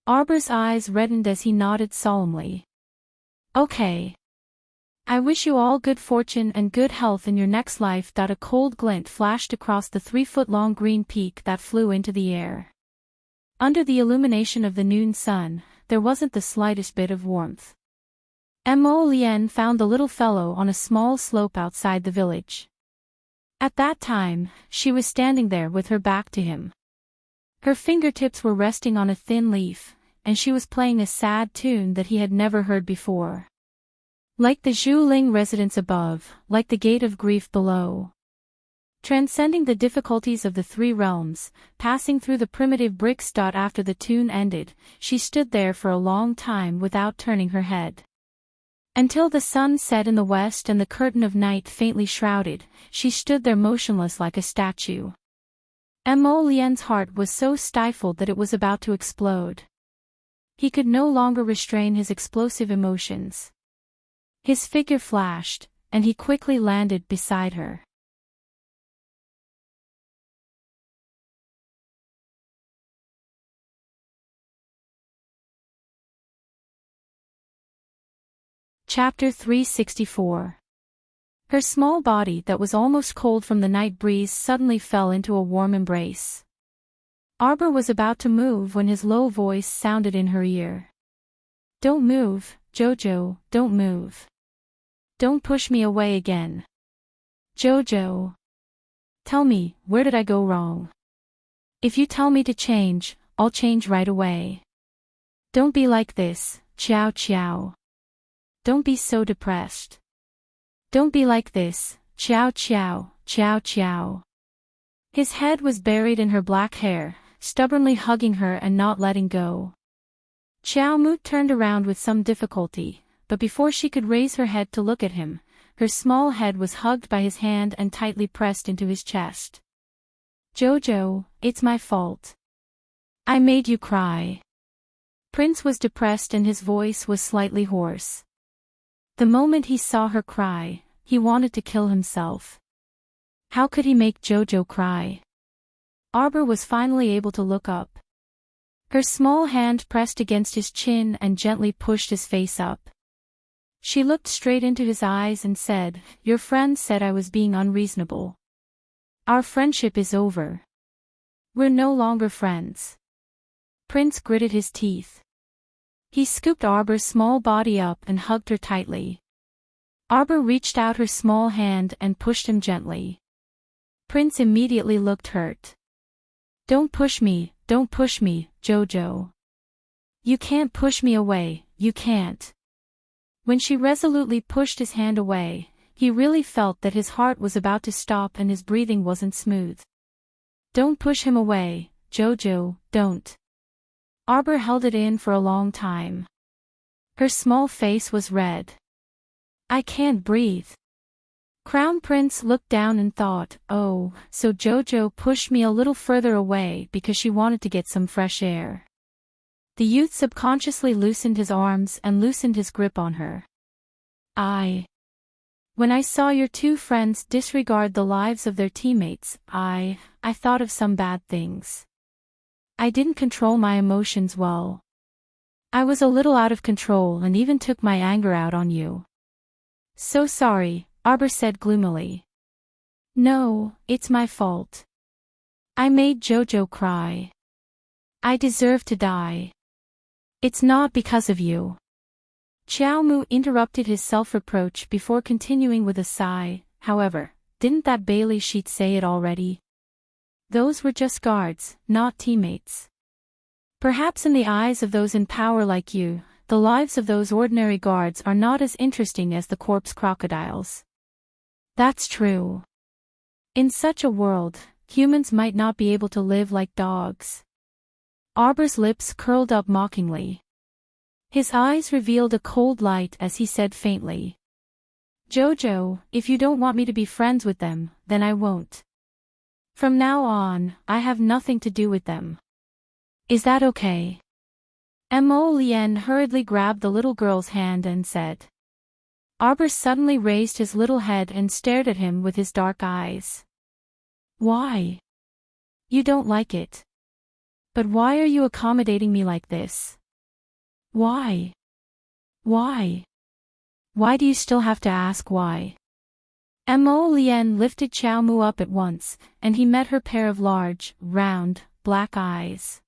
Arbor's eyes reddened as he nodded solemnly. "Okay. I wish you all good fortune and good health in your next life." A cold glint flashed across the 3-foot-long green peak that flew into the air. Under the illumination of the noon sun, there wasn't the slightest bit of warmth. Mo Lian found the little fellow on a small slope outside the village. At that time, she was standing there with her back to him. Her fingertips were resting on a thin leaf, and she was playing a sad tune that he had never heard before. Like the Zhuling residence above, like the gate of grief below. Transcending the difficulties of the 3 realms, passing through the primitive bricks. After the tune ended, she stood there for a long time without turning her head. Until the sun set in the west and the curtain of night faintly shrouded, she stood there motionless like a statue. Mo Lian's heart was so stifled that it was about to explode. He could no longer restrain his explosive emotions. His figure flashed, and he quickly landed beside her. Chapter 364. Her small body that was almost cold from the night breeze suddenly fell into a warm embrace. Arbor was about to move when his low voice sounded in her ear. "Don't move, Jojo, don't move. Don't push me away again. Jojo. Tell me, where did I go wrong? If you tell me to change, I'll change right away. Don't be like this, Qiao Qiao. Don't be so depressed. Don't be like this, Qiao Qiao, Qiao Qiao." His head was buried in her black hair, stubbornly hugging her and not letting go. Qiao Mu turned around with some difficulty, but before she could raise her head to look at him, her small head was hugged by his hand and tightly pressed into his chest. Jojo, it's my fault. I made you cry. Prince was depressed and his voice was slightly hoarse. The moment he saw her cry, he wanted to kill himself. How could he make Jojo cry? Arbor was finally able to look up. Her small hand pressed against his chin and gently pushed his face up. She looked straight into his eyes and said, "Your friends said I was being unreasonable. Our friendship is over. We're no longer friends." Prince gritted his teeth. He scooped Arbor's small body up and hugged her tightly. Arbor reached out her small hand and pushed him gently. Prince immediately looked hurt. Don't push me, Jojo. You can't push me away, you can't." When she resolutely pushed his hand away, he really felt that his heart was about to stop and his breathing wasn't smooth. "Don't push him away, Jojo, don't." Arbor held it in for a long time. Her small face was red. "I can't breathe." Crown Prince looked down and thought, "Oh, so Jojo pushed me a little further away because she wanted to get some fresh air." The youth subconsciously loosened his arms and loosened his grip on her. When I saw your two friends disregard the lives of their teammates, I thought of some bad things. I didn't control my emotions well. I was a little out of control and even took my anger out on you." "So sorry," Arbor said gloomily. "No, it's my fault. I made Jojo cry. I deserve to die. It's not because of you." Xiao Mu interrupted his self-reproach before continuing with a sigh, "However, didn't that Bailey sheet say it already? Those were just guards, not teammates. Perhaps in the eyes of those in power like you, the lives of those ordinary guards are not as interesting as the corpse crocodiles." "That's true. In such a world, humans might not be able to live like dogs." Arbor's lips curled up mockingly. His eyes revealed a cold light as he said faintly, "Jojo, if you don't want me to be friends with them, then I won't. From now on, I have nothing to do with them. Is that okay?" Mo Lien hurriedly grabbed the little girl's hand and said. Arbor suddenly raised his little head and stared at him with his dark eyes. "Why? You don't like it. But why are you accommodating me like this? Why? Why? Why do you still have to ask why?" Mo Lien lifted Xiao Mu up at once, and he met her pair of large, round, black eyes.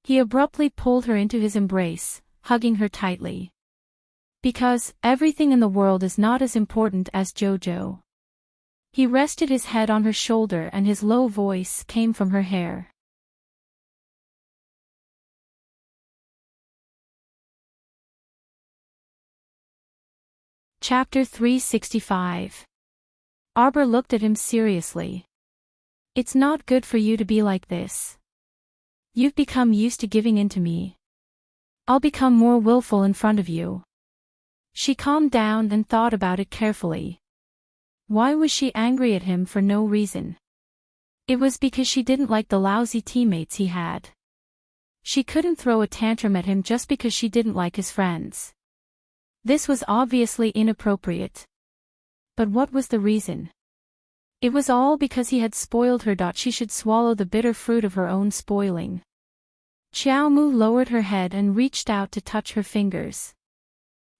He abruptly pulled her into his embrace, hugging her tightly. "Because everything in the world is not as important as Jojo." He rested his head on her shoulder and his low voice came from her hair. Chapter 365. Arbor looked at him seriously. "It's not good for you to be like this. You've become used to giving in to me. I'll become more willful in front of you." She calmed down and thought about it carefully. Why was she angry at him for no reason? It was because she didn't like the lousy teammates he had. She couldn't throw a tantrum at him just because she didn't like his friends. This was obviously inappropriate. But what was the reason? It was all because he had spoiled her. She should swallow the bitter fruit of her own spoiling. Xiao Mu lowered her head and reached out to touch her fingers.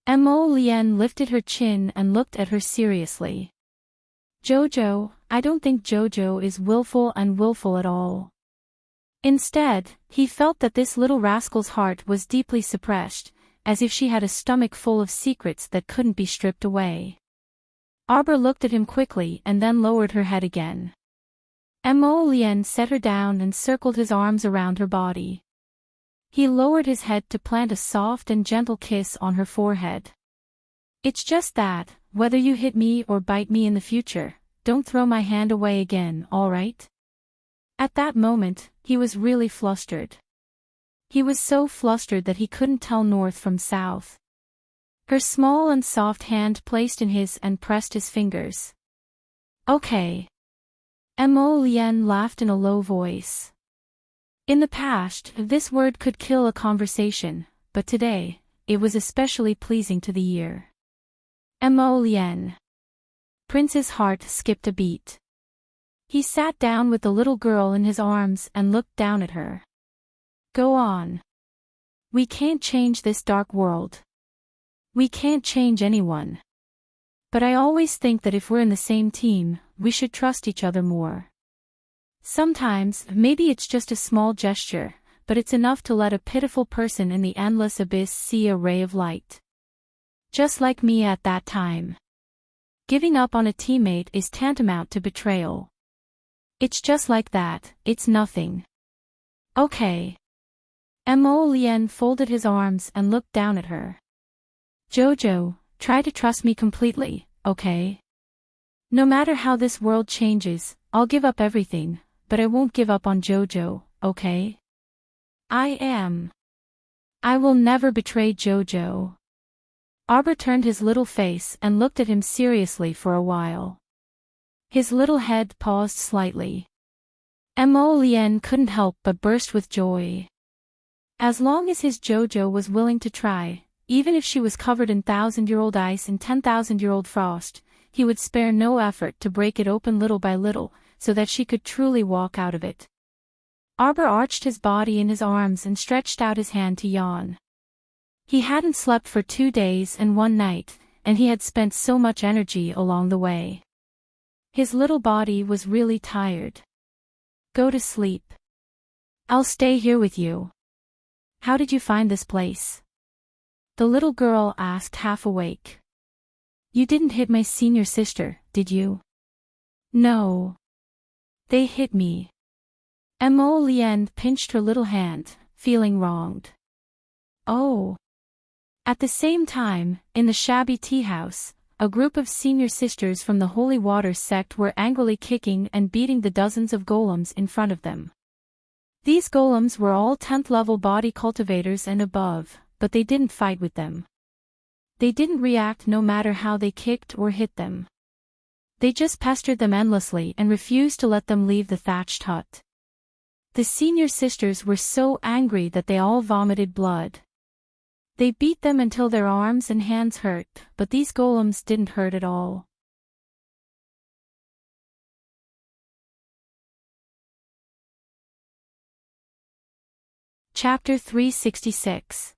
Mo Lien lifted her chin and looked at her seriously. "Jojo, I don't think Jojo is willful at all." Instead, he felt that this little rascal's heart was deeply suppressed, as if she had a stomach full of secrets that couldn't be stripped away. Arbor looked at him quickly and then lowered her head again. Mo Lien set her down and circled his arms around her body. He lowered his head to plant a soft and gentle kiss on her forehead. "It's just that, whether you hit me or bite me in the future, don't throw my hand away again, all right?" At that moment, he was really flustered. He was so flustered that he couldn't tell north from south. Her small and soft hand placed in his and pressed his fingers. "Okay. Mo Lien laughed in a low voice. In the past, this word could kill a conversation, but today, it was especially pleasing to the ear. Mo Lien. Prince's heart skipped a beat. He sat down with the little girl in his arms and looked down at her. Go on. We can't change this dark world. We can't change anyone. But I always think that if we're in the same team, we should trust each other more. Sometimes, maybe it's just a small gesture, but it's enough to let a pitiful person in the endless abyss see a ray of light. Just like me at that time. Giving up on a teammate is tantamount to betrayal. It's just like that, it's nothing. Okay. Mo Lien folded his arms and looked down at her. Jojo, try to trust me completely, okay? No matter how this world changes, I'll give up everything, but I won't give up on Jojo, okay? I will never betray Jojo. Arbor turned his little face and looked at him seriously for a while. His little head paused slightly. Mo Lien couldn't help but burst with joy. As long as his Jojo was willing to try, even if she was covered in 1,000-year-old ice and 10,000-year-old frost, he would spare no effort to break it open little by little, so that she could truly walk out of it. Arbor arched his body in his arms and stretched out his hand to yawn. He hadn't slept for 2 days and 1 night, and he had spent so much energy along the way. His little body was really tired. Go to sleep. I'll stay here with you. How did you find this place? The little girl asked, half awake. You didn't hit my senior sister, did you? No. They hit me. Mo Lien pinched her little hand, feeling wronged. Oh. At the same time, in the shabby tea house, a group of senior sisters from the Holy Water sect were angrily kicking and beating the dozens of golems in front of them. These golems were all 10th level body cultivators and above, but they didn't fight with them. They didn't react no matter how they kicked or hit them. They just pestered them endlessly and refused to let them leave the thatched hut. The senior sisters were so angry that they all vomited blood. They beat them until their arms and hands hurt, but these golems didn't hurt at all. Chapter 366.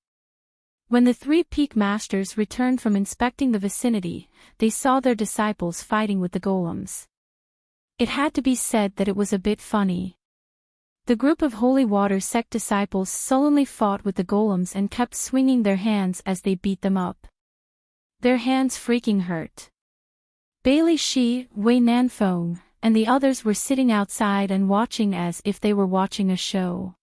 When the 3 peak masters returned from inspecting the vicinity, they saw their disciples fighting with the golems. It had to be said that it was a bit funny. The group of Holy Water sect disciples sullenly fought with the golems and kept swinging their hands as they beat them up. Their hands freaking hurt. Bailey Shi, Wei Nanfeng, and the others were sitting outside and watching as if they were watching a show.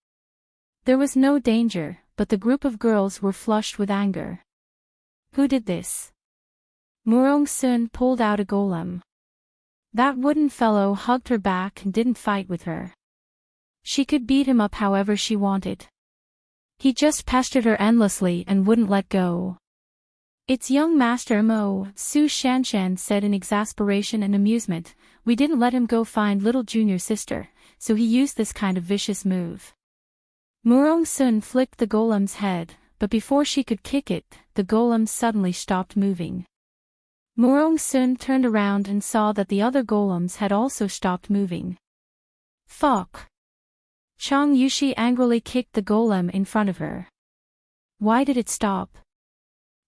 There was no danger, but the group of girls were flushed with anger. Who did this? Murong Sun pulled out a golem. That wooden fellow hugged her back and didn't fight with her. She could beat him up however she wanted. He just pestered her endlessly and wouldn't let go. It's young Master Mo, Su Shanshan said in exasperation and amusement. We didn't let him go find little junior sister, so he used this kind of vicious move. Murong Sun flicked the golem's head, but before she could kick it, the golem suddenly stopped moving. Murong Sun turned around and saw that the other golems had also stopped moving. Fuck! Chang Yushi angrily kicked the golem in front of her. Why did it stop?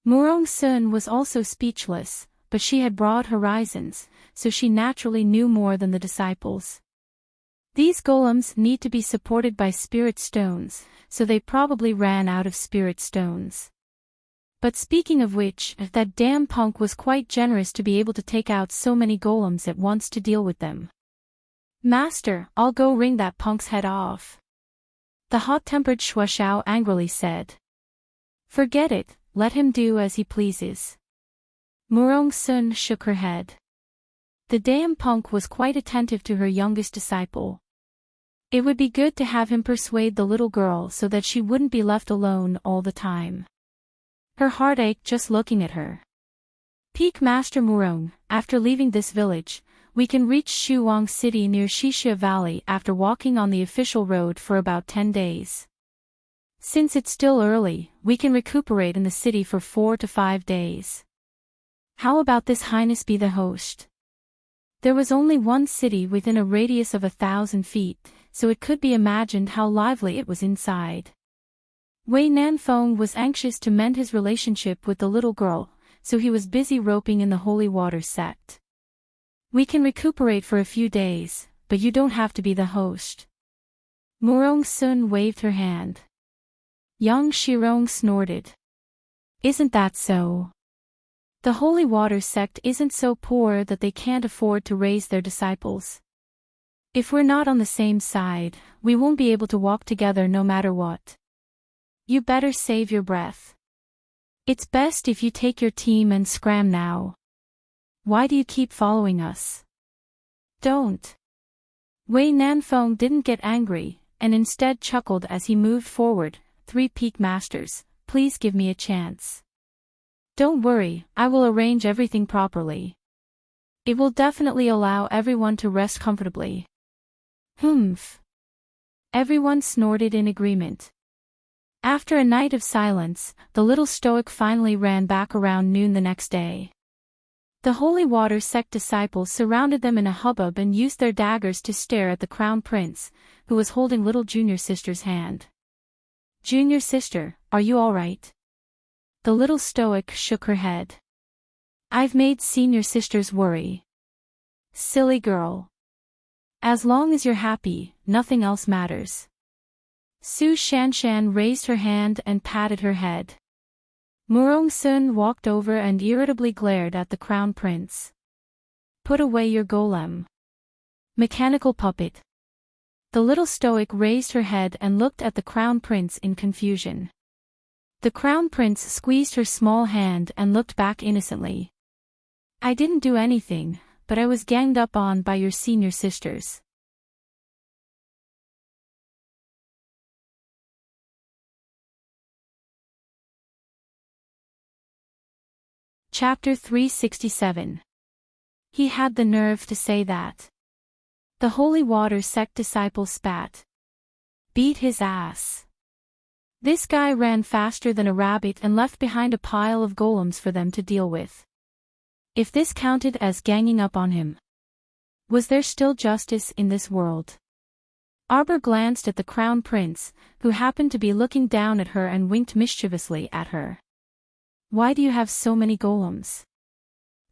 Murong Sun was also speechless, but she had broad horizons, so she naturally knew more than the disciples. These golems need to be supported by spirit stones, so they probably ran out of spirit stones. But speaking of which, that damn punk was quite generous to be able to take out so many golems at once to deal with them. Master, I'll go wring that punk's head off. The hot-tempered Shuashao angrily said. Forget it, let him do as he pleases. Murong Sun shook her head. The damn punk was quite attentive to her youngest disciple. It would be good to have him persuade the little girl so that she wouldn't be left alone all the time. Her heart ached just looking at her. Peak Master Murong, after leaving this village, we can reach Shuang City near Shixia Valley after walking on the official road for about 10 days. Since it's still early, we can recuperate in the city for 4 to 5 days. How about this Highness be the host? There was only one city within a radius of 1,000 feet, so it could be imagined how lively it was inside. Wei Nanfeng was anxious to mend his relationship with the little girl, so he was busy roping in the holy water sect. We can recuperate for a few days, but you don't have to be the host. Murong Sun waved her hand. Yang Shirong snorted. Isn't that so? The holy water sect isn't so poor that they can't afford to raise their disciples. If we're not on the same side, we won't be able to walk together no matter what. You better save your breath. It's best if you take your team and scram now. Why do you keep following us? Don't. Wei Nanfeng didn't get angry, and instead chuckled as he moved forward. 3 peak masters, please give me a chance. Don't worry, I will arrange everything properly. It will definitely allow everyone to rest comfortably. Humph. Everyone snorted in agreement. After a night of silence, the little stoic finally ran back around noon the next day. The holy water sect disciples surrounded them in a hubbub and used their daggers to stare at the crown prince, who was holding little junior sister's hand. Junior sister, are you all right? The little stoic shook her head. I've made senior sisters worry. Silly girl. As long as you're happy, nothing else matters. Su Shanshan raised her hand and patted her head. Murong Sun walked over and irritably glared at the crown prince. Put away your golem. Mechanical puppet. The little stoic raised her head and looked at the crown prince in confusion. The crown prince squeezed her small hand and looked back innocently. I didn't do anything, but I was ganged up on by your senior sisters. Chapter 367. He had the nerve to say that. The holy water sect disciple spat. Beat his ass. This guy ran faster than a rabbit and left behind a pile of golems for them to deal with. If this counted as ganging up on him. Was there still justice in this world? Arbor glanced at the crown prince, who happened to be looking down at her and winked mischievously at her. Why do you have so many golems?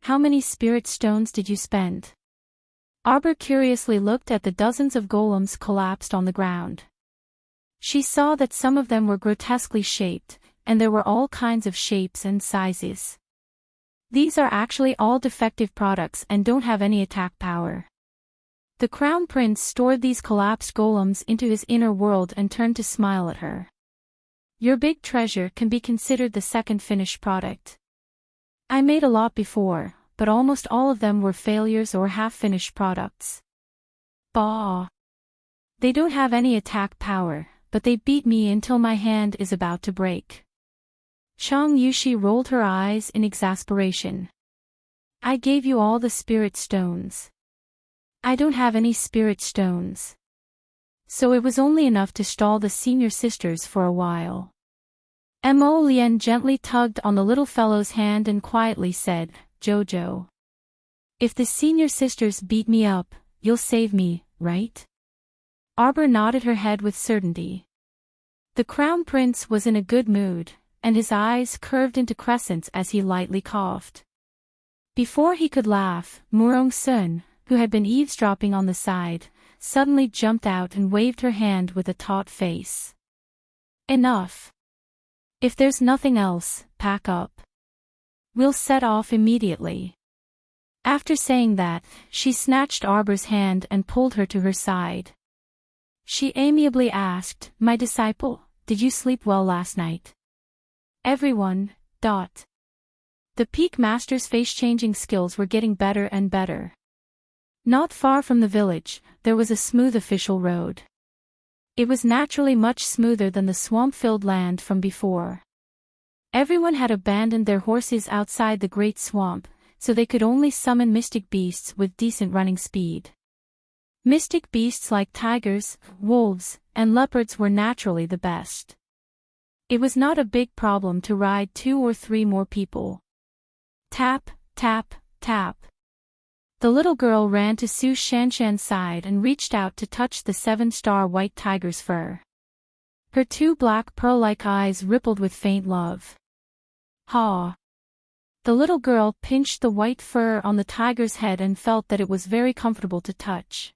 How many spirit stones did you spend? Arbor curiously looked at the dozens of golems collapsed on the ground. She saw that some of them were grotesquely shaped, and there were all kinds of shapes and sizes. These are actually all defective products and don't have any attack power. The crown prince stored these collapsed golems into his inner world and turned to smile at her. Your big treasure can be considered the second finished product. I made a lot before, but almost all of them were failures or half-finished products. Bah! They don't have any attack power, but they beat me until my hand is about to break. Chang Yushi rolled her eyes in exasperation. I gave you all the spirit stones. I don't have any spirit stones. So it was only enough to stall the senior sisters for a while. Mo Lian gently tugged on the little fellow's hand and quietly said, Jojo. If the senior sisters beat me up, you'll save me, right? Arbor nodded her head with certainty. The crown prince was in a good mood, and his eyes curved into crescents as he lightly coughed. Before he could laugh, Murong Sun, who had been eavesdropping on the side, suddenly jumped out and waved her hand with a taut face. Enough. If there's nothing else, pack up. We'll set off immediately. After saying that, she snatched Arbor's hand and pulled her to her side. She amiably asked, My disciple, did you sleep well last night? Everyone. The peak master's face-changing skills were getting better and better. Not far from the village, there was a smooth official road. It was naturally much smoother than the swamp-filled land from before. Everyone had abandoned their horses outside the great swamp, so they could only summon mystic beasts with decent running speed. Mystic beasts like tigers, wolves, and leopards were naturally the best. It was not a big problem to ride 2 or 3 more people. Tap, tap, tap. The little girl ran to Su Shanshan's side and reached out to touch the 7-star white tiger's fur. Her 2 black pearl-like eyes rippled with faint love. Ha! The little girl pinched the white fur on the tiger's head and felt that it was very comfortable to touch.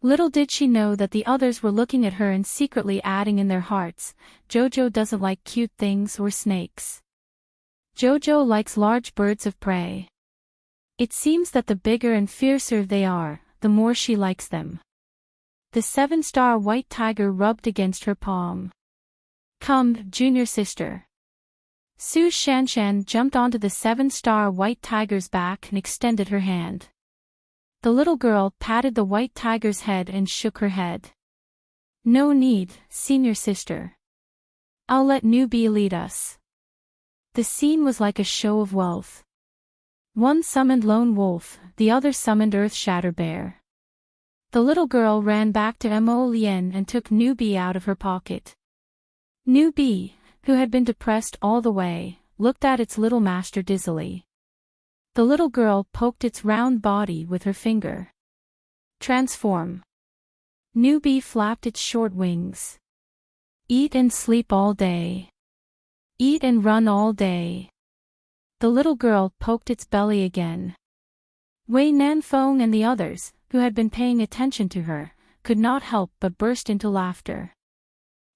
Little did she know that the others were looking at her and secretly adding in their hearts, Jojo doesn't like cute things or snakes. Jojo likes large birds of prey. It seems that the bigger and fiercer they are, the more she likes them. The 7-star white tiger rubbed against her palm. Come, junior sister. Su Shanshan jumped onto the 7-star white tiger's back and extended her hand. The little girl patted the white tiger's head and shook her head. No need, senior sister. I'll let newbie lead us. The scene was like a show of wealth. One summoned Lone Wolf, the other summoned Earth Shatter Bear. The little girl ran back to Mo Lien and took Newbie out of her pocket. Newbie, who had been depressed all the way, looked at its little master dizzily. The little girl poked its round body with her finger. Transform. Newbie flapped its short wings. Eat and sleep all day. Eat and run all day. The little girl poked its belly again. Wei Nanfeng and the others, who had been paying attention to her, could not help but burst into laughter.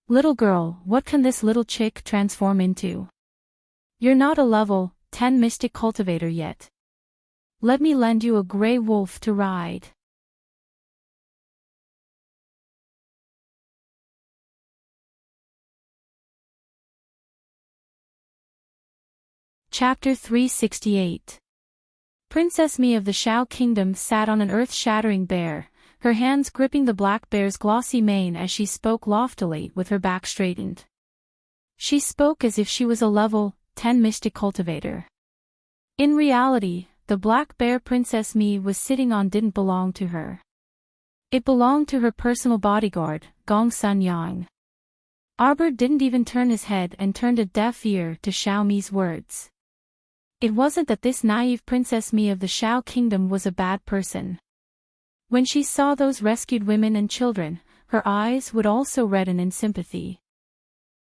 Little girl, what can this little chick transform into? You're not a level 10 mystic cultivator yet. Let me lend you a gray wolf to ride. Chapter 368. Princess Mi of the Shao Kingdom sat on an earth-shattering bear, her hands gripping the black bear's glossy mane as she spoke loftily with her back straightened. She spoke as if she was a level 10 mystic cultivator. In reality, the black bear Princess Mi was sitting on didn't belong to her. It belonged to her personal bodyguard, Gong Sun Yang. Arbor didn't even turn his head and turned a deaf ear to Xiao Mi's words. It wasn't that this naive Princess Mi of the Shao Kingdom was a bad person. When she saw those rescued women and children, her eyes would also redden in sympathy.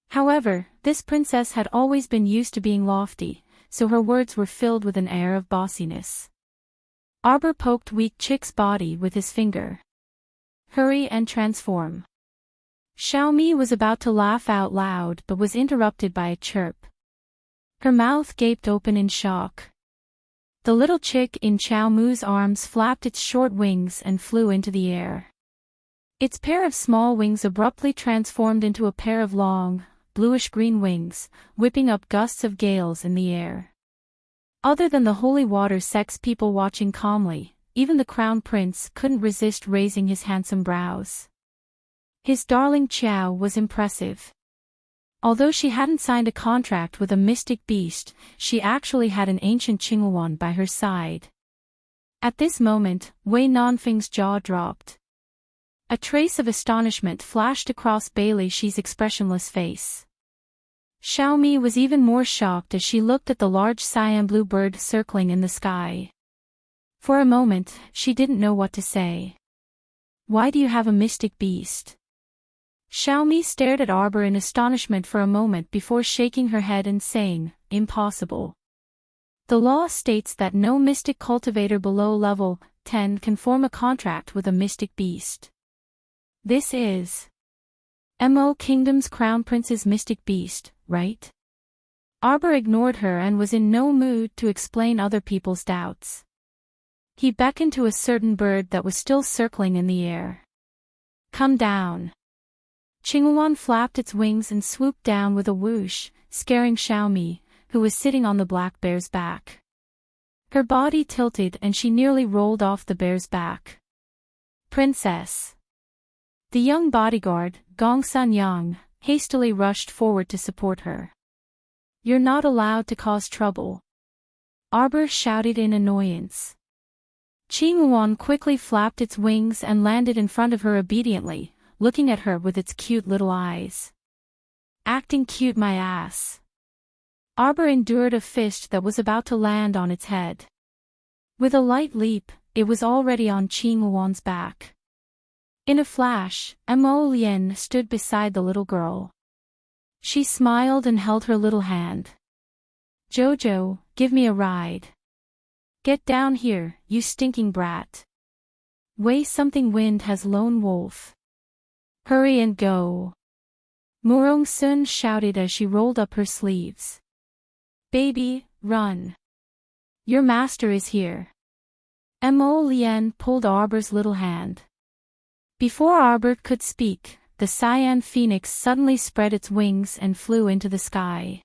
However, this princess had always been used to being lofty, so her words were filled with an air of bossiness. Arbor poked Weak Chick's body with his finger. Hurry and transform. Xiao Mi was about to laugh out loud but was interrupted by a chirp. Her mouth gaped open in shock. The little chick in Xiao Mu's arms flapped its short wings and flew into the air. Its pair of small wings abruptly transformed into a pair of long, bluish-green wings, whipping up gusts of gales in the air. Other than the holy water sex people watching calmly, even the crown prince couldn't resist raising his handsome brows. His darling Qiao was impressive. Although she hadn't signed a contract with a mystic beast, she actually had an ancient Qinghuan by her side. At this moment, Wei Nanfeng's jaw dropped. A trace of astonishment flashed across Bai Lixi's expressionless face. Xiao Mi was even more shocked as she looked at the large cyan blue bird circling in the sky. For a moment, she didn't know what to say. Why do you have a mystic beast? Xiao Mi stared at Arbor in astonishment for a moment before shaking her head and saying, impossible. The law states that no mystic cultivator below level 10 can form a contract with a mystic beast. This is Mo Kingdom's Crown Prince's mystic beast, right? Arbor ignored her and was in no mood to explain other people's doubts. He beckoned to a certain bird that was still circling in the air. Come down. Qinghuan flapped its wings and swooped down with a whoosh, scaring Xiao Mi, who was sitting on the black bear's back. Her body tilted and she nearly rolled off the bear's back. Princess. The young bodyguard, Gong Sun Yang, hastily rushed forward to support her. You're not allowed to cause trouble. Arbor shouted in annoyance. Qinghuan quickly flapped its wings and landed in front of her obediently, looking at her with its cute little eyes. Acting cute my ass. Arbor endured a fist that was about to land on its head. With a light leap, it was already on Qinghuan's back. In a flash, Mo Lien stood beside the little girl. She smiled and held her little hand. Jojo, give me a ride. Get down here, you stinking brat. Way something wind has lone wolf. Hurry and go. Murong Sun shouted as she rolled up her sleeves. Baby, run. Your master is here. Mo Lien pulled Arbor's little hand. Before Arbor could speak, the cyan phoenix suddenly spread its wings and flew into the sky.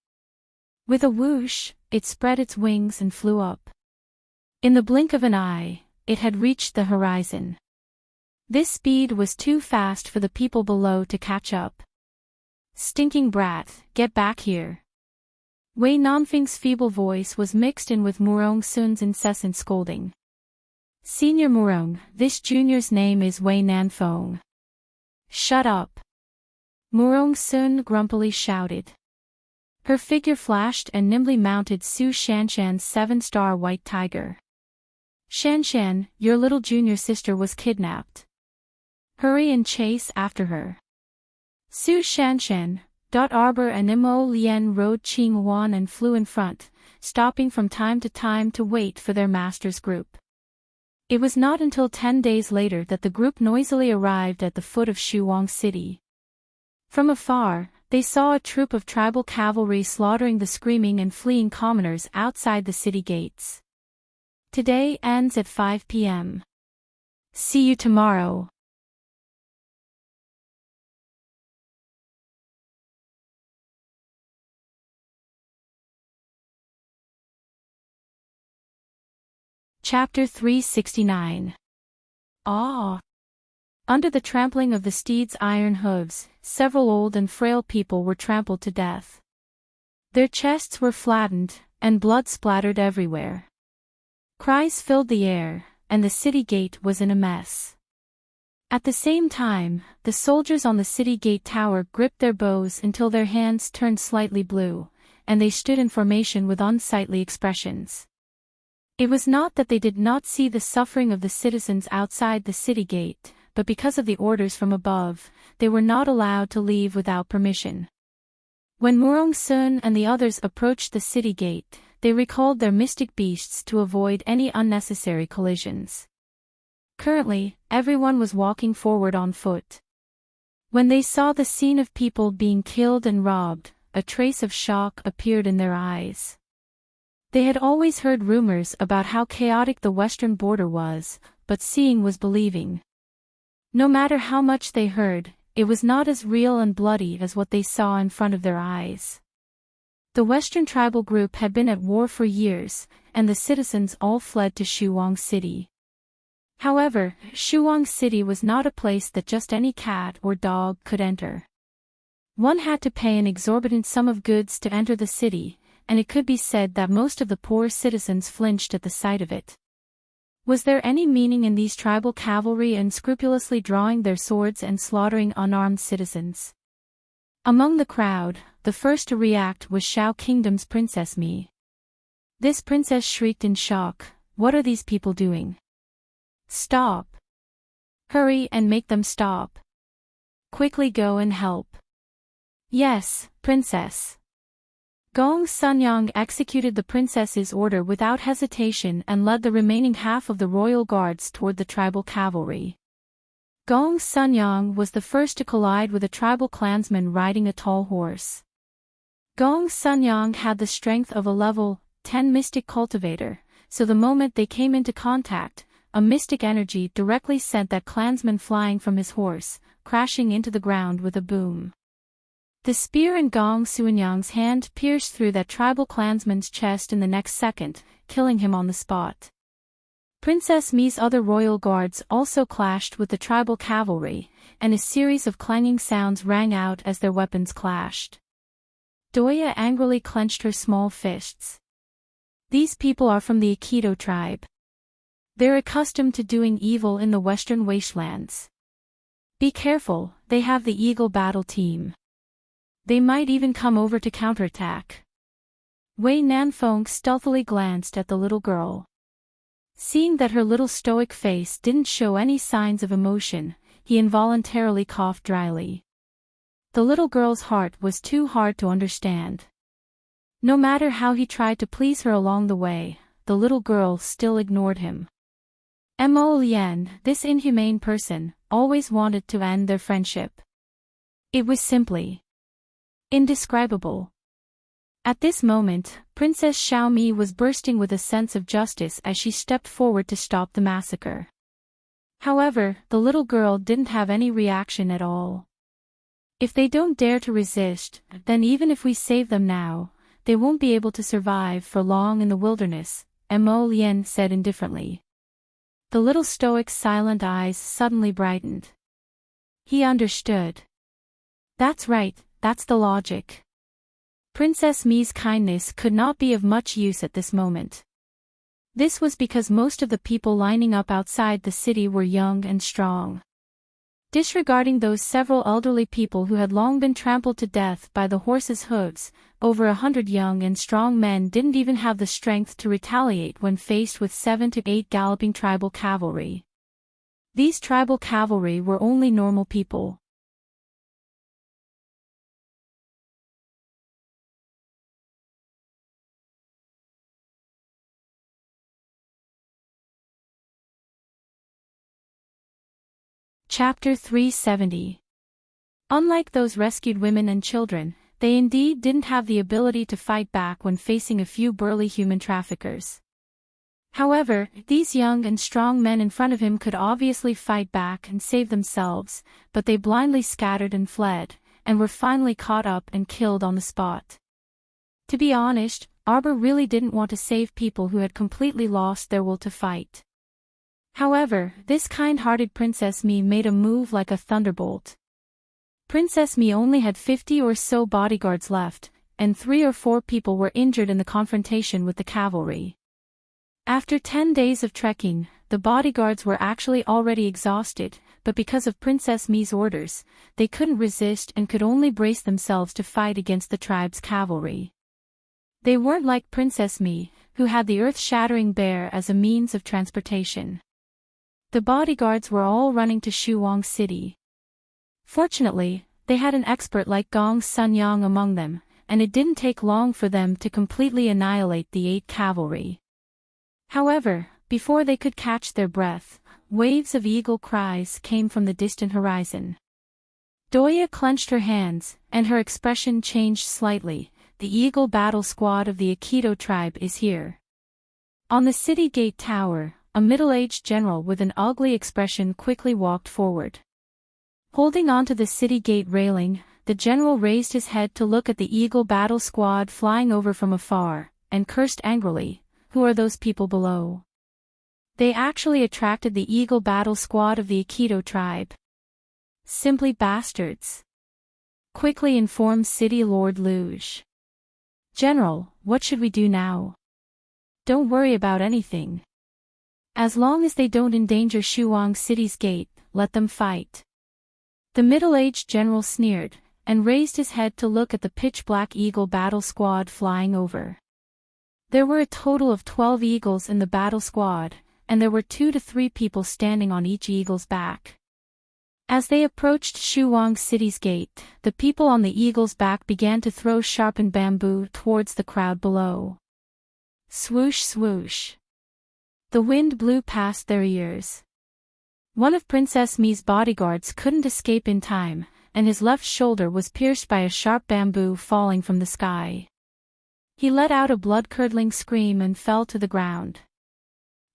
With a whoosh, it spread its wings and flew up. In the blink of an eye, it had reached the horizon. This speed was too fast for the people below to catch up. Stinking brat, get back here. Wei Nanfeng's feeble voice was mixed in with Murong Sun's incessant scolding. Senior Murong, this junior's name is Wei Nanfeng. Shut up. Murong Sun grumpily shouted. Her figure flashed and nimbly mounted Su Shanshan's 7-star white tiger. Shanshan, your little junior sister was kidnapped. Hurry and chase after her. Su Shanshan, Arbor and Mo Lien rode Qinghuan and flew in front, stopping from time to wait for their master's group. It was not until 10 days later that the group noisily arrived at the foot of Shuang City. From afar, they saw a troop of tribal cavalry slaughtering the screaming and fleeing commoners outside the city gates. Today ends at 5 p.m. See you tomorrow. Chapter 369. Awe. Under the trampling of the steeds' iron hooves, several old and frail people were trampled to death. Their chests were flattened, and blood splattered everywhere. Cries filled the air, and the city gate was in a mess. At the same time, the soldiers on the city gate tower gripped their bows until their hands turned slightly blue, and they stood in formation with unsightly expressions. It was not that they did not see the suffering of the citizens outside the city gate, but because of the orders from above, they were not allowed to leave without permission. When Murong Sun and the others approached the city gate, they recalled their mystic beasts to avoid any unnecessary collisions. Currently, everyone was walking forward on foot. When they saw the scene of people being killed and robbed, a trace of shock appeared in their eyes. They had always heard rumors about how chaotic the western border was, but seeing was believing. No matter how much they heard, it was not as real and bloody as what they saw in front of their eyes. The western tribal group had been at war for years, and the citizens all fled to Shuang City. However, Shuang City was not a place that just any cat or dog could enter. One had to pay an exorbitant sum of goods to enter the city, and it could be said that most of the poor citizens flinched at the sight of it. Was there any meaning in these tribal cavalry unscrupulously drawing their swords and slaughtering unarmed citizens? Among the crowd, the first to react was Shao Kingdom's Princess Mi. This princess shrieked in shock, "What are these people doing? Stop! Hurry and make them stop! Quickly go and help!" "Yes, princess." Gong Sunyang executed the princess's order without hesitation and led the remaining half of the royal guards toward the tribal cavalry. Gong Sunyang was the first to collide with a tribal clansman riding a tall horse. Gong Sunyang had the strength of a level 10 mystic cultivator, so the moment they came into contact, a mystic energy directly sent that clansman flying from his horse, crashing into the ground with a boom. The spear in Gong Sunyang's hand pierced through that tribal clansman's chest in the next second, killing him on the spot. Princess Mi's other royal guards also clashed with the tribal cavalry, and a series of clanging sounds rang out as their weapons clashed. Doya angrily clenched her small fists. These people are from the Aikido tribe. They're accustomed to doing evil in the western wastelands. Be careful, they have the eagle battle team. They might even come over to counterattack. Wei Nanfeng stealthily glanced at the little girl. Seeing that her little stoic face didn't show any signs of emotion, he involuntarily coughed dryly. The little girl's heart was too hard to understand. No matter how he tried to please her along the way, the little girl still ignored him. Mo Lian, this inhumane person, always wanted to end their friendship. It was simply indescribable. At this moment, Princess Xiaomi was bursting with a sense of justice as she stepped forward to stop the massacre. However, the little girl didn't have any reaction at all. If they don't dare to resist, then even if we save them now, they won't be able to survive for long in the wilderness, Mo Lian said indifferently. The little stoic's silent eyes suddenly brightened. He understood. That's right, that's the logic. Princess Mi's kindness could not be of much use at this moment. This was because most of the people lining up outside the city were young and strong. Disregarding those several elderly people who had long been trampled to death by the horses' hooves, over 100 young and strong men didn't even have the strength to retaliate when faced with 7 to 8 galloping tribal cavalry. These tribal cavalry were only normal people. Chapter 370. Unlike those rescued women and children, they indeed didn't have the ability to fight back when facing a few burly human traffickers. However, these young and strong men in front of him could obviously fight back and save themselves, but they blindly scattered and fled, and were finally caught up and killed on the spot. To be honest, Arbor really didn't want to save people who had completely lost their will to fight. However, this kind-hearted Princess Mi made a move like a thunderbolt. Princess Mi only had 50 or so bodyguards left, and 3 or 4 people were injured in the confrontation with the cavalry. After 10 days of trekking, the bodyguards were actually already exhausted, but because of Princess Mi's orders, they couldn't resist and could only brace themselves to fight against the tribe's cavalry. They weren't like Princess Mi, who had the earth-shattering bear as a means of transportation. The bodyguards were all running to Shuang City. Fortunately, they had an expert like Gong Sunyang among them, and it didn't take long for them to completely annihilate the 8 cavalry. However, before they could catch their breath, waves of eagle cries came from the distant horizon. Doya clenched her hands, and her expression changed slightly. The eagle battle squad of the Aikido tribe is here. On the city gate tower, a middle-aged general with an ugly expression quickly walked forward. Holding onto the city gate railing, the general raised his head to look at the eagle battle squad flying over from afar, and cursed angrily, "Who are those people below? They actually attracted the eagle battle squad of the Aikido tribe. Simply bastards," quickly informed City Lord Luge. "General, what should we do now?" "Don't worry about anything. As long as they don't endanger Shuang City's gate, let them fight." The middle-aged general sneered, and raised his head to look at the pitch-black eagle battle squad flying over. There were a total of 12 eagles in the battle squad, and there were 2 to 3 people standing on each eagle's back. As they approached Shuang City's gate, the people on the eagle's back began to throw sharpened bamboo towards the crowd below. Swoosh swoosh. The wind blew past their ears. One of Princess Mi's bodyguards couldn't escape in time, and his left shoulder was pierced by a sharp bamboo falling from the sky. He let out a blood-curdling scream and fell to the ground.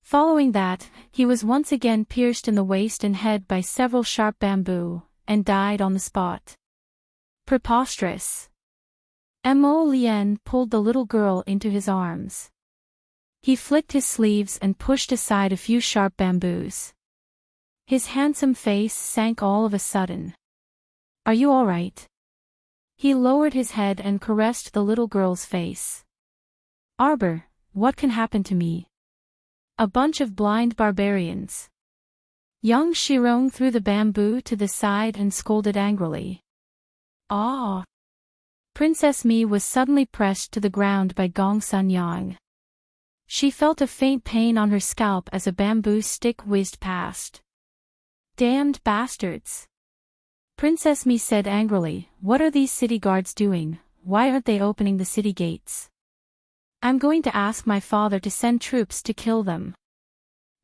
Following that, he was once again pierced in the waist and head by several sharp bamboo, and died on the spot. Preposterous. Mo Lian pulled the little girl into his arms. He flicked his sleeves and pushed aside a few sharp bamboos. His handsome face sank all of a sudden. "Are you all right?" He lowered his head and caressed the little girl's face. "Arbor, what can happen to me? A bunch of blind barbarians. Young Shirong threw the bamboo to the side and scolded angrily. Ah! Princess Mi was suddenly pressed to the ground by Gong Sanyang. She felt a faint pain on her scalp as a bamboo stick whizzed past. Damned bastards! Princess Mi said angrily, what are these city guards doing? Why aren't they opening the city gates? I'm going to ask my father to send troops to kill them.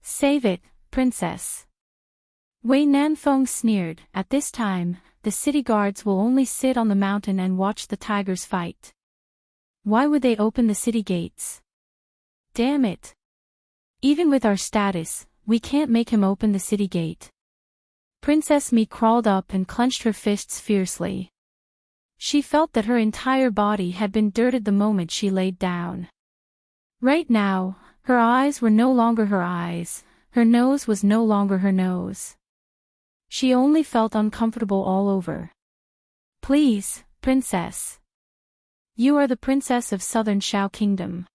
Save it, princess. Wei Nanfeng sneered, at this time, the city guards will only sit on the mountain and watch the tigers fight. Why would they open the city gates? Damn it. Even with our status, we can't make him open the city gate. Princess Mi crawled up and clenched her fists fiercely. She felt that her entire body had been dirted the moment she laid down. Right now, her eyes were no longer her eyes, her nose was no longer her nose. She only felt uncomfortable all over. Please, princess. You are the princess of Southern Shao Kingdom.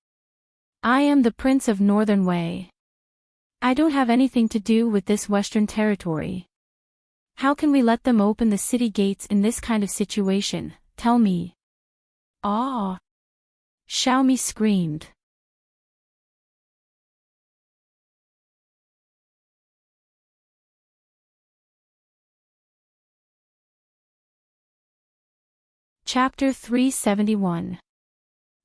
I am the prince of Northern Wei. I don't have anything to do with this Western territory. How can we let them open the city gates in this kind of situation, tell me? Ah! Xiaomi screamed. Chapter 371.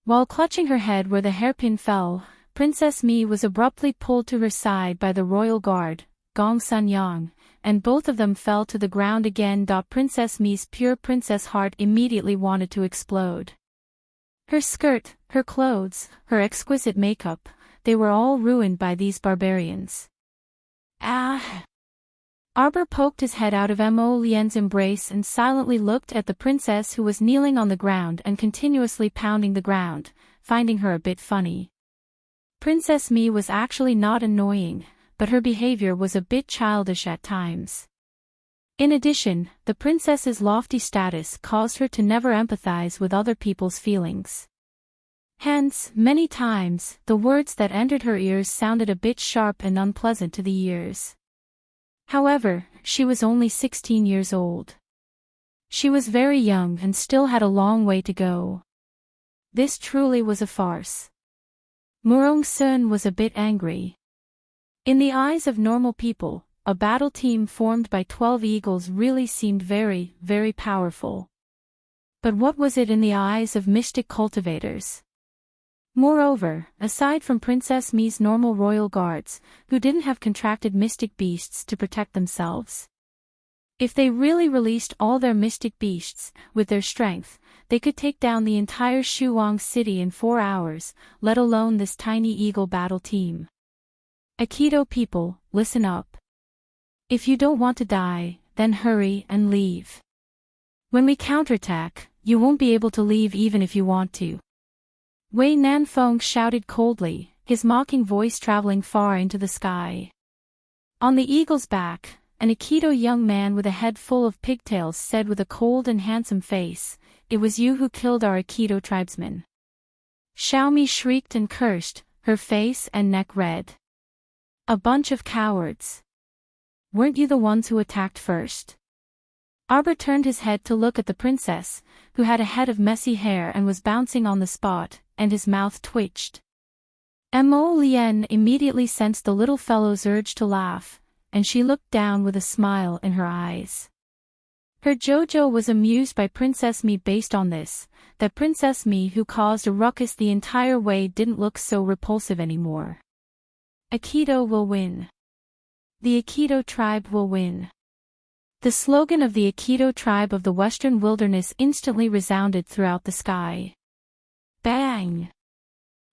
While clutching her head where the hairpin fell, Princess Mi was abruptly pulled to her side by the royal guard, Gong Sanyang, and both of them fell to the ground again. Princess Mi's pure princess heart immediately wanted to explode. Her skirt, her clothes, her exquisite makeup, they were all ruined by these barbarians. Ah! Arbor poked his head out of Mo Lian's embrace and silently looked at the princess who was kneeling on the ground and continuously pounding the ground, finding her a bit funny. Princess Mi was actually not annoying, but her behavior was a bit childish at times. In addition, the princess's lofty status caused her to never empathize with other people's feelings. Hence, many times, the words that entered her ears sounded a bit sharp and unpleasant to the ears. However, she was only 16 years old. She was very young and still had a long way to go. This truly was a farce. Murong Sun was a bit angry. In the eyes of normal people, a battle team formed by 12 eagles really seemed very, very powerful. But what was it in the eyes of mystic cultivators? Moreover, aside from Princess Mi's normal royal guards, who didn't have contracted mystic beasts to protect themselves. If they really released all their mystic beasts, with their strength, they could take down the entire Shuang city in 4 hours, let alone this tiny eagle battle team. Aikido people, listen up. If you don't want to die, then hurry and leave. When we counterattack, you won't be able to leave even if you want to. Wei Nanfeng shouted coldly, his mocking voice traveling far into the sky. On the eagle's back, an Aikido young man with a head full of pigtails said with a cold and handsome face, "It was you who killed our Aikido tribesmen." Xiaomi shrieked and cursed, her face and neck red. A bunch of cowards. Weren't you the ones who attacked first? Arbor turned his head to look at the princess, who had a head of messy hair and was bouncing on the spot, and his mouth twitched. Mo Lian immediately sensed the little fellow's urge to laugh, and she looked down with a smile in her eyes. Her Jojo was amused by Princess Mi based on this, that Princess Mi who caused a ruckus the entire way didn't look so repulsive anymore. Aikido will win. The Aikido tribe will win. The slogan of the Aikido tribe of the Western Wilderness instantly resounded throughout the sky. Bang!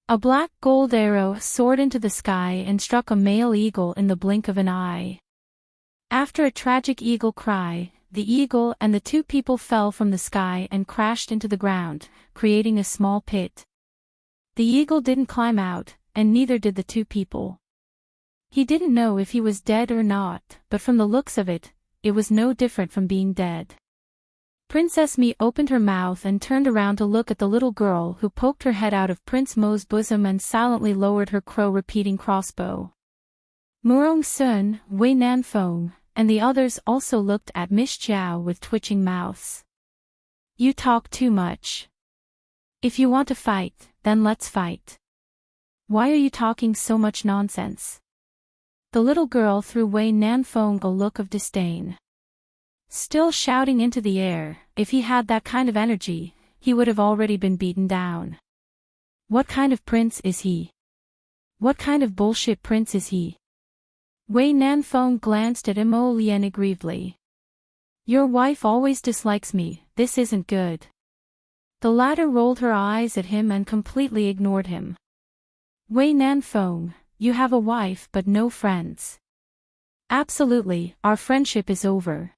A black gold arrow soared into the sky and struck a male eagle in the blink of an eye. After a tragic eagle cry, the eagle and the 2 people fell from the sky and crashed into the ground, creating a small pit. The eagle didn't climb out, and neither did the 2 people. He didn't know if he was dead or not, but from the looks of it, it was no different from being dead. Princess Mi opened her mouth and turned around to look at the little girl who poked her head out of Prince Mo's bosom and silently lowered her crow-repeating crossbow. Murong Sun, Wei Nanfeng, and the others also looked at Miss Jiao with twitching mouths. You talk too much. If you want to fight, then let's fight. Why are you talking so much nonsense? The little girl threw Wei Nanfeng a look of disdain. Still shouting into the air, if he had that kind of energy, he would have already been beaten down. What kind of prince is he? What kind of bullshit prince is he? Wei Nanfeng glanced at Mo Lian aggrievedly. Your wife always dislikes me, this isn't good. The latter rolled her eyes at him and completely ignored him. Wei Nanfeng, you have a wife but no friends. Absolutely, our friendship is over.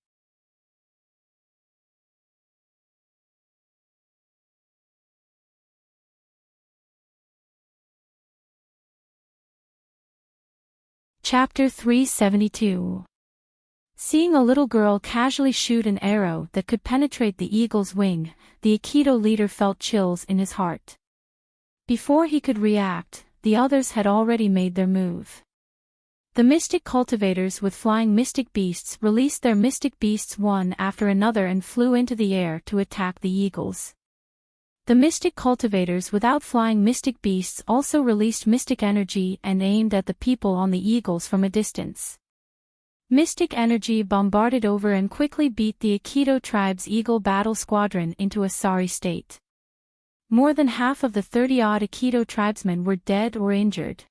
Chapter 372. Seeing a little girl casually shoot an arrow that could penetrate the eagle's wing, the Aikido leader felt chills in his heart. Before he could react, the others had already made their move. The mystic cultivators with flying mystic beasts released their mystic beasts one after another and flew into the air to attack the eagles. The mystic cultivators without flying mystic beasts also released mystic energy and aimed at the people on the eagles from a distance. Mystic energy bombarded over and quickly beat the Aikido tribe's eagle battle squadron into a sorry state. More than half of the 30-odd Aikido tribesmen were dead or injured.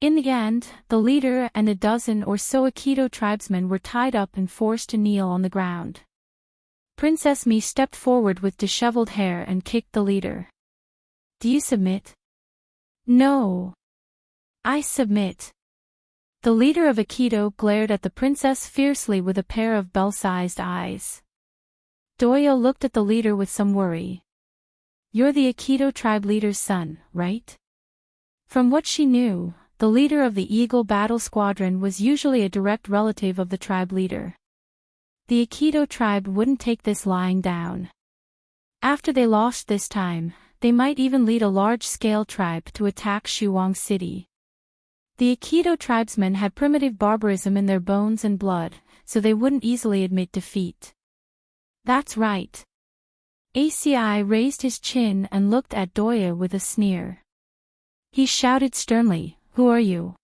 In the end, the leader and a dozen or so Aikido tribesmen were tied up and forced to kneel on the ground. Princess Mi stepped forward with disheveled hair and kicked the leader. Do you submit? No. I submit. The leader of Aikido glared at the princess fiercely with a pair of bell-sized eyes. Doyo looked at the leader with some worry. You're the Aikido tribe leader's son, right? From what she knew, the leader of the Eagle Battle Squadron was usually a direct relative of the tribe leader. The Aikido tribe wouldn't take this lying down. After they lost this time, they might even lead a large-scale tribe to attack Shuang City. The Aikido tribesmen had primitive barbarism in their bones and blood, so they wouldn't easily admit defeat. That's right. ACI raised his chin and looked at Doya with a sneer. He shouted sternly, "Who are you?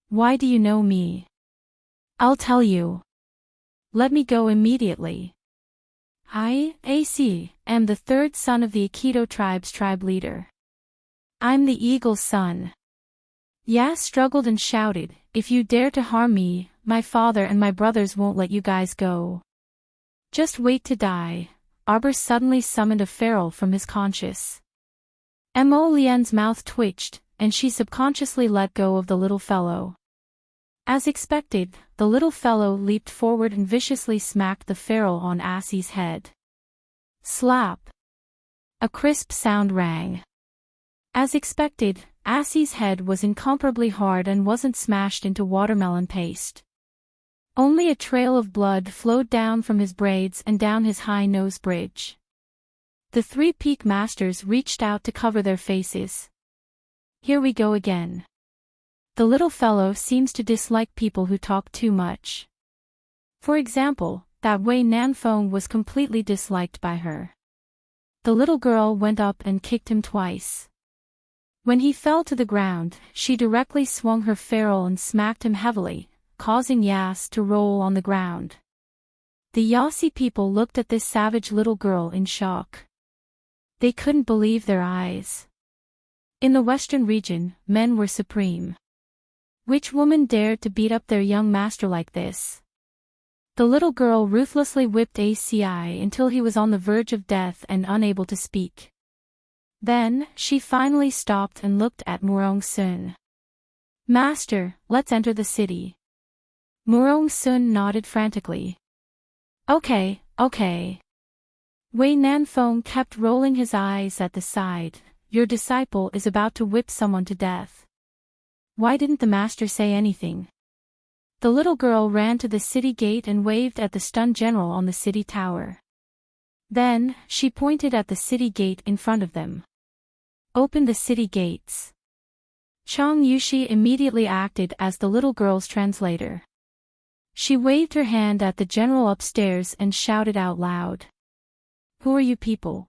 Why do you know me? I'll tell you. Let me go immediately. I, AC, am the third son of the Aikido tribe's tribe leader. I'm the eagle's son." Ya struggled and shouted, "If you dare to harm me, my father and my brothers won't let you guys go. Just wait to die." Arbor suddenly summoned a feral from his conscious. Mo Lian's mouth twitched, and she subconsciously let go of the little fellow. As expected, the little fellow leaped forward and viciously smacked the feral on Assie's head. Slap! A crisp sound rang. As expected, Assie's head was incomparably hard and wasn't smashed into watermelon paste. Only a trail of blood flowed down from his braids and down his high nose bridge. The three peak masters reached out to cover their faces. Here we go again. The little fellow seems to dislike people who talk too much. For example, that Wei Nanfeng was completely disliked by her. The little girl went up and kicked him twice. When he fell to the ground, she directly swung her ferrule and smacked him heavily, causing Yas to roll on the ground. The Yasi people looked at this savage little girl in shock. They couldn't believe their eyes. In the western region, men were supreme. Which woman dared to beat up their young master like this? The little girl ruthlessly whipped ACI until he was on the verge of death and unable to speak. Then, she finally stopped and looked at Murong Sun. "Master, let's enter the city." Murong Sun nodded frantically. Okay. Wei Nanfeng kept rolling his eyes at the side. "Your disciple is about to whip someone to death. Why didn't the master say anything?" The little girl ran to the city gate and waved at the stunned general on the city tower. Then, she pointed at the city gate in front of them. Open the city gates. Chang Yushi immediately acted as the little girl's translator. She waved her hand at the general upstairs and shouted out loud. Who are you people?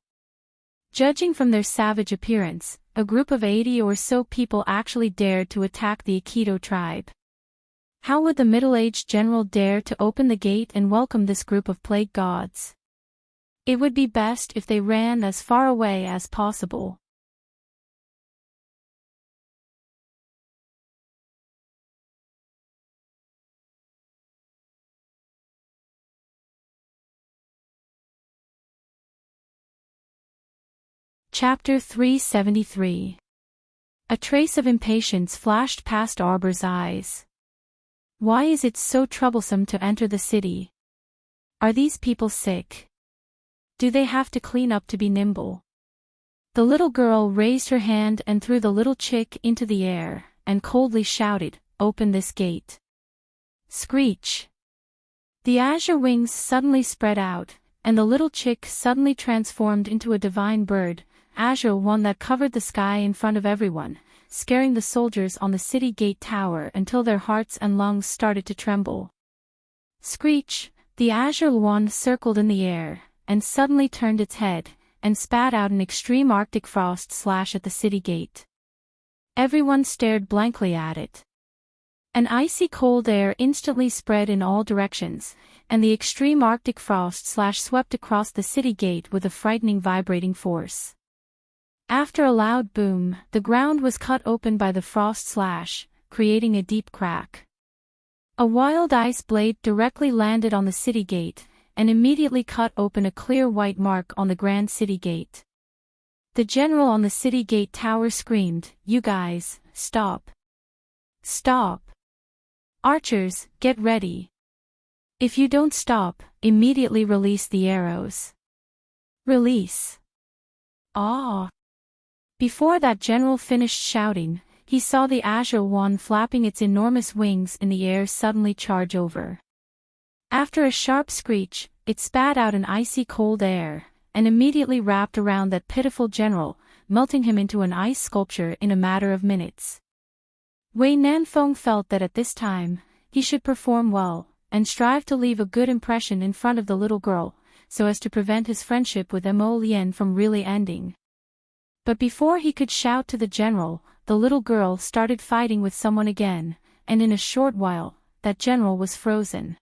Judging from their savage appearance, a group of 80 or so people actually dared to attack the Aikido tribe. How would the middle-aged general dare to open the gate and welcome this group of plague gods? It would be best if they ran as far away as possible. Chapter 373. A trace of impatience flashed past Arbor's eyes. Why is it so troublesome to enter the city? Are these people sick? Do they have to clean up to be nimble? The little girl raised her hand and threw the little chick into the air, and coldly shouted, "Open this gate." Screech! The azure wings suddenly spread out, and the little chick suddenly transformed into a divine bird, azure one that covered the sky in front of everyone, scaring the soldiers on the city gate tower until their hearts and lungs started to tremble. Screech! The azure one circled in the air, and suddenly turned its head, and spat out an extreme Arctic frost slash at the city gate. Everyone stared blankly at it. An icy cold air instantly spread in all directions, and the extreme Arctic frost slash swept across the city gate with a frightening vibrating force. After a loud boom, the ground was cut open by the frost slash, creating a deep crack. A wild ice blade directly landed on the city gate, and immediately cut open a clear white mark on the grand city gate. The general on the city gate tower screamed, "You guys, stop! Stop! Archers, get ready! If you don't stop, immediately release the arrows. Release!" Ah! Before that general finished shouting, he saw the azure one flapping its enormous wings in the air suddenly charge over. After a sharp screech, it spat out an icy cold air, and immediately wrapped around that pitiful general, melting him into an ice sculpture in a matter of minutes. Wei Nanfeng felt that at this time, he should perform well, and strive to leave a good impression in front of the little girl, so as to prevent his friendship with Mo Lien from really ending. But before he could shout to the general, the little girl started fighting with someone again, and in a short while, that general was frozen.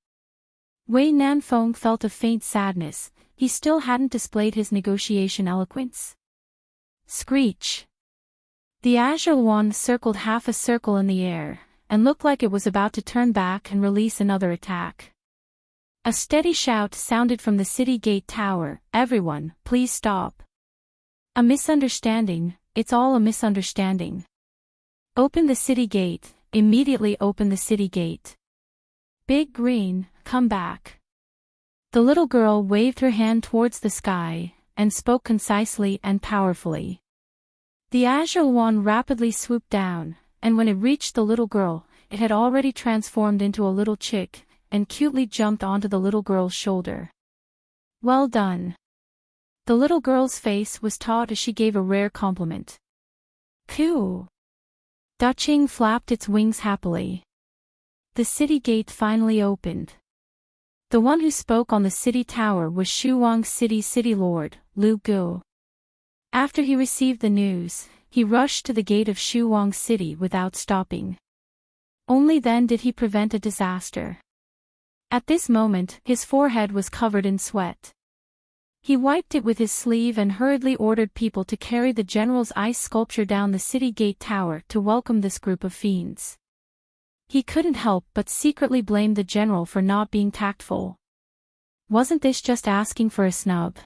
Wei Nanfeng felt a faint sadness, he still hadn't displayed his negotiation eloquence. Screech! The azure wand circled half a circle in the air, and looked like it was about to turn back and release another attack. A steady shout sounded from the city gate tower, "Everyone, please stop! A misunderstanding, it's all a misunderstanding. Open the city gate, immediately open the city gate. Big Green, come back." The little girl waved her hand towards the sky, and spoke concisely and powerfully. The azure wand rapidly swooped down, and when it reached the little girl, it had already transformed into a little chick, and cutely jumped onto the little girl's shoulder. "Well done." The little girl's face was taut as she gave a rare compliment. "Coo!" Daching flapped its wings happily. The city gate finally opened. The one who spoke on the city tower was Shuang City's city lord, Lu Gu. After he received the news, he rushed to the gate of Shuang City without stopping. Only then did he prevent a disaster. At this moment, his forehead was covered in sweat. He wiped it with his sleeve and hurriedly ordered people to carry the general's ice sculpture down the city gate tower to welcome this group of fiends. He couldn't help but secretly blame the general for not being tactful. Wasn't this just asking for a snub?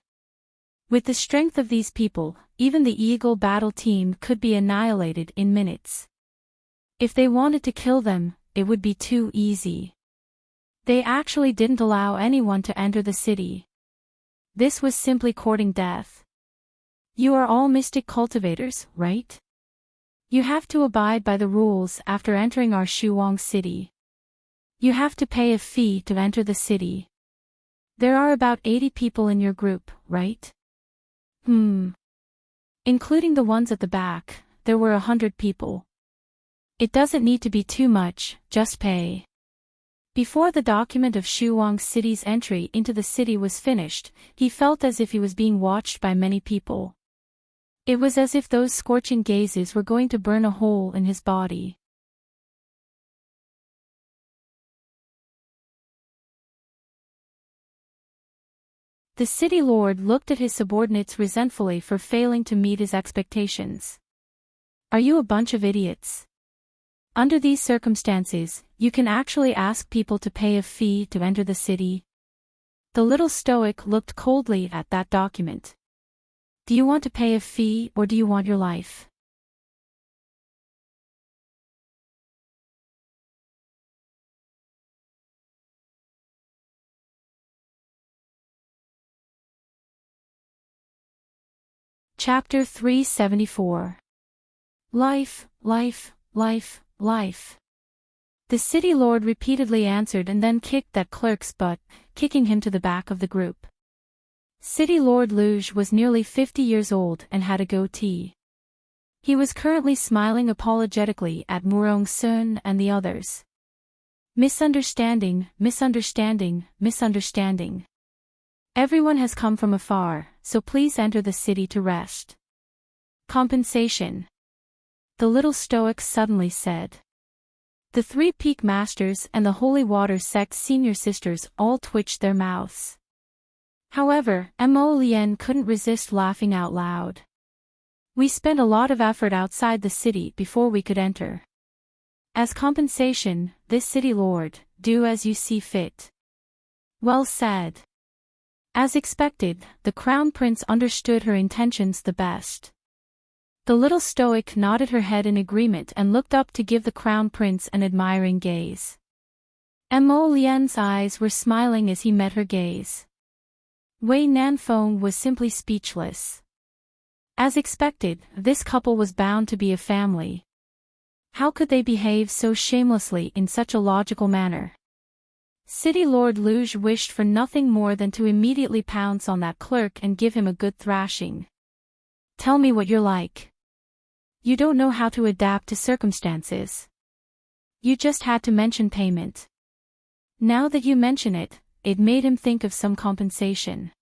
With the strength of these people, even the Eagle battle team could be annihilated in minutes. If they wanted to kill them, it would be too easy. They actually didn't allow anyone to enter the city. This was simply courting death. You are all mystic cultivators, right? You have to abide by the rules after entering our Shuang city. You have to pay a fee to enter the city. There are about 80 people in your group, right? Including the ones at the back, there were 100 people. It doesn't need to be too much, just pay. Before the document of Shuang City's entry into the city was finished, he felt as if he was being watched by many people. It was as if those scorching gazes were going to burn a hole in his body. The city lord looked at his subordinates resentfully for failing to meet his expectations. Are you a bunch of idiots? Under these circumstances, you can actually ask people to pay a fee to enter the city? The little stoic looked coldly at that document. Do you want to pay a fee or do you want your life? Chapter 374. Life, life, life, life. The city lord repeatedly answered and then kicked that clerk's butt, kicking him to the back of the group. City Lord Luge was nearly 50 years old and had a goatee. He was currently smiling apologetically at Murong Sun and the others. Misunderstanding, misunderstanding, misunderstanding. Everyone has come from afar, so please enter the city to rest. Compensation. The little stoic suddenly said. The 3 peak masters and the Holy Water sect senior sisters all twitched their mouths. However, Mo Lien couldn't resist laughing out loud. We spent a lot of effort outside the city before we could enter. As compensation, this city lord, do as you see fit. Well said. As expected, the crown prince understood her intentions the best. The little stoic nodded her head in agreement and looked up to give the crown prince an admiring gaze. Mo Lien's eyes were smiling as he met her gaze. Wei Nanfeng was simply speechless. As expected, this couple was bound to be a family. How could they behave so shamelessly in such a logical manner? City Lord Luge wished for nothing more than to immediately pounce on that clerk and give him a good thrashing. Tell me what you're like. You don't know how to adapt to circumstances. You just had to mention payment. Now that you mention it, it made him think of some compensation.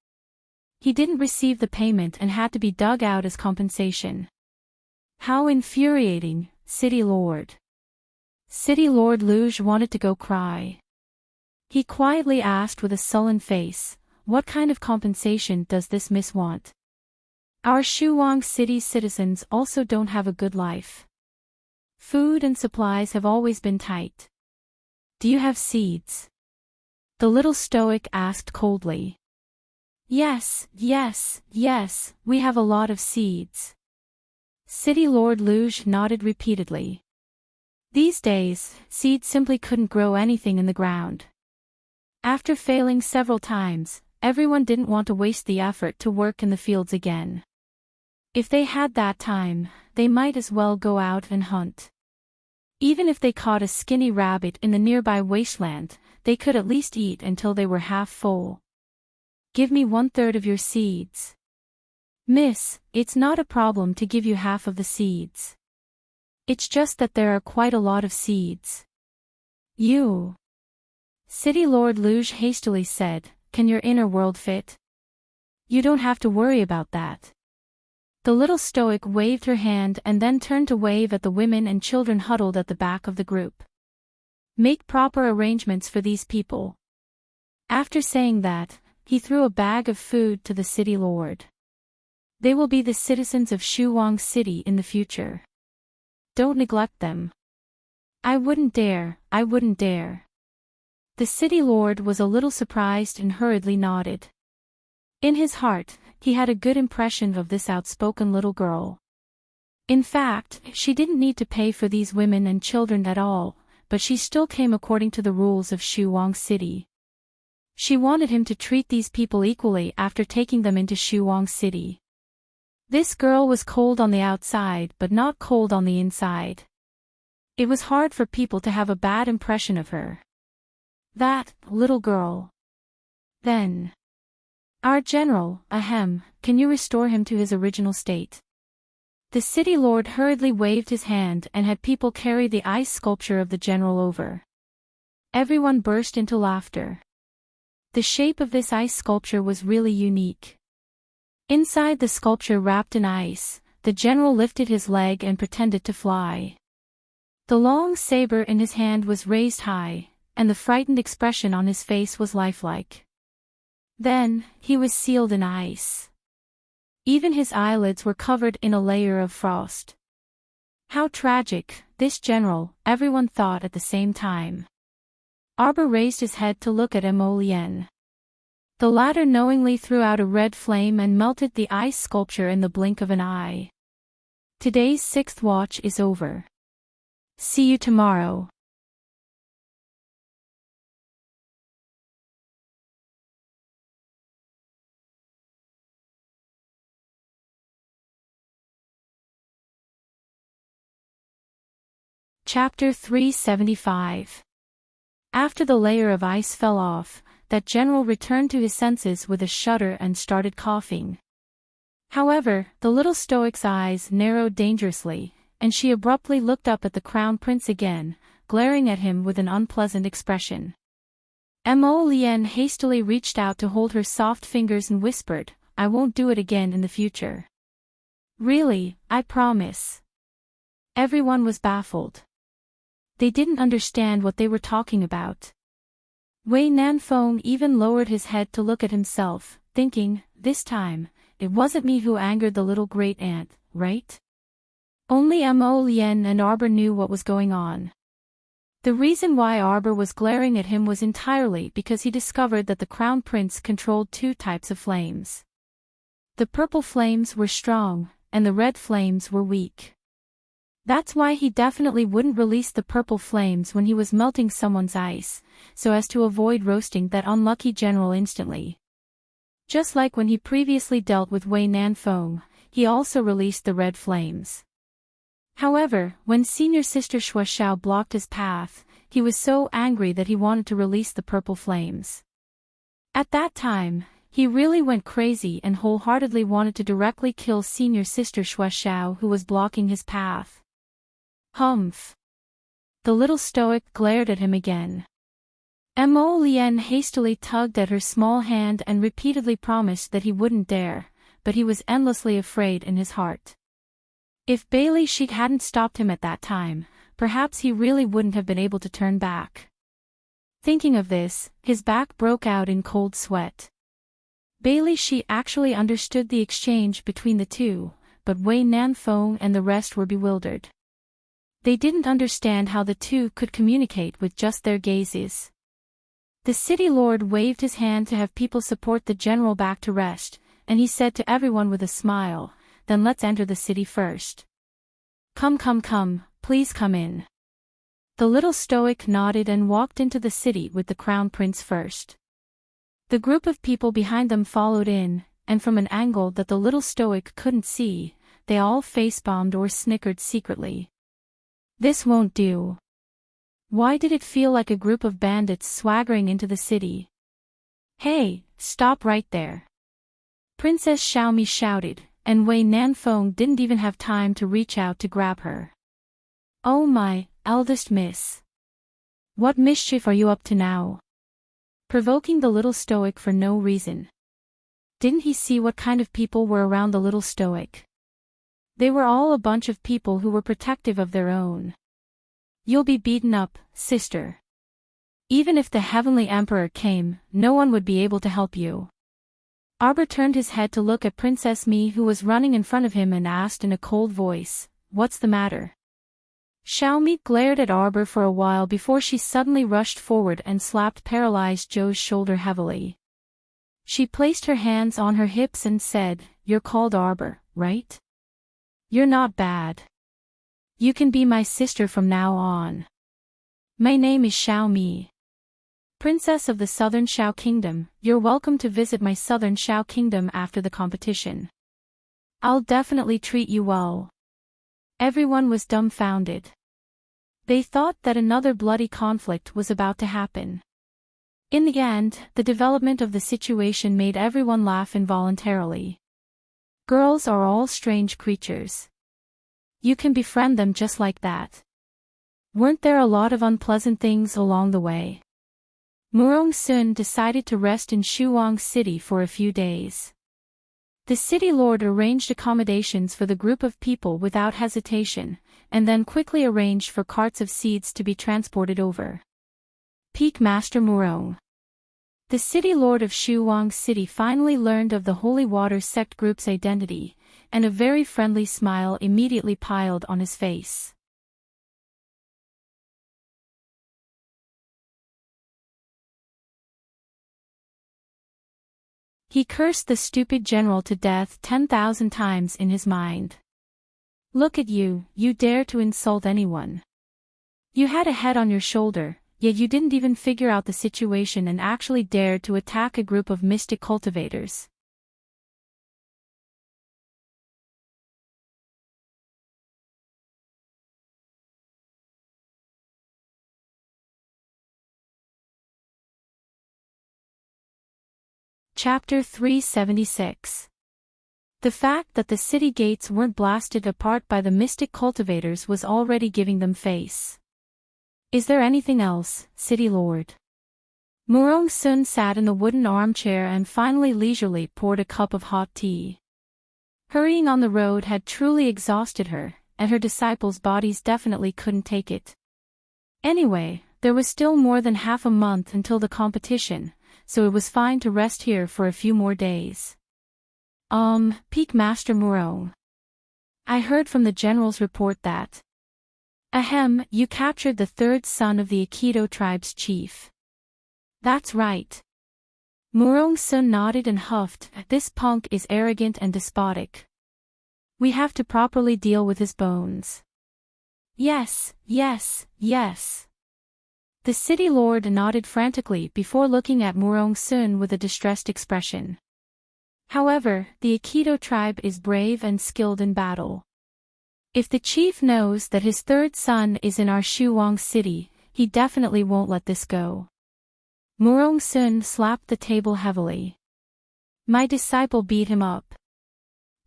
He didn't receive the payment and had to be dug out as compensation. How infuriating, City Lord. City Lord Luge wanted to go cry. He quietly asked with a sullen face, what kind of compensation does this miss want? Our Shuang City citizens also don't have a good life. Food and supplies have always been tight. Do you have seeds? The little stoic asked coldly. Yes, yes, yes, we have a lot of seeds. City Lord Luge nodded repeatedly. These days, seeds simply couldn't grow anything in the ground. After failing several times, everyone didn't want to waste the effort to work in the fields again. If they had that time, they might as well go out and hunt. Even if they caught a skinny rabbit in the nearby wasteland, they could at least eat until they were half full. Give me 1/3 of your seeds. Miss, it's not a problem to give you half of the seeds. It's just that there are quite a lot of seeds. You. City Lord Luge hastily said, can your inner world fit? You don't have to worry about that. The little stoic waved her hand and then turned to wave at the women and children huddled at the back of the group. Make proper arrangements for these people. After saying that, he threw a bag of food to the city lord. They will be the citizens of Shuang City in the future. Don't neglect them. I wouldn't dare, I wouldn't dare. The city lord was a little surprised and hurriedly nodded. In his heart, he had a good impression of this outspoken little girl. In fact, she didn't need to pay for these women and children at all, but she still came according to the rules of Shuang City. She wanted him to treat these people equally after taking them into Shuang City. This girl was cold on the outside but not cold on the inside. It was hard for people to have a bad impression of her. That little girl. Then, our general, ahem, can you restore him to his original state? The city lord hurriedly waved his hand and had people carry the ice sculpture of the general over. Everyone burst into laughter. The shape of this ice sculpture was really unique. Inside the sculpture wrapped in ice, the general lifted his leg and pretended to fly. The long saber in his hand was raised high, and the frightened expression on his face was lifelike. Then, he was sealed in ice. Even his eyelids were covered in a layer of frost. How tragic, this general, everyone thought at the same time. Arbor raised his head to look at Emolien. The latter knowingly threw out a red flame and melted the ice sculpture in the blink of an eye. Today's 6th watch is over. See you tomorrow. Chapter 375. After the layer of ice fell off, that general returned to his senses with a shudder and started coughing. However, the little stoic's eyes narrowed dangerously, and she abruptly looked up at the crown prince again, glaring at him with an unpleasant expression. Emolien hastily reached out to hold her soft fingers and whispered, I won't do it again in the future. Really, I promise. Everyone was baffled. They didn't understand what they were talking about. Wei Nanfeng even lowered his head to look at himself, thinking, this time, it wasn't me who angered the little great ant, right? Only Emolien and Arbor knew what was going on. The reason why Arbor was glaring at him was entirely because he discovered that the crown prince controlled 2 types of flames. The purple flames were strong, and the red flames were weak. That's why he definitely wouldn't release the purple flames when he was melting someone's ice, so as to avoid roasting that unlucky general instantly. Just like when he previously dealt with Wei Nanfeng, he also released the red flames. However, when senior sister Xue Xiao blocked his path, he was so angry that he wanted to release the purple flames. At that time, he really went crazy and wholeheartedly wanted to directly kill senior sister Xue Xiao who was blocking his path. Humph. The little stoic glared at him again. Emolien hastily tugged at her small hand and repeatedly promised that he wouldn't dare, but he was endlessly afraid in his heart. If Bailey Sheik hadn't stopped him at that time, perhaps he really wouldn't have been able to turn back. Thinking of this, his back broke out in cold sweat. Bailey Sheik actually understood the exchange between the two, but Wei Nanfeng and the rest were bewildered. They didn't understand how the two could communicate with just their gazes. The city lord waved his hand to have people support the general back to rest, and he said to everyone with a smile, then let's enter the city first. Come, please come in. The little stoic nodded and walked into the city with the crown prince first. The group of people behind them followed in, and from an angle that the little stoic couldn't see, they all face-bombed or snickered secretly. This won't do. Why did it feel like a group of bandits swaggering into the city? Hey, stop right there. Princess Xiaomi shouted, and Wei Nanfeng didn't even have time to reach out to grab her. Oh my, eldest miss. What mischief are you up to now? Provoking the little stoic for no reason. Didn't he see what kind of people were around the little stoic? They were all a bunch of people who were protective of their own. You'll be beaten up, sister. Even if the Heavenly Emperor came, no one would be able to help you. Arbor turned his head to look at Princess Mi who was running in front of him and asked in a cold voice, what's the matter? Xiaomi glared at Arbor for a while before she suddenly rushed forward and slapped paralyzed Zhou's shoulder heavily. She placed her hands on her hips and said, you're called Arbor, right? You're not bad. You can be my sister from now on. My name is Xiaomi. Princess of the Southern Xiao Kingdom, you're welcome to visit my Southern Xiao Kingdom after the competition. I'll definitely treat you well. Everyone was dumbfounded. They thought that another bloody conflict was about to happen. In the end, the development of the situation made everyone laugh involuntarily. Girls are all strange creatures. You can befriend them just like that. Weren't there a lot of unpleasant things along the way? Murong Sun decided to rest in Shuang City for a few days. The city lord arranged accommodations for the group of people without hesitation, and then quickly arranged for carts of seeds to be transported over. Peak Master Murong. The city lord of Shuang City finally learned of the Holy Water sect group's identity, and a very friendly smile immediately piled on his face. He cursed the stupid general to death 10,000 times in his mind. Look at you, you dare to insult anyone. You had a head on your shoulder, yet you didn't even figure out the situation and actually dared to attack a group of mystic cultivators. Chapter 376. The fact that the city gates weren't blasted apart by the mystic cultivators was already giving them face. Is there anything else, City Lord? Murong Sun sat in the wooden armchair and finally leisurely poured a cup of hot tea. Hurrying on the road had truly exhausted her, and her disciples' bodies definitely couldn't take it. Anyway, there was still more than half a month until the competition, so it was fine to rest here for a few more days. Peak Master Murong. I heard from the general's report that you captured the third son of the Aikido tribe's chief. That's right. Murong Sun nodded and huffed. This punk is arrogant and despotic. We have to properly deal with his bones. Yes, yes, yes. The city lord nodded frantically before looking at Murong Sun with a distressed expression. However, the Aikido tribe is brave and skilled in battle. If the chief knows that his third son is in our Shuang city, he definitely won't let this go. Murong Sun slapped the table heavily. My disciple beat him up.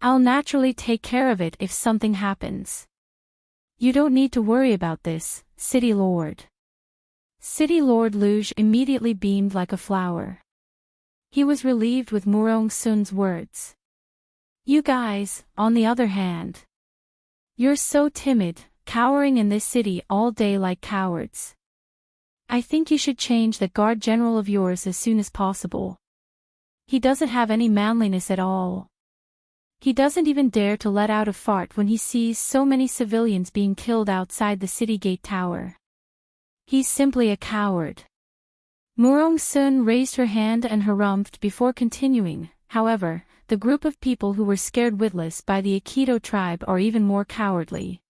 I'll naturally take care of it if something happens. You don't need to worry about this, City Lord. City Lord Luge immediately beamed like a flower. He was relieved with Murong Sun's words. You guys, on the other hand. You're so timid, cowering in this city all day like cowards. I think you should change that guard general of yours as soon as possible. He doesn't have any manliness at all. He doesn't even dare to let out a fart when he sees so many civilians being killed outside the city gate tower. He's simply a coward. Murong Sun raised her hand and harumphed before continuing. However, the group of people who were scared witless by the Aikido tribe are even more cowardly.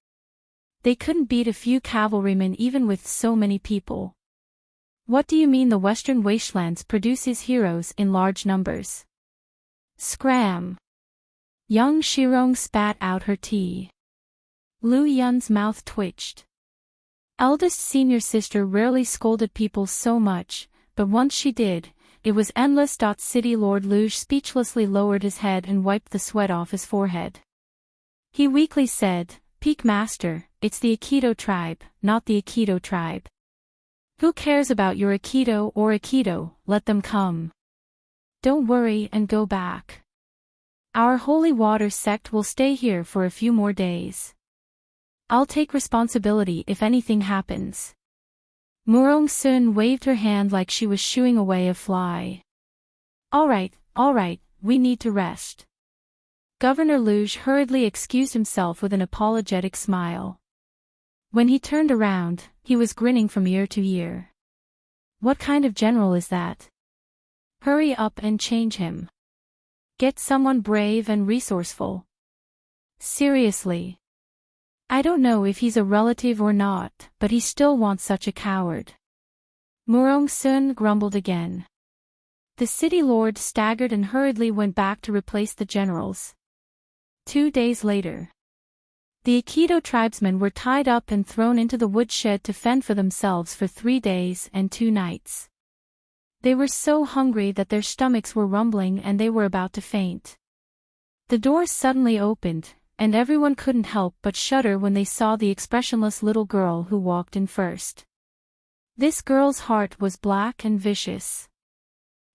They couldn't beat a few cavalrymen even with so many people. What do you mean the Western Wastelands produces heroes in large numbers? Scram! Young Shirong spat out her tea. Lu Yun's mouth twitched. Eldest senior sister rarely scolded people so much, but once she did, it was endless. City Lord Luge speechlessly lowered his head and wiped the sweat off his forehead. He weakly said, Peak Master, it's the Aikido tribe, not the Aikido tribe. Who cares about your Aikido or Aikido, let them come. Don't worry and go back. Our Holy Water sect will stay here for a few more days. I'll take responsibility if anything happens. Murong Sun waved her hand like she was shooing away a fly. All right, we need to rest. Governor Luge hurriedly excused himself with an apologetic smile. When he turned around, he was grinning from ear to ear. What kind of general is that? Hurry up and change him. Get someone brave and resourceful. Seriously. I don't know if he's a relative or not, but he still wants such a coward. Murong Sun grumbled again. The city lord staggered and hurriedly went back to replace the generals. 2 days later. The Aikido tribesmen were tied up and thrown into the woodshed to fend for themselves for 3 days and 2 nights. They were so hungry that their stomachs were rumbling and they were about to faint. The doors suddenly opened, and everyone couldn't help but shudder when they saw the expressionless little girl who walked in first. This girl's heart was black and vicious.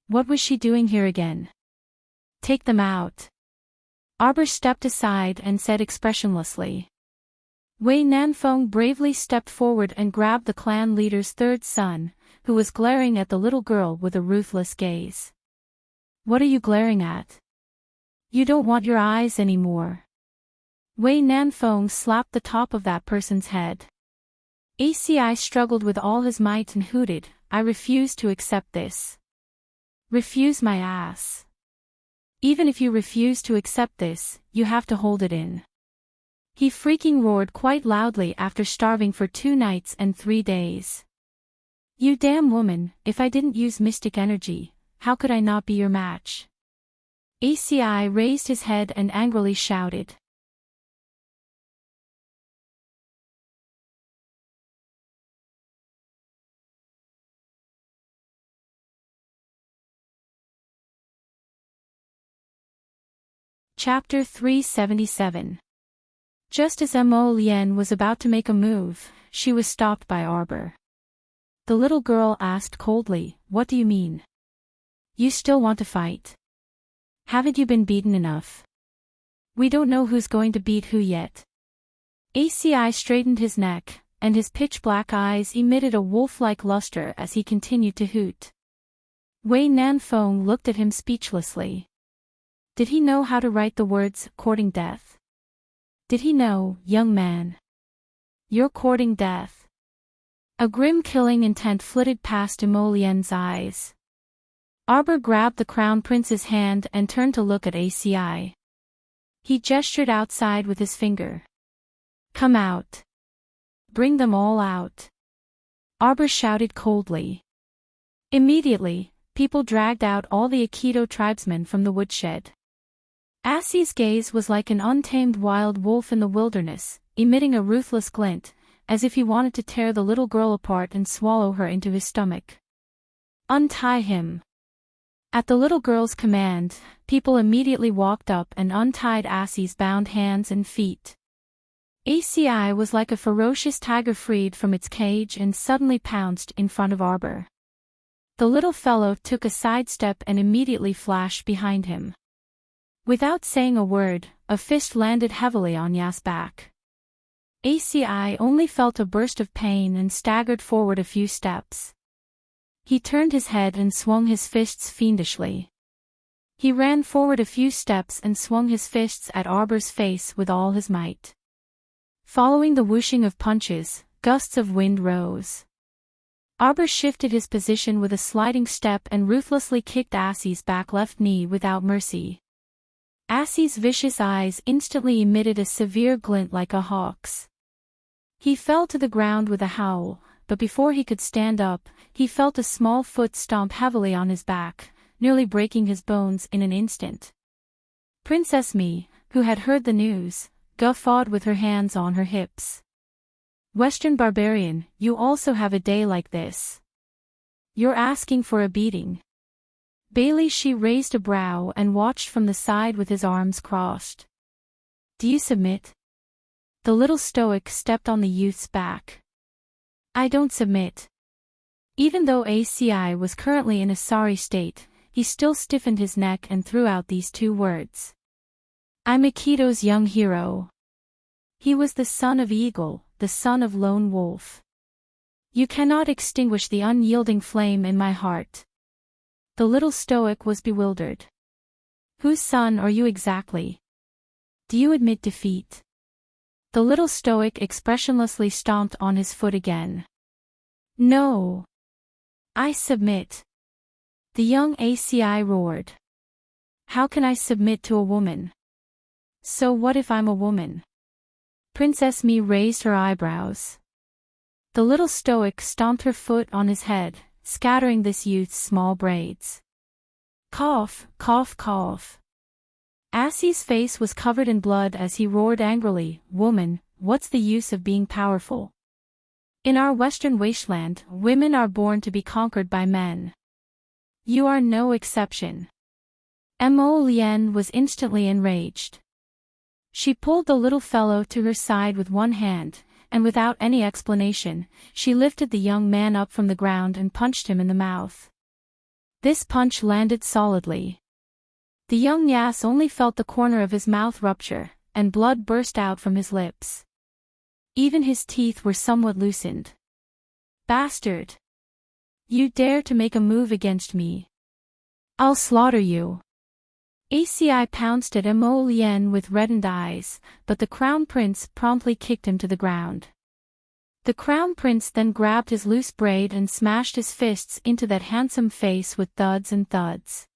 What was she doing here again? Take them out. Arbor stepped aside and said expressionlessly. Wei Nanfeng bravely stepped forward and grabbed the clan leader's third son, who was glaring at the little girl with a ruthless gaze. What are you glaring at? You don't want your eyes anymore. Wei Nanfeng slapped the top of that person's head. ACI struggled with all his might and hooted, I refuse to accept this. Refuse my ass. Even if you refuse to accept this, you have to hold it in. He freaking roared quite loudly after starving for 2 nights and 3 days. You damn woman, if I didn't use mystic energy, how could I not be your match? ACI raised his head and angrily shouted. Chapter 377. Just as Mo Lien was about to make a move, she was stopped by Arbor. The little girl asked coldly, what do you mean? You still want to fight? Haven't you been beaten enough? We don't know who's going to beat who yet. ACI straightened his neck, and his pitch-black eyes emitted a wolf-like luster as he continued to hoot. Wei Nanfeng looked at him speechlessly. Did he know how to write the words, courting death? Did he know, young man? You're courting death. A grim killing intent flitted past Mo Lien's eyes. Arbor grabbed the crown prince's hand and turned to look at ACI. He gestured outside with his finger. Come out. Bring them all out. Arbor shouted coldly. Immediately, people dragged out all the Aikido tribesmen from the woodshed. Assie's gaze was like an untamed wild wolf in the wilderness, emitting a ruthless glint, as if he wanted to tear the little girl apart and swallow her into his stomach. Untie him. At the little girl's command, people immediately walked up and untied Assie's bound hands and feet. ACI was like a ferocious tiger freed from its cage and suddenly pounced in front of Arbor. The little fellow took a sidestep and immediately flashed behind him. Without saying a word, a fist landed heavily on Ya's back. ACI only felt a burst of pain and staggered forward a few steps. He turned his head and swung his fists fiendishly. He ran forward a few steps and swung his fists at Arbor's face with all his might. Following the whooshing of punches, gusts of wind rose. Arbor shifted his position with a sliding step and ruthlessly kicked Assie's back left knee without mercy. Assie's vicious eyes instantly emitted a severe glint like a hawk's. He fell to the ground with a howl, but before he could stand up, he felt a small foot stomp heavily on his back, nearly breaking his bones in an instant. Princess Mi, who had heard the news, guffawed with her hands on her hips. Western barbarian, you also have a day like this. You're asking for a beating. Bailey she raised a brow and watched from the side with his arms crossed. Do you submit? The little stoic stepped on the youth's back. I don't submit. Even though ACI was currently in a sorry state, he still stiffened his neck and threw out these 2 words. I'm Aikido's young hero. He was the son of Eagle, the son of Lone Wolf. You cannot extinguish the unyielding flame in my heart. The little stoic was bewildered. Whose son are you exactly? Do you admit defeat? The little stoic expressionlessly stomped on his foot again. No. I submit. The young ACI roared. How can I submit to a woman? So what if I'm a woman? Princess Mi raised her eyebrows. The little stoic stomped her foot on his head, scattering this youth's small braids. Cough, cough, cough. Assie's face was covered in blood as he roared angrily, Woman, what's the use of being powerful? In our western wasteland, women are born to be conquered by men. You are no exception. Mo Lien was instantly enraged. She pulled the little fellow to her side with one hand, and without any explanation, she lifted the young man up from the ground and punched him in the mouth. This punch landed solidly. The young Yas only felt the corner of his mouth rupture, and blood burst out from his lips. Even his teeth were somewhat loosened. Bastard! You dare to make a move against me? I'll slaughter you. ACI pounced at Mo Lien with reddened eyes, but the Crown Prince promptly kicked him to the ground. The Crown Prince then grabbed his loose braid and smashed his fists into that handsome face with thuds and thuds.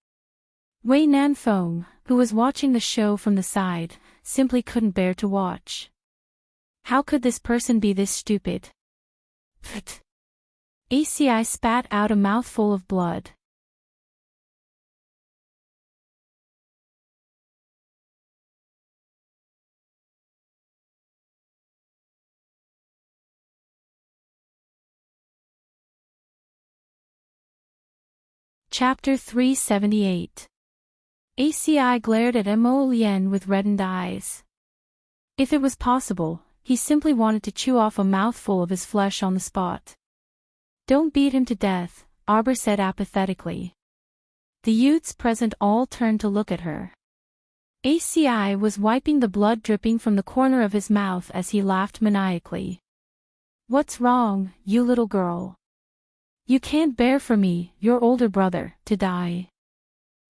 Wei Nanfeng, who was watching the show from the side, simply couldn't bear to watch. How could this person be this stupid? Pfft. ACI spat out a mouthful of blood. Chapter 378. ACI glared at Mo Lien with reddened eyes. If it was possible, he simply wanted to chew off a mouthful of his flesh on the spot. Don't beat him to death, Arbor said apathetically. The youths present all turned to look at her. ACI was wiping the blood dripping from the corner of his mouth as he laughed maniacally. What's wrong, you little girl? You can't bear for me, your older brother, to die.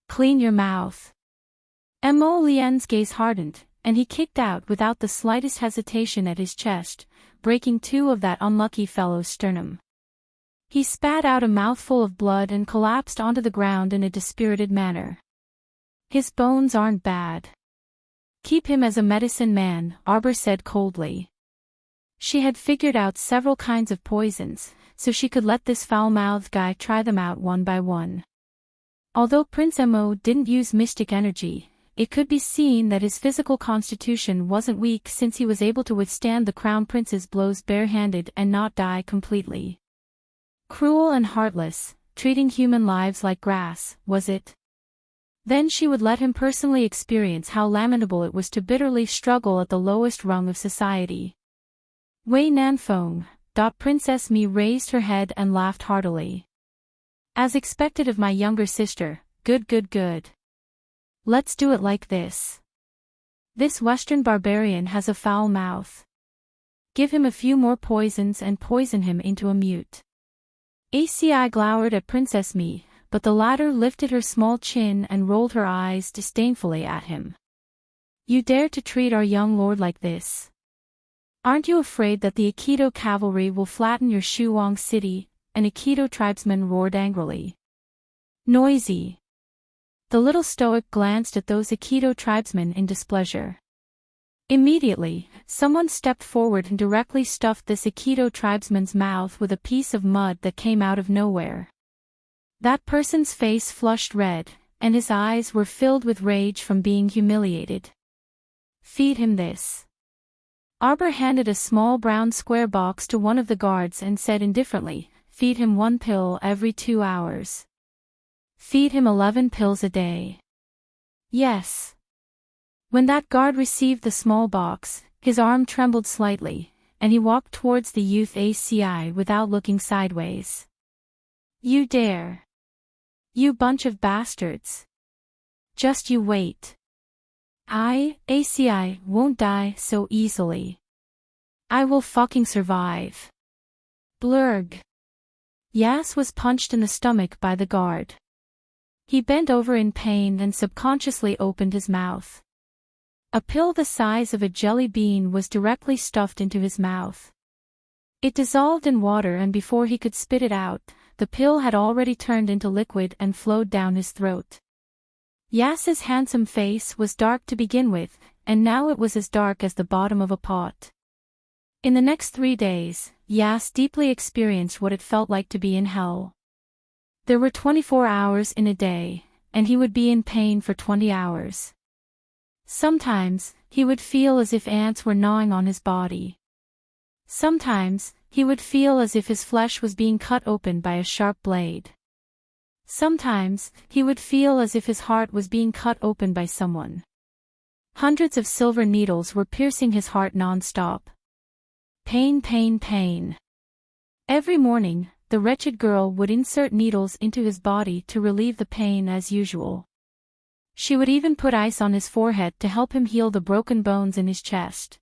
Clean your mouth. Mo Lien's gaze hardened, and he kicked out without the slightest hesitation at his chest, breaking two of that unlucky fellow's sternum. He spat out a mouthful of blood and collapsed onto the ground in a dispirited manner. His bones aren't bad. Keep him as a medicine man, Arbor said coldly. She had figured out several kinds of poisons, so she could let this foul-mouthed guy try them out one by one. Although Prince Mo didn't use mystic energy, it could be seen that his physical constitution wasn't weak since he was able to withstand the Crown Prince's blows barehanded and not die completely. Cruel and heartless, treating human lives like grass, was it? Then she would let him personally experience how lamentable it was to bitterly struggle at the lowest rung of society. Wei Nanfeng, Princess Mi raised her head and laughed heartily. As expected of my younger sister, good. Let's do it like this. This Western barbarian has a foul mouth. Give him a few more poisons and poison him into a mute. ACI glowered at Princess Mi, but the latter lifted her small chin and rolled her eyes disdainfully at him. You dare to treat our young lord like this? Aren't you afraid that the Aikido cavalry will flatten your Shuang city? An Aikido tribesman roared angrily. Noisy. The little stoic glanced at those Aikido tribesmen in displeasure. Immediately, someone stepped forward and directly stuffed this Aikido tribesman's mouth with a piece of mud that came out of nowhere. That person's face flushed red, and his eyes were filled with rage from being humiliated. Feed him this. Arbor handed a small brown square box to one of the guards and said indifferently, feed him 1 pill every 2 hours. Feed him 11 pills a day. Yes. When that guard received the small box, his arm trembled slightly, and he walked towards the youth ACI without looking sideways. You dare. You bunch of bastards. Just you wait. ACI, won't die so easily. I will fucking survive. Blurg. Yas was punched in the stomach by the guard. He bent over in pain and subconsciously opened his mouth. A pill the size of a jelly bean was directly stuffed into his mouth. It dissolved in water, and before he could spit it out, the pill had already turned into liquid and flowed down his throat. Yas's handsome face was dark to begin with, and now it was as dark as the bottom of a pot. In the next 3 days, Yas deeply experienced what it felt like to be in hell. There were 24 hours in a day, and he would be in pain for 20 hours. Sometimes, he would feel as if ants were gnawing on his body. Sometimes, he would feel as if his flesh was being cut open by a sharp blade. Sometimes, he would feel as if his heart was being cut open by someone. Hundreds of silver needles were piercing his heart non-stop. Pain, pain, pain. Every morning, the wretched girl would insert needles into his body to relieve the pain as usual. She would even put ice on his forehead to help him heal the broken bones in his chest.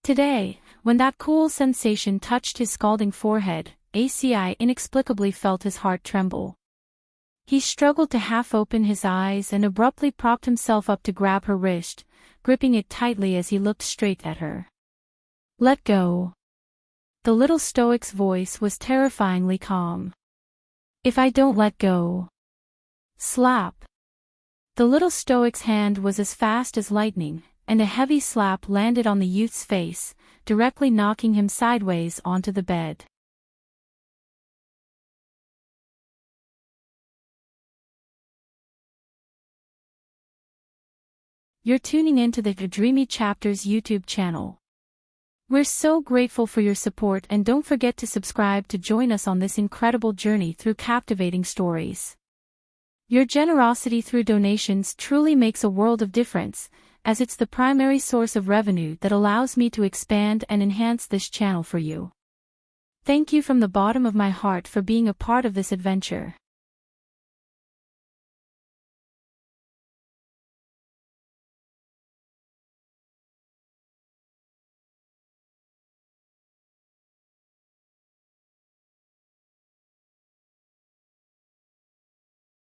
Today, when that cool sensation touched his scalding forehead, ACI inexplicably felt his heart tremble. He struggled to half open his eyes and abruptly propped himself up to grab her wrist, gripping it tightly as he looked straight at her. "Let go." The little stoic's voice was terrifyingly calm. "If I don't let go." Slap. The little stoic's hand was as fast as lightning, and a heavy slap landed on the youth's face, directly knocking him sideways onto the bed. You're tuning into the Dreamy Chapters YouTube channel. We're so grateful for your support, and don't forget to subscribe to join us on this incredible journey through captivating stories. Your generosity through donations truly makes a world of difference, as it's the primary source of revenue that allows me to expand and enhance this channel for you. Thank you from the bottom of my heart for being a part of this adventure.